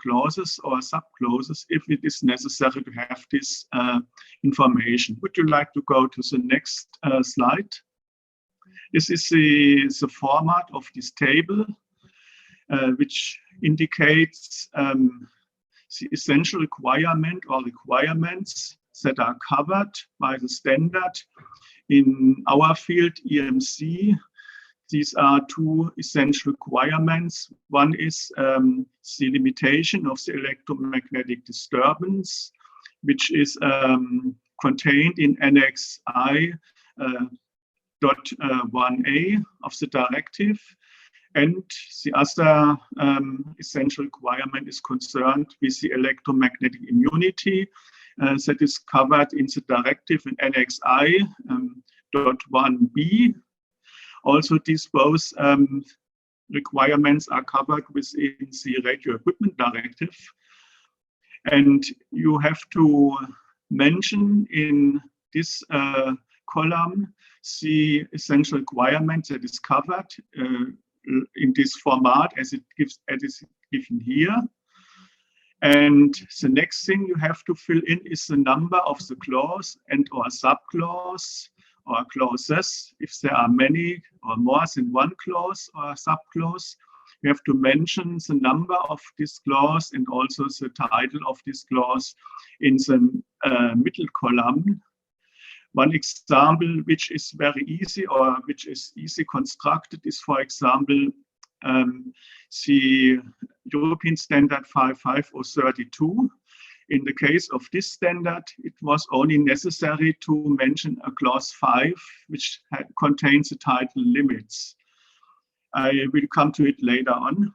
clauses or sub-clauses if it is necessary to have this information. Would you like to go to the next slide? This is the format of this table, which indicates the essential requirement or requirements that are covered by the standard. In our field, EMC, these are two essential requirements. One is the limitation of the electromagnetic disturbance, which is contained in Annex I .1a of the directive. And the other essential requirement is concerned with the electromagnetic immunity that is covered in the directive in Annex I .1b. Also, these both requirements are covered within the radio equipment directive. And you have to mention in this column the essential requirement that is covered in this format as it is given here. And the next thing you have to fill in is the number of the clause and or subclause or clauses. If there are many or more than one clause or subclause, you have to mention the number of this clause and also the title of this clause in the middle column. One example which is very easy or which is easy constructed is, for example, the European Standard 55032. In the case of this standard, it was only necessary to mention a clause 5, which contains the title limits. I will come to it later on.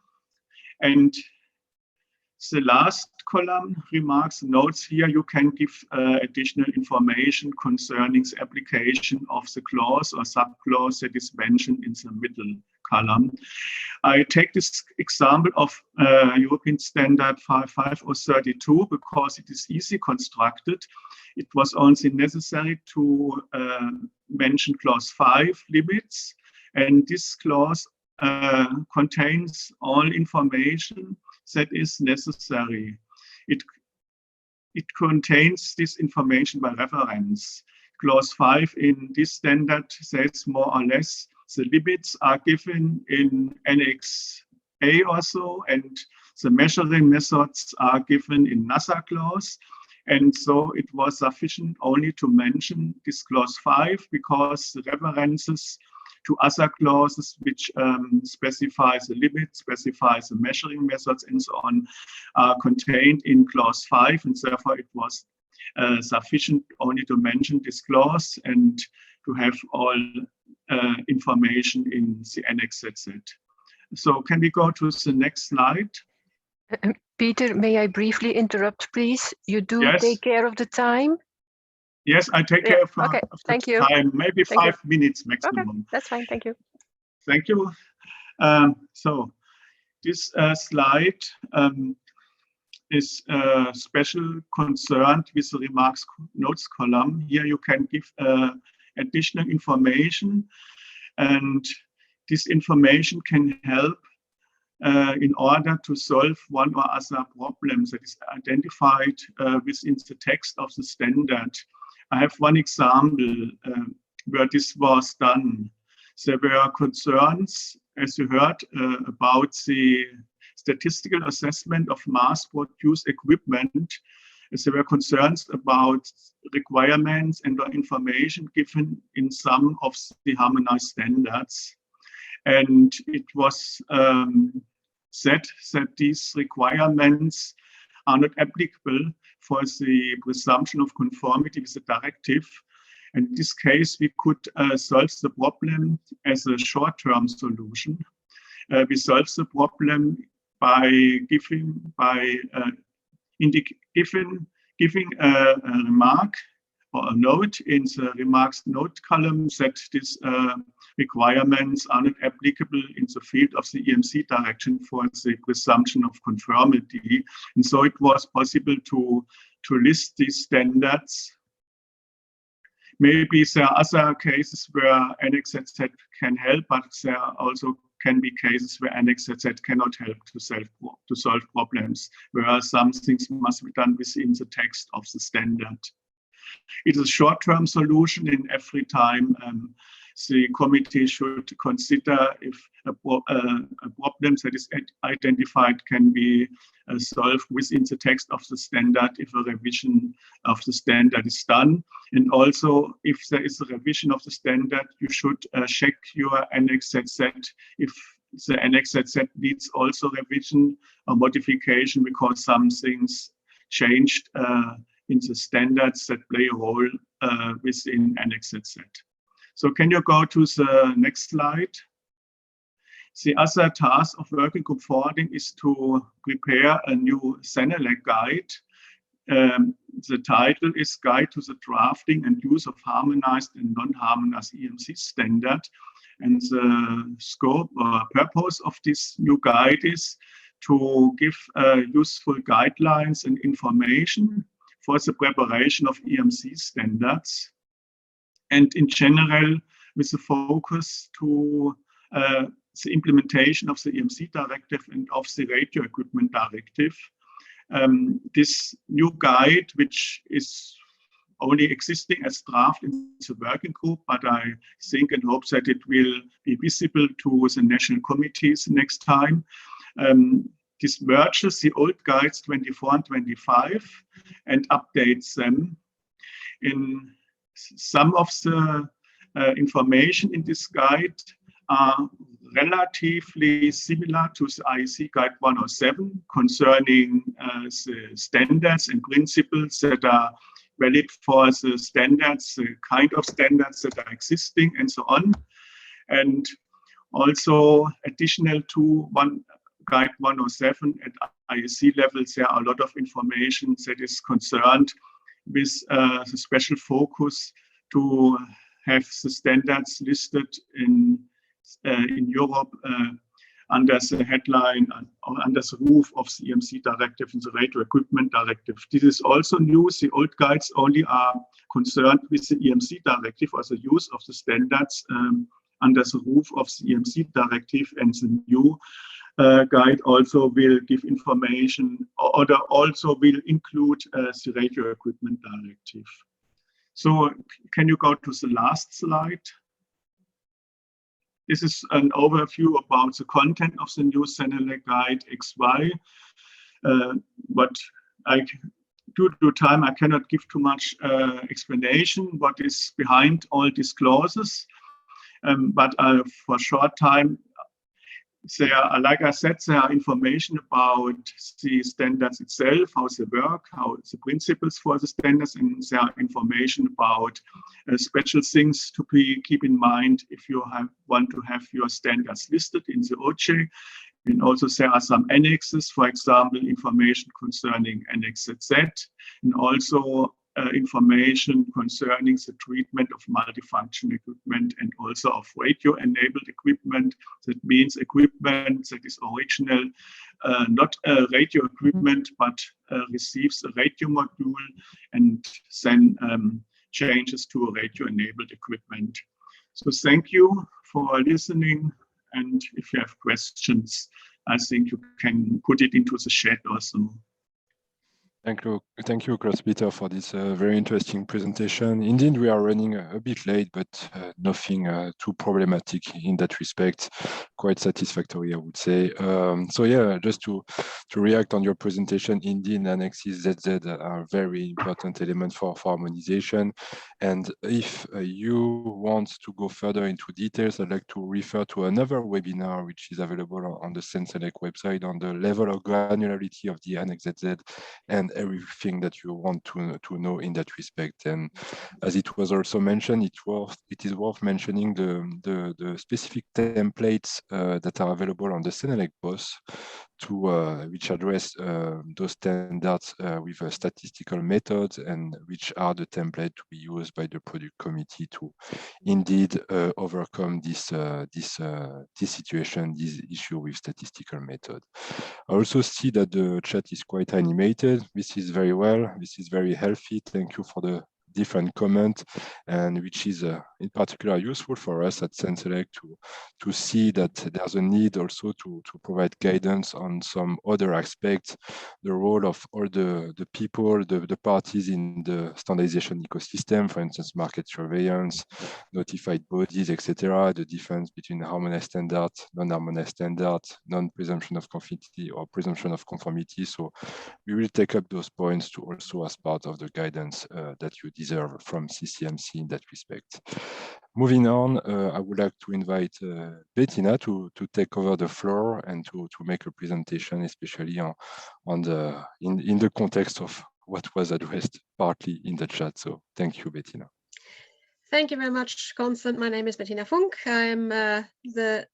And the last column, remarks, notes, here you can give additional information concerning the application of the clause or subclause that is mentioned in the middle column. I take this example of European Standard 55032 because it is easy constructed. It was only necessary to mention clause 5 limits, and this clause contains all information that is necessary. It contains this information by reference. Clause 5 in this standard says more or less the limits are given in Annex A also, and the measuring methods are given in another clause. And so it was sufficient only to mention this clause 5 because the references to other clauses which specifies the limit, specifies the measuring methods, and so on, are contained in clause 5, and therefore it was sufficient only to mention this clause and to have all information in the Annex Z. So can we go to the next slide? Peter, may I briefly interrupt, please? You do Yes. take care of the time? Yes, I take care of Okay, thank you. time, maybe Thank 5 minutes maximum. Okay, that's fine, thank you. Thank you. So this slide is special concerned with the remarks notes column. Here you can give additional information, and this information can help in order to solve one or other problem that is identified within the text of the standard. I have one example where this was done. There were concerns, as you heard, about the statistical assessment of mass-produced equipment. There were concerns about requirements and information given in some of the harmonized standards. And it was said that these requirements are not applicable for the presumption of conformity with the directive. And in this case, we could solve the problem as a short-term solution. We solve the problem by giving a remark or a note in the remarks note column that these requirements are not applicable in the field of the EMC direction for the presumption of conformity. And so it was possible to list these standards. Maybe there are other cases where Annex Z can help, but there also can be cases where Annex Z cannot help to solve problems, where some things must be done within the text of the standard. It is a short-term solution. In every time the committee should consider if a problem that is identified can be solved within the text of the standard if a revision of the standard is done. And also, if there is a revision of the standard, you should check your Annex Z if the Annex Z needs also revision or modification because some things changed in the standards that play a role within Annex Z. So can you go to the next slide? The other task of working group forwarding is to prepare a new Senelec guide. The title is Guide to the Drafting and Use of Harmonized and Non-Harmonized EMC Standard. And the scope or purpose of this new guide is to give useful guidelines and information for the preparation of EMC standards. And in general, with the focus to the implementation of the EMC directive and of the radio equipment directive. This new guide, which is only existing as draft in the working group, but I think and hope that it will be visible to the national committees next time. This merges the old guides 24 and 25 and updates them. In some of the information in this guide are relatively similar to the IEC Guide 107 concerning the standards and principles that are valid for the standards, the kind of standards that are existing and so on. And also additional to Guide 107 at IEC level, there are a lot of information that is concerned with the special focus to have the standards listed in Europe under the headline or under the roof of the EMC directive and the radio equipment directive. This is also new. The old guides only are concerned with the EMC directive or the use of the standards under the roof of the EMC directive, and the new guide also will give information or also will include the radio equipment directive. So can you go to the last slide? This is an overview about the content of the new Senelec Guide XY. But due to time, I cannot give too much explanation what is behind all these clauses. But for a short time, there, like I said, there are information about the standards itself, how they work, how the principles for the standards, and there are information about special things to keep in mind if you want to have your standards listed in the OJ. And also there are some annexes, for example, information concerning Annex Z, and also information concerning the treatment of multifunction equipment and also of radio-enabled equipment. That means equipment that is original, not radio equipment, but receives a radio module and then changes to a radio-enabled equipment. So thank you for listening. And if you have questions, I think you can put it into the chat also. Thank you, Klaus-Peter, for this very interesting presentation. Indeed, we are running a bit late, but nothing too problematic in that respect. Quite satisfactory, I would say. So yeah, just to react on your presentation, indeed, annexes ZZ are very important elements for harmonization. And if you want to go further into details, I'd like to refer to another webinar, which is available on the CENSELEC website on the level of granularity of the Annex ZZ and everything that you want to know in that respect. And as it was also mentioned, it is worth mentioning the specific templates that are available on the CENELEC POS which address those standards with statistical methods, and which are the template to be used by the product committee to indeed overcome this situation, this issue with statistical method. I also see that the chat is quite animated. This is very well. This is very healthy. Thank you for the different comments, and which is in particular useful for us at CENSELEC to see that there's a need also to provide guidance on some other aspects, the role of all the people, the parties in the standardization ecosystem, for instance, market surveillance, notified bodies, etc., the difference between harmonized standards, non-harmonized standards, non-presumption of conformity or presumption of conformity. So we will take up those points to also as part of the guidance that you deserve from CCMC in that respect. Moving on, I would like to invite Bettina to take over the floor and to make a presentation, especially in the context of what was addressed partly in the chat. So thank you, Bettina. Thank you very much, Constant. My name is Bettina Funk. I'm the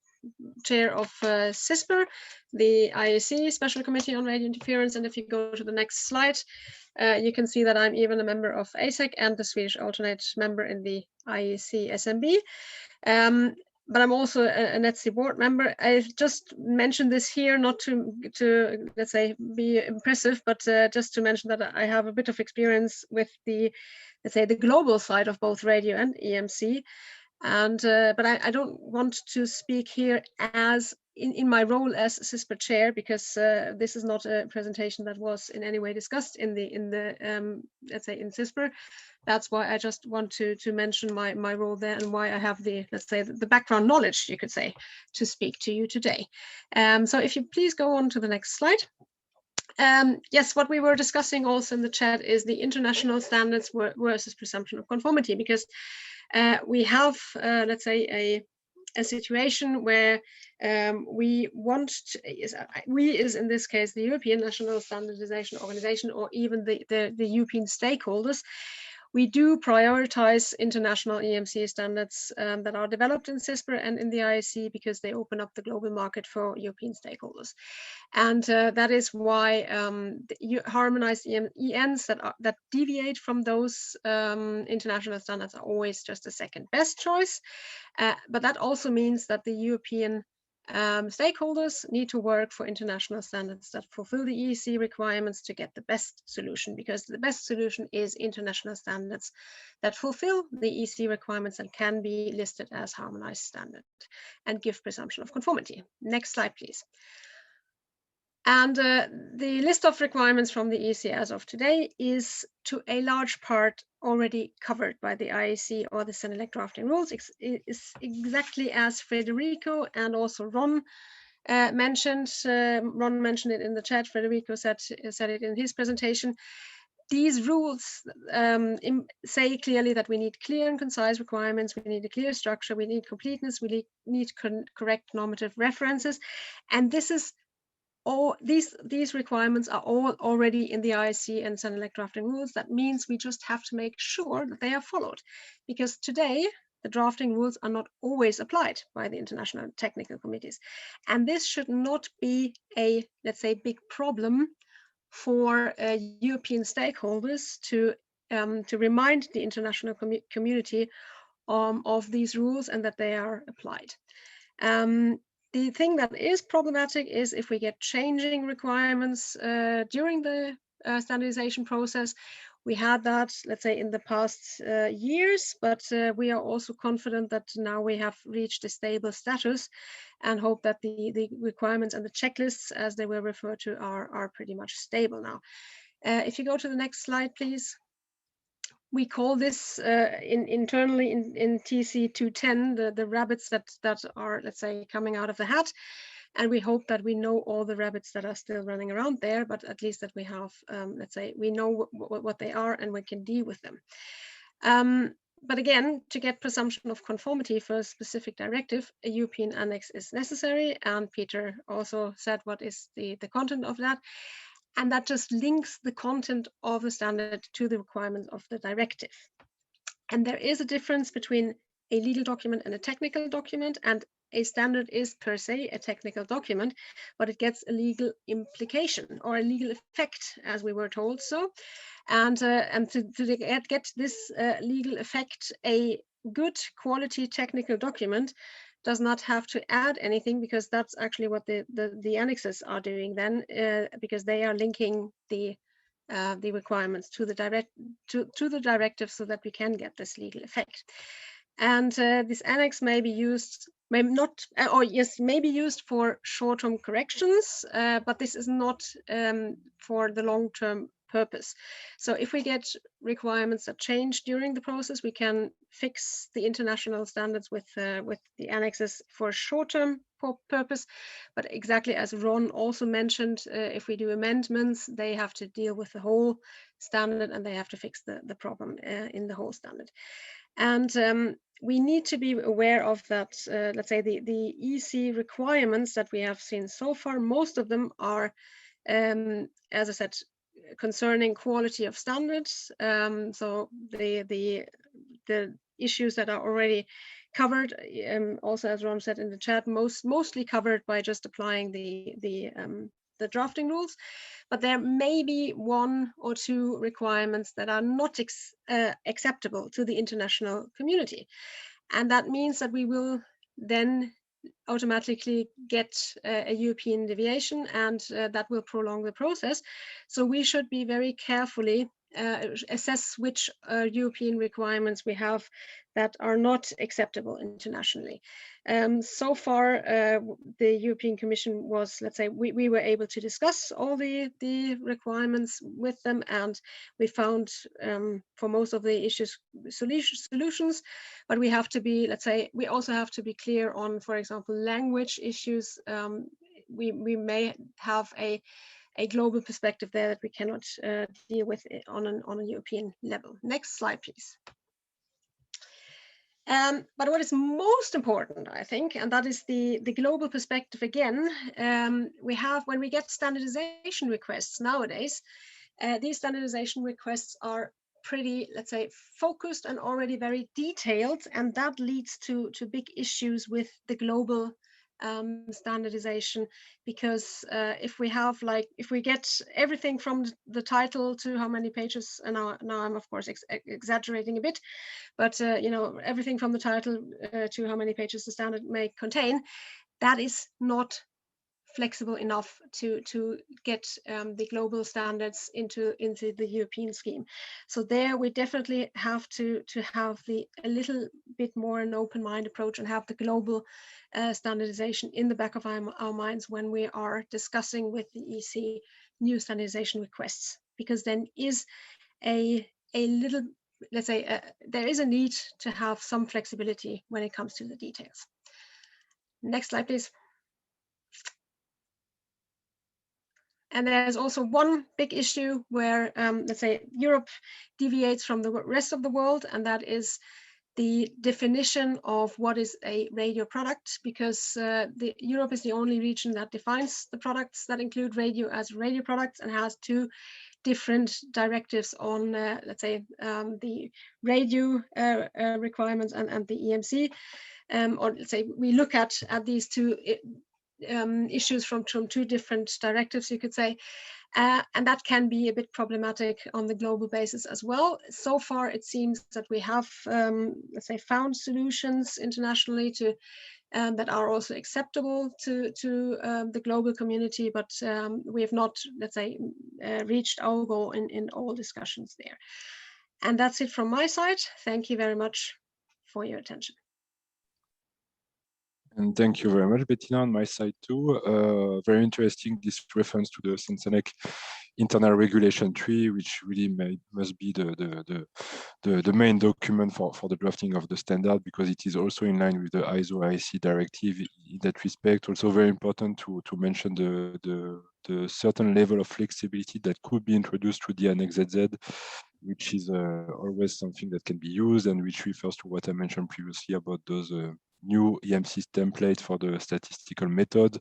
chair of CISPR, the IEC Special Committee on Radio Interference. And if you go to the next slide, you can see that I'm even a member of ASEC and the Swedish alternate member in the IEC SMB. But I'm also a NETC board member. I've just mentioned this here, not to let's say be impressive, but just to mention that I have a bit of experience with the, let's say, the global side of both radio and EMC. And but I don't want to speak here as in my role as CISPR chair, because this is not a presentation that was in any way discussed in the let's say in CISPR. That's why I just want to mention my role there and why I have the, let's say, the background knowledge, you could say, to speak to you today. So if you please go on to the next slide. Yes, what we were discussing also in the chat is the international standards versus presumption of conformity, because we have, let's say, a situation where we is in this case the European National Standardization Organization, or even the European stakeholders. We do prioritize international EMC standards that are developed in CISPR and in the IEC, because they open up the global market for European stakeholders. And that is why harmonized ENs that deviate from those international standards are always just a second best choice. But that also means that the European stakeholders need to work for international standards that fulfill the EEC requirements to get the best solution, because the best solution is international standards that fulfill the EEC requirements and can be listed as harmonized standard and give presumption of conformity. Next slide, please. And the list of requirements from the EEC as of today is to a large part already covered by the IEC or the CENELEC drafting rules. It's exactly as Federico and also Ron mentioned. Ron mentioned it in the chat. Federico said it in his presentation. these rules say clearly that we need clear and concise requirements, we need a clear structure, we need completeness, we need correct normative references, and this is all these requirements are all already in the IEC and SENELEC drafting rules. That means we just have to make sure that they are followed, because today the drafting rules are not always applied by the international technical committees, and this should not be a, let's say, big problem for European stakeholders to remind the international community of these rules and that they are applied. The thing that is problematic is if we get changing requirements during the standardization process. We had that, let's say, in the past years, but we are also confident that now we have reached a stable status and hope that the requirements and the checklists, as they were referred to, are pretty much stable now. If you go to the next slide, please. We call this internally in TC 210 the rabbits that are, let's say, coming out of the hat, and we hope that we know all the rabbits that are still running around there, but at least that we have, let's say, we know what they are and we can deal with them. But again, to get presumption of conformity for a specific directive, a European annex is necessary, and Peter also said what is the content of that. And that just links the content of the standard to the requirements of the directive. And there is a difference between a legal document and a technical document, and a standard is per se a technical document, but it gets a legal implication or a legal effect, as we were told so. And to get this legal effect, a good quality technical document does not have to add anything, because that's actually what the annexes are doing then, because they are linking the requirements to the directive so that we can get this legal effect. And this annex may be used, may not, or yes, may be used for short-term corrections, but this is not for the long-term purpose. So if we get requirements that change during the process, we can fix the international standards with the annexes for short-term purpose. But exactly as Ron also mentioned, if we do amendments, they have to deal with the whole standard and they have to fix the problem in the whole standard. And we need to be aware of that, let's say the EC requirements that we have seen so far, most of them are, as I said, concerning quality of standards. So the issues that are already covered, also as Ron said in the chat, mostly covered by just applying the drafting rules. But there may be one or two requirements that are not acceptable to the international community. And that means that we will then automatically get a European deviation, and that will prolong the process. So we should be very carefully assess which European requirements we have that are not acceptable internationally. So far, the European Commission was, let's say, we were able to discuss all the requirements with them, and we found for most of the issues solutions, but we have to be, let's say, we also have to be clear on, for example, language issues. We may have a global perspective there that we cannot deal with on a European level. Next slide, please. But what is most important, I think, and that is the global perspective again, we have when we get standardization requests nowadays, these standardization requests are pretty, let's say, focused and already very detailed, and that leads to big issues with the global standardization, because if we get everything from the title to how many pages, and now I'm of course exaggerating a bit, but you know, everything from the title to how many pages the standard may contain, that is not flexible enough to get the global standards into the European scheme. So there we definitely have to have a little bit more an open mind approach and have the global standardization in the back of our minds when we are discussing with the EC new standardization requests, because then is a little, let's say, there is a need to have some flexibility when it comes to the details. Next slide, please. And there's also one big issue where, let's say, Europe deviates from the rest of the world, and that is the definition of what is a radio product, because Europe is the only region that defines the products that include radio as radio products and has two different directives on, let's say, the radio requirements and the EMC. Or let's say we look at these two issues from two different directives, you could say. And that can be a bit problematic on the global basis as well. So far, it seems that we have, let's say, found solutions internationally to that are also acceptable to the global community, but we have not, let's say, reached our goal in all discussions there. And that's it from my side. Thank you very much for your attention. And thank you very much, Bettina, on my side too. Very interesting, this reference to the Sensenec internal regulation tree, which really must be the main document for the drafting of the standard, because it is also in line with the ISO IEC directive in that respect. Also very important to mention the certain level of flexibility that could be introduced through the Annex Z, which is always something that can be used, and which refers to what I mentioned previously about those new EMC template for the statistical method.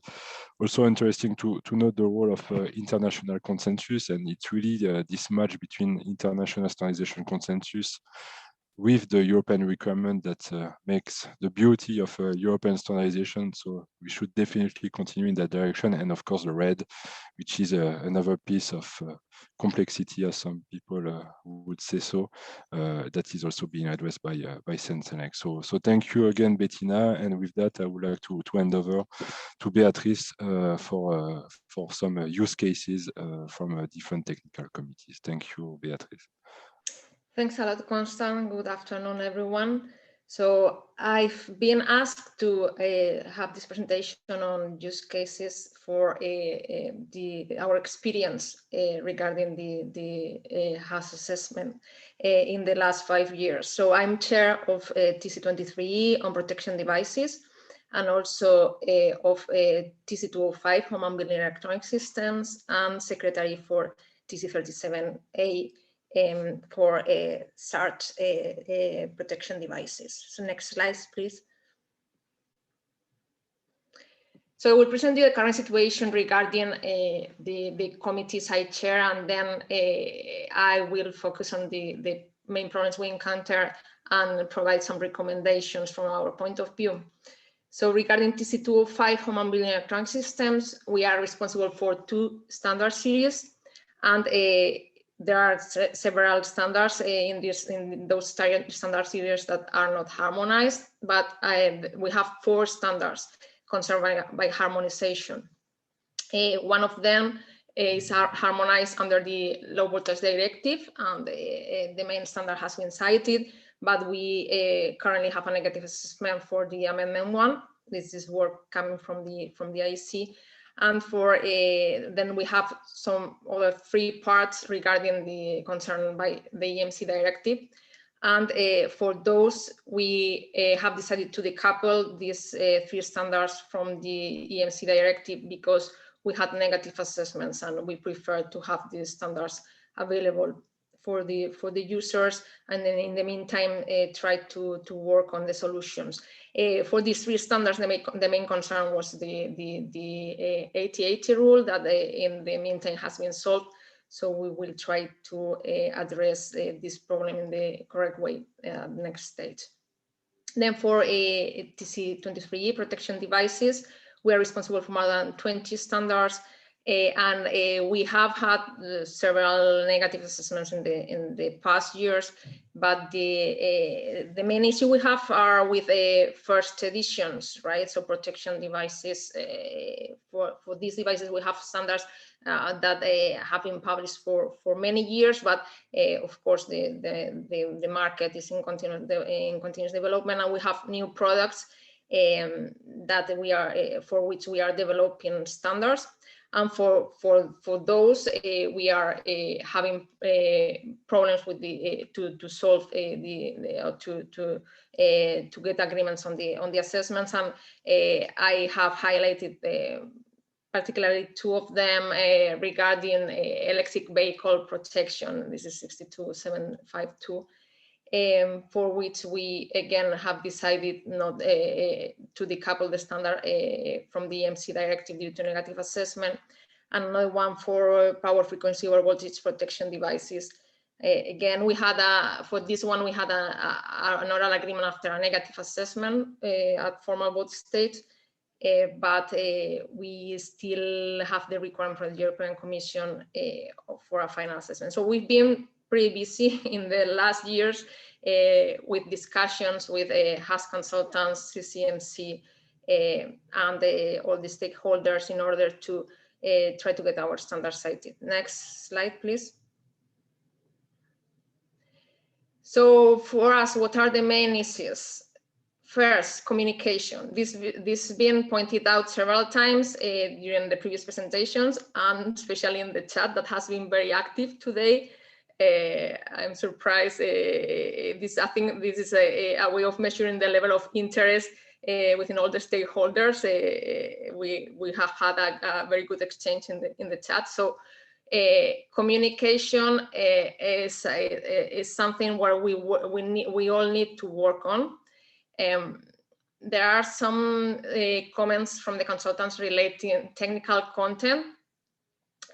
Also interesting to note the role of international consensus, and it's really this match between international standardization consensus with the European requirement that makes the beauty of European standardization. So we should definitely continue in that direction. And of course, the red, which is another piece of complexity, as some people would say so, that is also being addressed by Sensenec. So thank you again, Bettina. And with that, I would like to hand over to Beatrice for some use cases from different technical committees. Thank you, Beatrice. Thanks a lot, Constant. Good afternoon, everyone. So I've been asked to have this presentation on use cases for our experience regarding the HAS assessment in the last 5 years. So I'm chair of TC23 on protection devices, and also of TC205 home and building electronic systems, and secretary for TC37A for SART protection devices. So next slide, please. So I will present you the current situation regarding the committees I chair, and then I will focus on the main problems we encounter and provide some recommendations from our point of view. So regarding TC205 home and building electronic systems, we are responsible for 2 standard series, and there are several standards in those standard series that are not harmonized, but we have 4 standards concerned by harmonization. One of them is harmonized under the low voltage directive, and the main standard has been cited, but we currently have a negative assessment for the amendment 1. This is work coming from the IEC. And for then we have some other 3 parts regarding the concern by the EMC directive. And for those, we have decided to decouple these 3 standards from the EMC directive, because we had negative assessments, and we prefer to have these standards available for the users, and then in the meantime try to work on the solutions. For these 3 standards, the main concern was the 80/80 rule that in the meantime has been solved. So we will try to address this problem in the correct way next stage. Then for TC23 protection devices, we are responsible for more than 20 standards. And we have had several negative assessments in the past years, but the main issue we have are with first editions, right? So protection devices, for these devices we have standards that have been published for many years, but of course the market is in continuous development, and we have new products that we are for which we are developing standards. And for those, we are having problems with to solve to get agreements on the assessments. And I have highlighted particularly two of them regarding electric vehicle protection. This is 62752. For which we again have decided not to decouple the standard from the EMC directive due to negative assessment, and another one for power frequency or voltage protection devices. Again, we had for this one we had an oral agreement after a negative assessment at formal vote stage, but we still have the requirement from the European Commission for a final assessment. So we've been pretty busy in the last years with discussions with HAS consultants, CCMC, and all the stakeholders in order to try to get our standard cited. Next slide, please. So for us, what are the main issues? First, communication. This has been pointed out several times during the previous presentations, and especially in the chat that has been very active today. I'm surprised. I think this is a way of measuring the level of interest within all the stakeholders. We have had a very good exchange in the chat. So communication is something where we all need to work on. There are some comments from the consultants relating technical content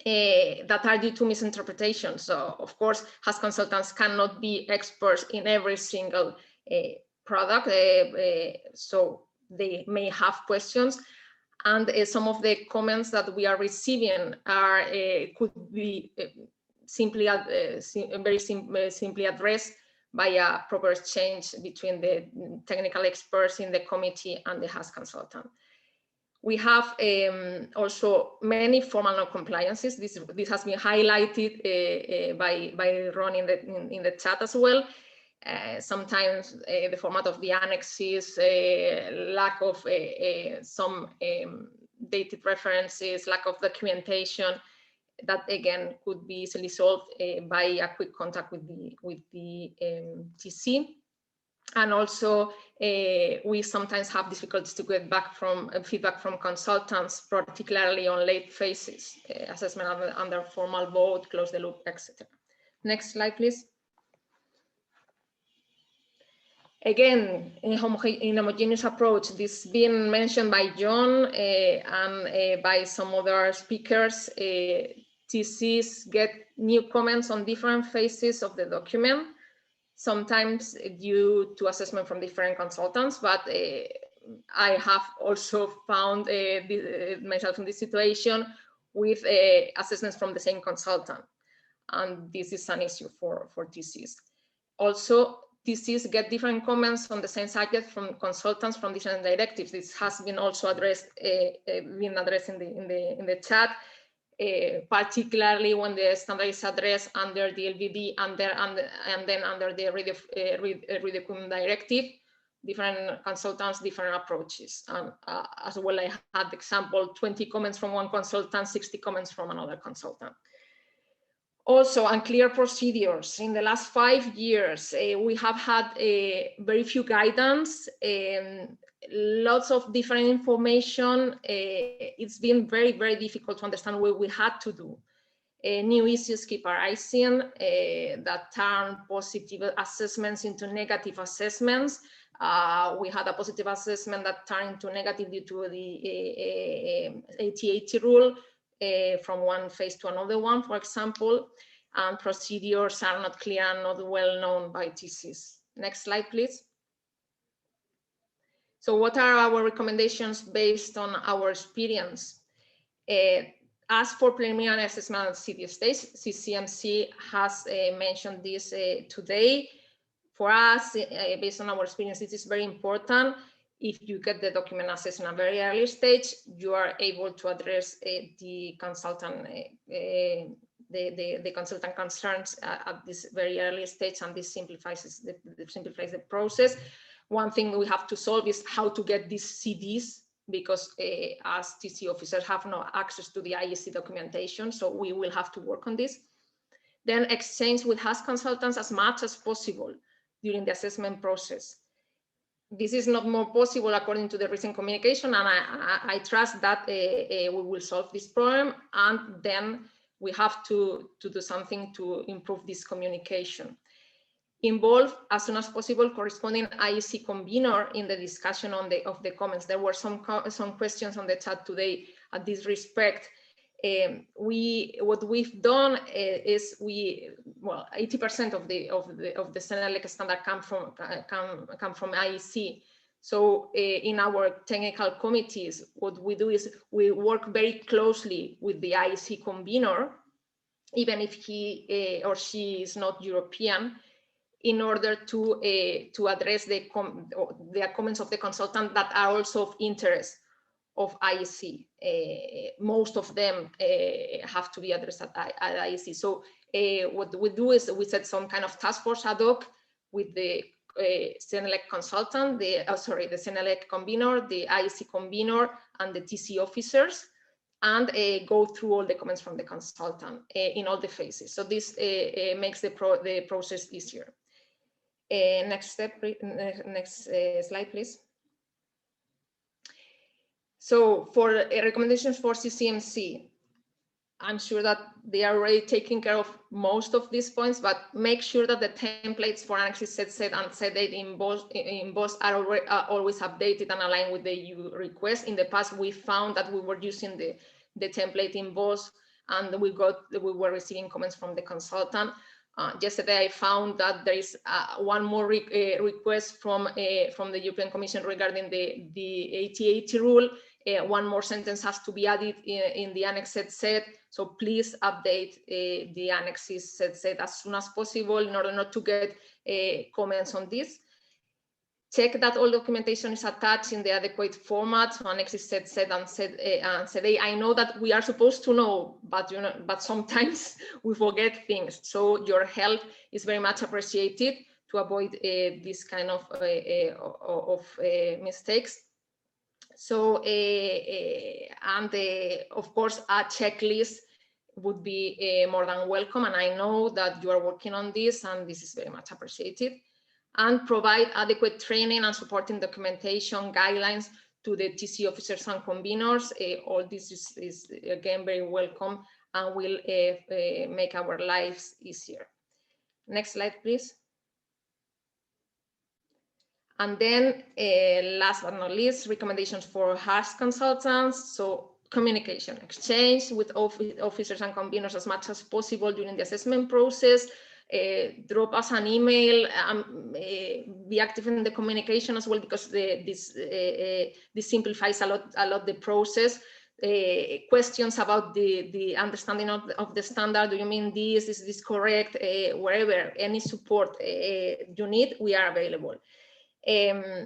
that are due to misinterpretation. So of course, HAS consultants cannot be experts in every single product, so they may have questions. And some of the comments that we are receiving are could be simply simply addressed by a proper exchange between the technical experts in the committee and the HAS consultant. We have also many formal non-compliances. This has been highlighted by Ron in the chat as well. Sometimes the format of the annexes, lack of some dated references, lack of documentation, that again could be easily solved by a quick contact with the TC. And also we sometimes have difficulties to get back from feedback from consultants, particularly on late phases, assessment under formal vote, close the loop, etc. Next slide, please. Again, in homogeneous approach, this has been mentioned by John and by some other speakers. TCs get new comments on different phases of the document, sometimes due to assessment from different consultants, but I have also found myself in this situation with assessments from the same consultant, and this is an issue for TCs. Also, TCs get different comments on the same subject from consultants from different directives. This has been also addressed, in the chat, particularly when the standard is addressed under the LVD and then under the read directive. Different consultants, different approaches. And as well, I had example 20 comments from one consultant, 60 comments from another consultant. Also, unclear procedures. In the last 5 years, we have had very few guidance, lots of different information. It's been very, very difficult to understand what we had to do. New issues keep arising that turn positive assessments into negative assessments. We had a positive assessment that turned into negative due to the 80-80 rule. From one phase to another one, for example, and procedures are not clear and not well known by TCs. Next slide, please. So what are our recommendations based on our experience? As for preliminary assessment at city stage, CCMC has mentioned this today. For us, based on our experience, it is very important. If you get the document assessed in a very early stage, you are able to address the consultant concerns at this very early stage, and this simplifies the process. One thing we have to solve is how to get these CDs, because as TC officers have no access to the IEC documentation, so we will have to work on this. Then exchange with HAS consultants as much as possible during the assessment process. this is not more possible according to the recent communication, and I trust that we will solve this problem, and then we have to do something to improve this communication. Involve as soon as possible corresponding IEC convener in the discussion of the comments. There were some questions on the chat today at this respect. What we've done is 80% of the Senelec standard come from IEC. So in our technical committees, what we do is we work very closely with the IEC convener, even if he or she is not European, in order to address the comments of the consultant that are also of interest of IEC. Most of them have to be addressed at IEC. So what we do is we set some kind of task force ad hoc with the Senelec consultant, the Senelec convener, the IEC convener, and the TC officers, and go through all the comments from the consultant in all the phases. So this makes the process easier. Next step, next slide, please. So for recommendations for CCMC, I'm sure that they are already taking care of most of these points, but make sure that the templates for Annex Z and Z8 in BOS are always updated and aligned with the EU request. In the past, we found that we were using the template in BOS, and we were receiving comments from the consultant. Yesterday, I found that there is one more request from the European Commission regarding the 80/80 rule. One more sentence has to be added in the Annex Z. So please update the Annex Z as soon as possible in order not to get comments on this. Check that all documentation is attached in the adequate format. So Annex Z and ZA. I know that we are supposed to know, but sometimes we forget things. So your help is very much appreciated to avoid this kind of mistakes. So, of course, a checklist would be more than welcome. And I know that you are working on this, and this is very much appreciated. And provide adequate training and supporting documentation guidelines to the TC officers and conveners. All this is again very welcome and will make our lives easier. Next slide, please. And then last but not least, recommendations for HAS consultants. So communication exchange with officers and conveners as much as possible during the assessment process. Drop us an email, be active in the communication as well, because this simplifies a lot the process. Questions about the understanding of the standard. Do you mean this? Is this correct? Wherever, any support you need, we are available.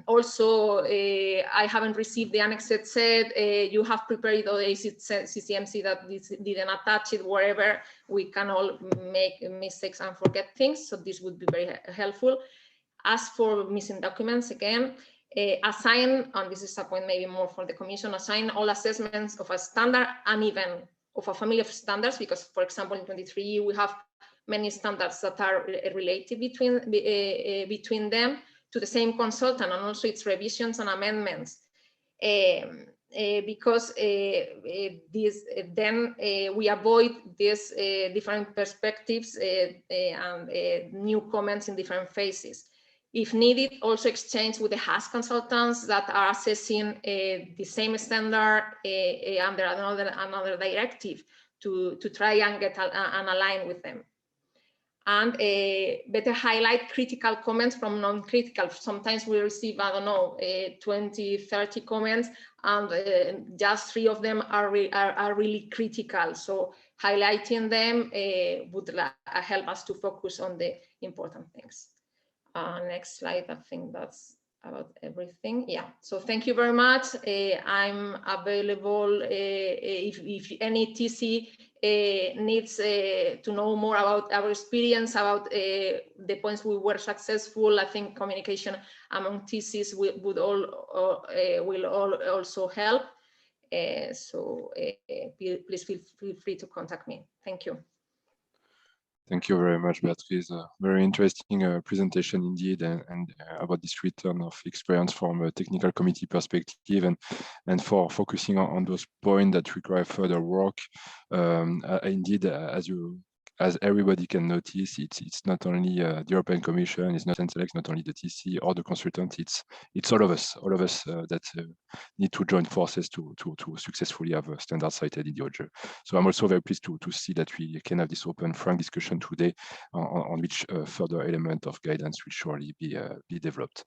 Also, I haven't received the Annex Z. You have prepared the CCMC that didn't attach it, wherever. We can all make mistakes and forget things, so this would be very helpful. As for missing documents, again, assign, and this is a point maybe more for the Commission, assign all assessments of a standard and even of a family of standards, because, for example, in 23 we have many standards that are related between them, to the same consultant, and also its revisions and amendments, because then we avoid these different perspectives and new comments in different phases. If needed, also exchange with the HAS consultants that are assessing the same standard under another directive to try and get and align with them. And better highlight critical comments from non-critical. Sometimes we receive, I don't know, 20, 30 comments, and just 3 of them are really critical. So highlighting them would help us to focus on the important things. Next slide, I think that's about everything. Yeah, so thank you very much. I'm available if any TC needs to know more about our experience, about the points we were successful. I think communication among TCs will also help. So please feel free to contact me. Thank you. Thank you very much, Beatrice. Very interesting presentation indeed, and about this return of experience from a technical committee perspective, and for focusing on those points that require further work. Indeed, as everybody can notice, it's not only the European Commission, it's not Senselec, not only the TC or the consultant, it's all of us that need to join forces to successfully have a standard cited in the OJ. So I'm also very pleased to see that we can have this open, frank discussion today on which further element of guidance will surely be developed.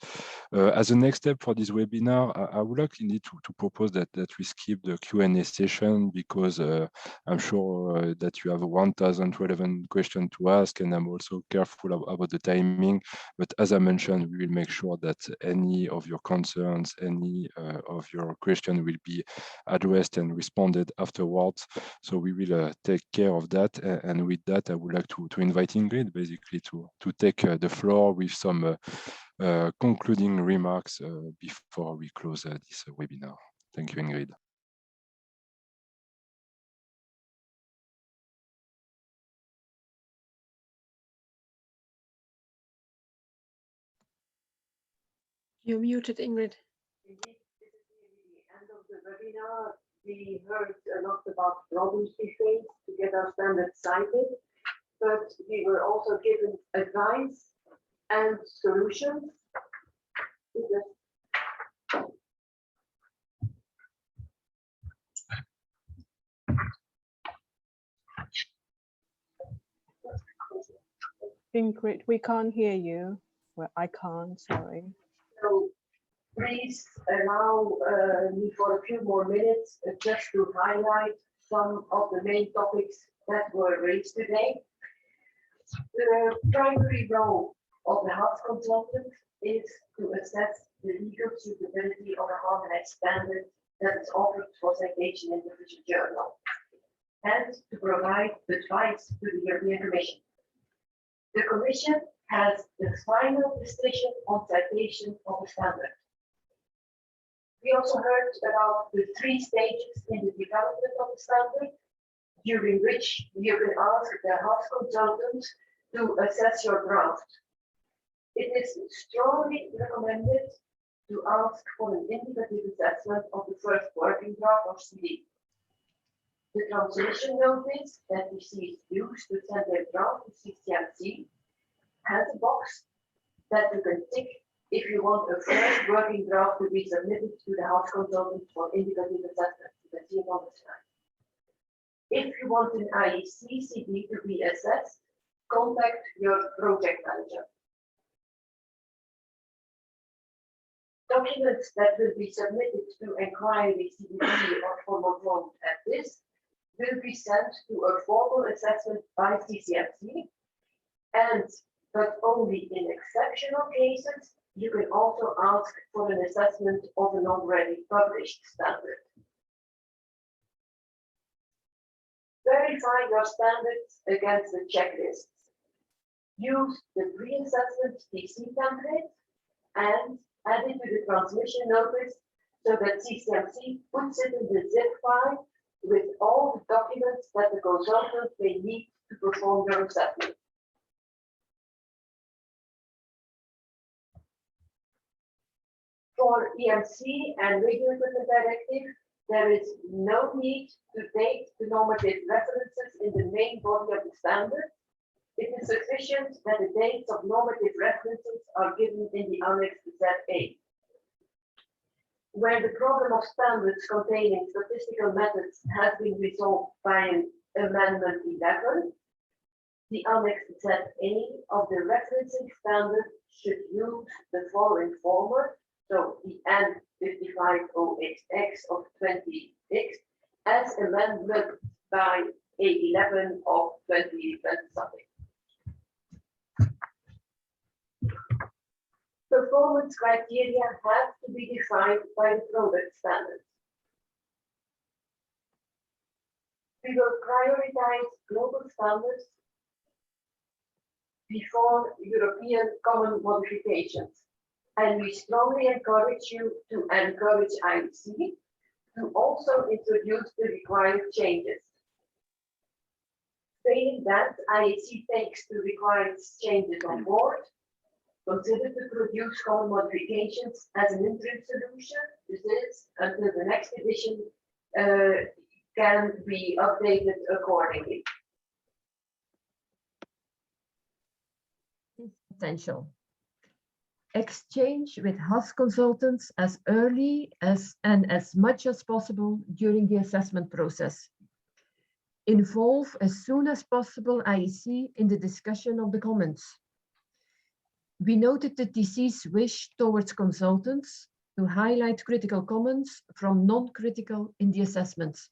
As a next step for this webinar, I would like indeed to propose that we skip the Q&A session, because I'm sure that you have 1,012 question to ask, and I'm also careful about the timing. But as I mentioned, we will make sure that any of your concerns, any of your questions will be addressed and responded afterwards. So we will take care of that. And with that, I would like to invite Ingrid basically to take the floor with some concluding remarks before we close this webinar. Thank you, Ingrid. You're muted, Ingrid. Indeed, this is really the end of the webinar. We heard a lot about problems we face to get our standards cited, but we were also given advice and solutions. Ingrid, we can't hear you. Well, I can't, sorry. So please allow me for a few more minutes just to highlight some of the main topics that were raised today. The primary role of the house consultant is to assess the legal suitability of a harmonized standard that is offered for citation in the official journal, and to provide advice to the European Commission. The Commission has the final decision on citation of a standard. We also heard about the 3 stages in the development of the standard, during which you can ask the house consultant to assess your draft. It is strongly recommended to ask for an indicative assessment of the first working draft or CD. The transmission notice that receives used to send their draft to CCMC has a box that you can tick if you want a first working draft to be submitted to the house consultant for indicative assessment. You can see it on the slide. If you want an IEC CD to be assessed, contact your project manager. Documents that will be submitted to inquiry CDD or formal form at this will be sent to a formal assessment by CCMC, and but only in exceptional cases, you can also ask for an assessment of an already published standard. Verify your standards against the checklists. Use the pre-assessment TC template and add it to the transmission notice so that CCMC puts it in the zip file with all the documents that the consultant may need to perform their assessment. For EMC and Radio Equipment Directive, there is no need to date the normative references in the main body of the standard. It is sufficient that the dates of normative references are given in the Annex ZA. Where the problem of standards containing statistical methods has been resolved by an Amendment 11, the Annex ZA of the referencing standard should use the following format. So the N5508X of 20X as amendment by A11 of 2020 something. Performance criteria have to be defined by the product standards. We will prioritize global standards before European common modifications. And we strongly encourage you to encourage IEC to also introduce the required changes. Failing that, IEC takes the required changes on board, consider to produce common modifications as an interim solution. This is until the next edition can be updated accordingly. Potential. Exchange with host consultants as early as and as much as possible during the assessment process. Involve as soon as possible IEC in the discussion of the comments. We noted the TC's wish towards consultants to highlight critical comments from non-critical in the assessments.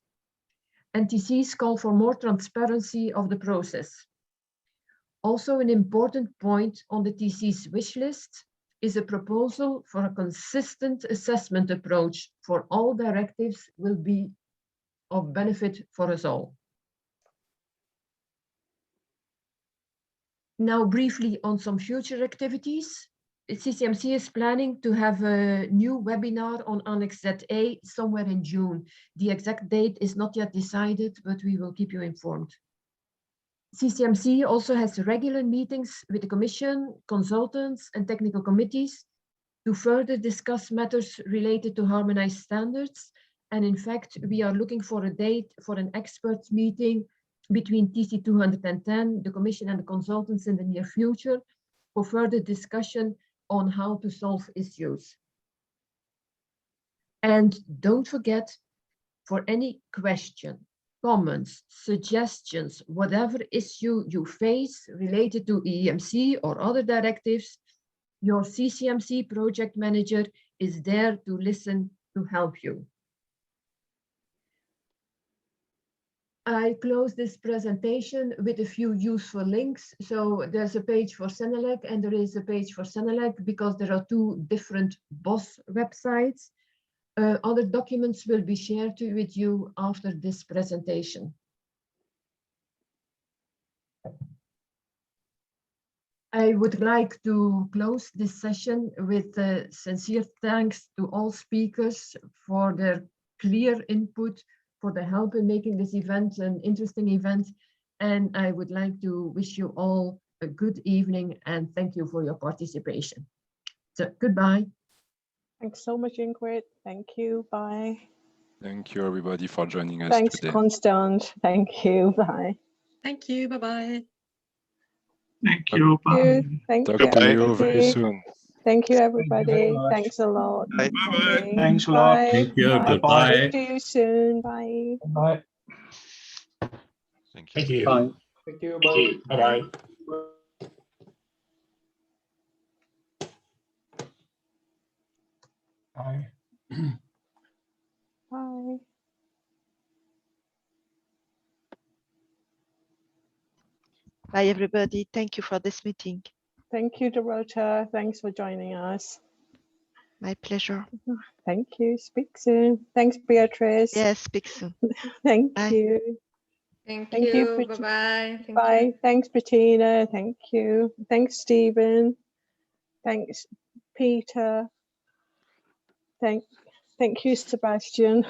And TC's call for more transparency of the process. Also, an important point on the TC's wish list is a proposal for a consistent assessment approach for all directives will be of benefit for us all. Now, briefly on some future activities. CCMC is planning to have a new webinar on Annex ZA somewhere in June. The exact date is not yet decided, but we will keep you informed. CCMC also has regular meetings with the Commission, consultants, and technical committees to further discuss matters related to harmonized standards. And in fact, we are looking for a date for an experts meeting between TC 210, the Commission, and the consultants in the near future for further discussion on how to solve issues. And don't forget, for any question, comments, suggestions, whatever issue you face related to EMC or other directives, your CCMC project manager is there to listen, to help you. I close this presentation with a few useful links. So there's a page for Senelec and there is a page for Senelec because there are two different BOS websites. Other documents will be shared with you after this presentation. I would like to close this session with sincere thanks to all speakers for their clear input, for the help in making this event an interesting event. And I would like to wish you all a good evening and thank you for your participation. So goodbye. Thanks so much, Ingrid. Thank you. Bye. Thank you, everybody, for joining us Thanks, today. Constance. Thank you. Bye. Thank you. Bye-bye. Thank you. Bye. Thank Talk you. to you very soon. Thank you, very everybody. much. Thanks a lot. Bye. Bye. Thanks a lot. Bye. Thank you. Bye. Goodbye. Speak to you soon. Bye. Bye. Thank you. Bye. Thank you. Bye. Bye-bye. Bye. Bye. Bye, everybody. Thank you for this meeting. Thank you, Dorota. Thanks for joining us. My pleasure. Thank you. Speak soon. Thanks, Beatrice. Yes, speak soon. Thank Bye. you. Thank you. you. Bye-bye. Bye. Thanks, Bettina. Thank you. Thanks, Stephen. Thanks, Peter. Thank you, Sebastian.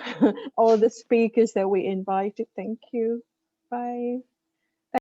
All the speakers that we invited. Thank you. Bye.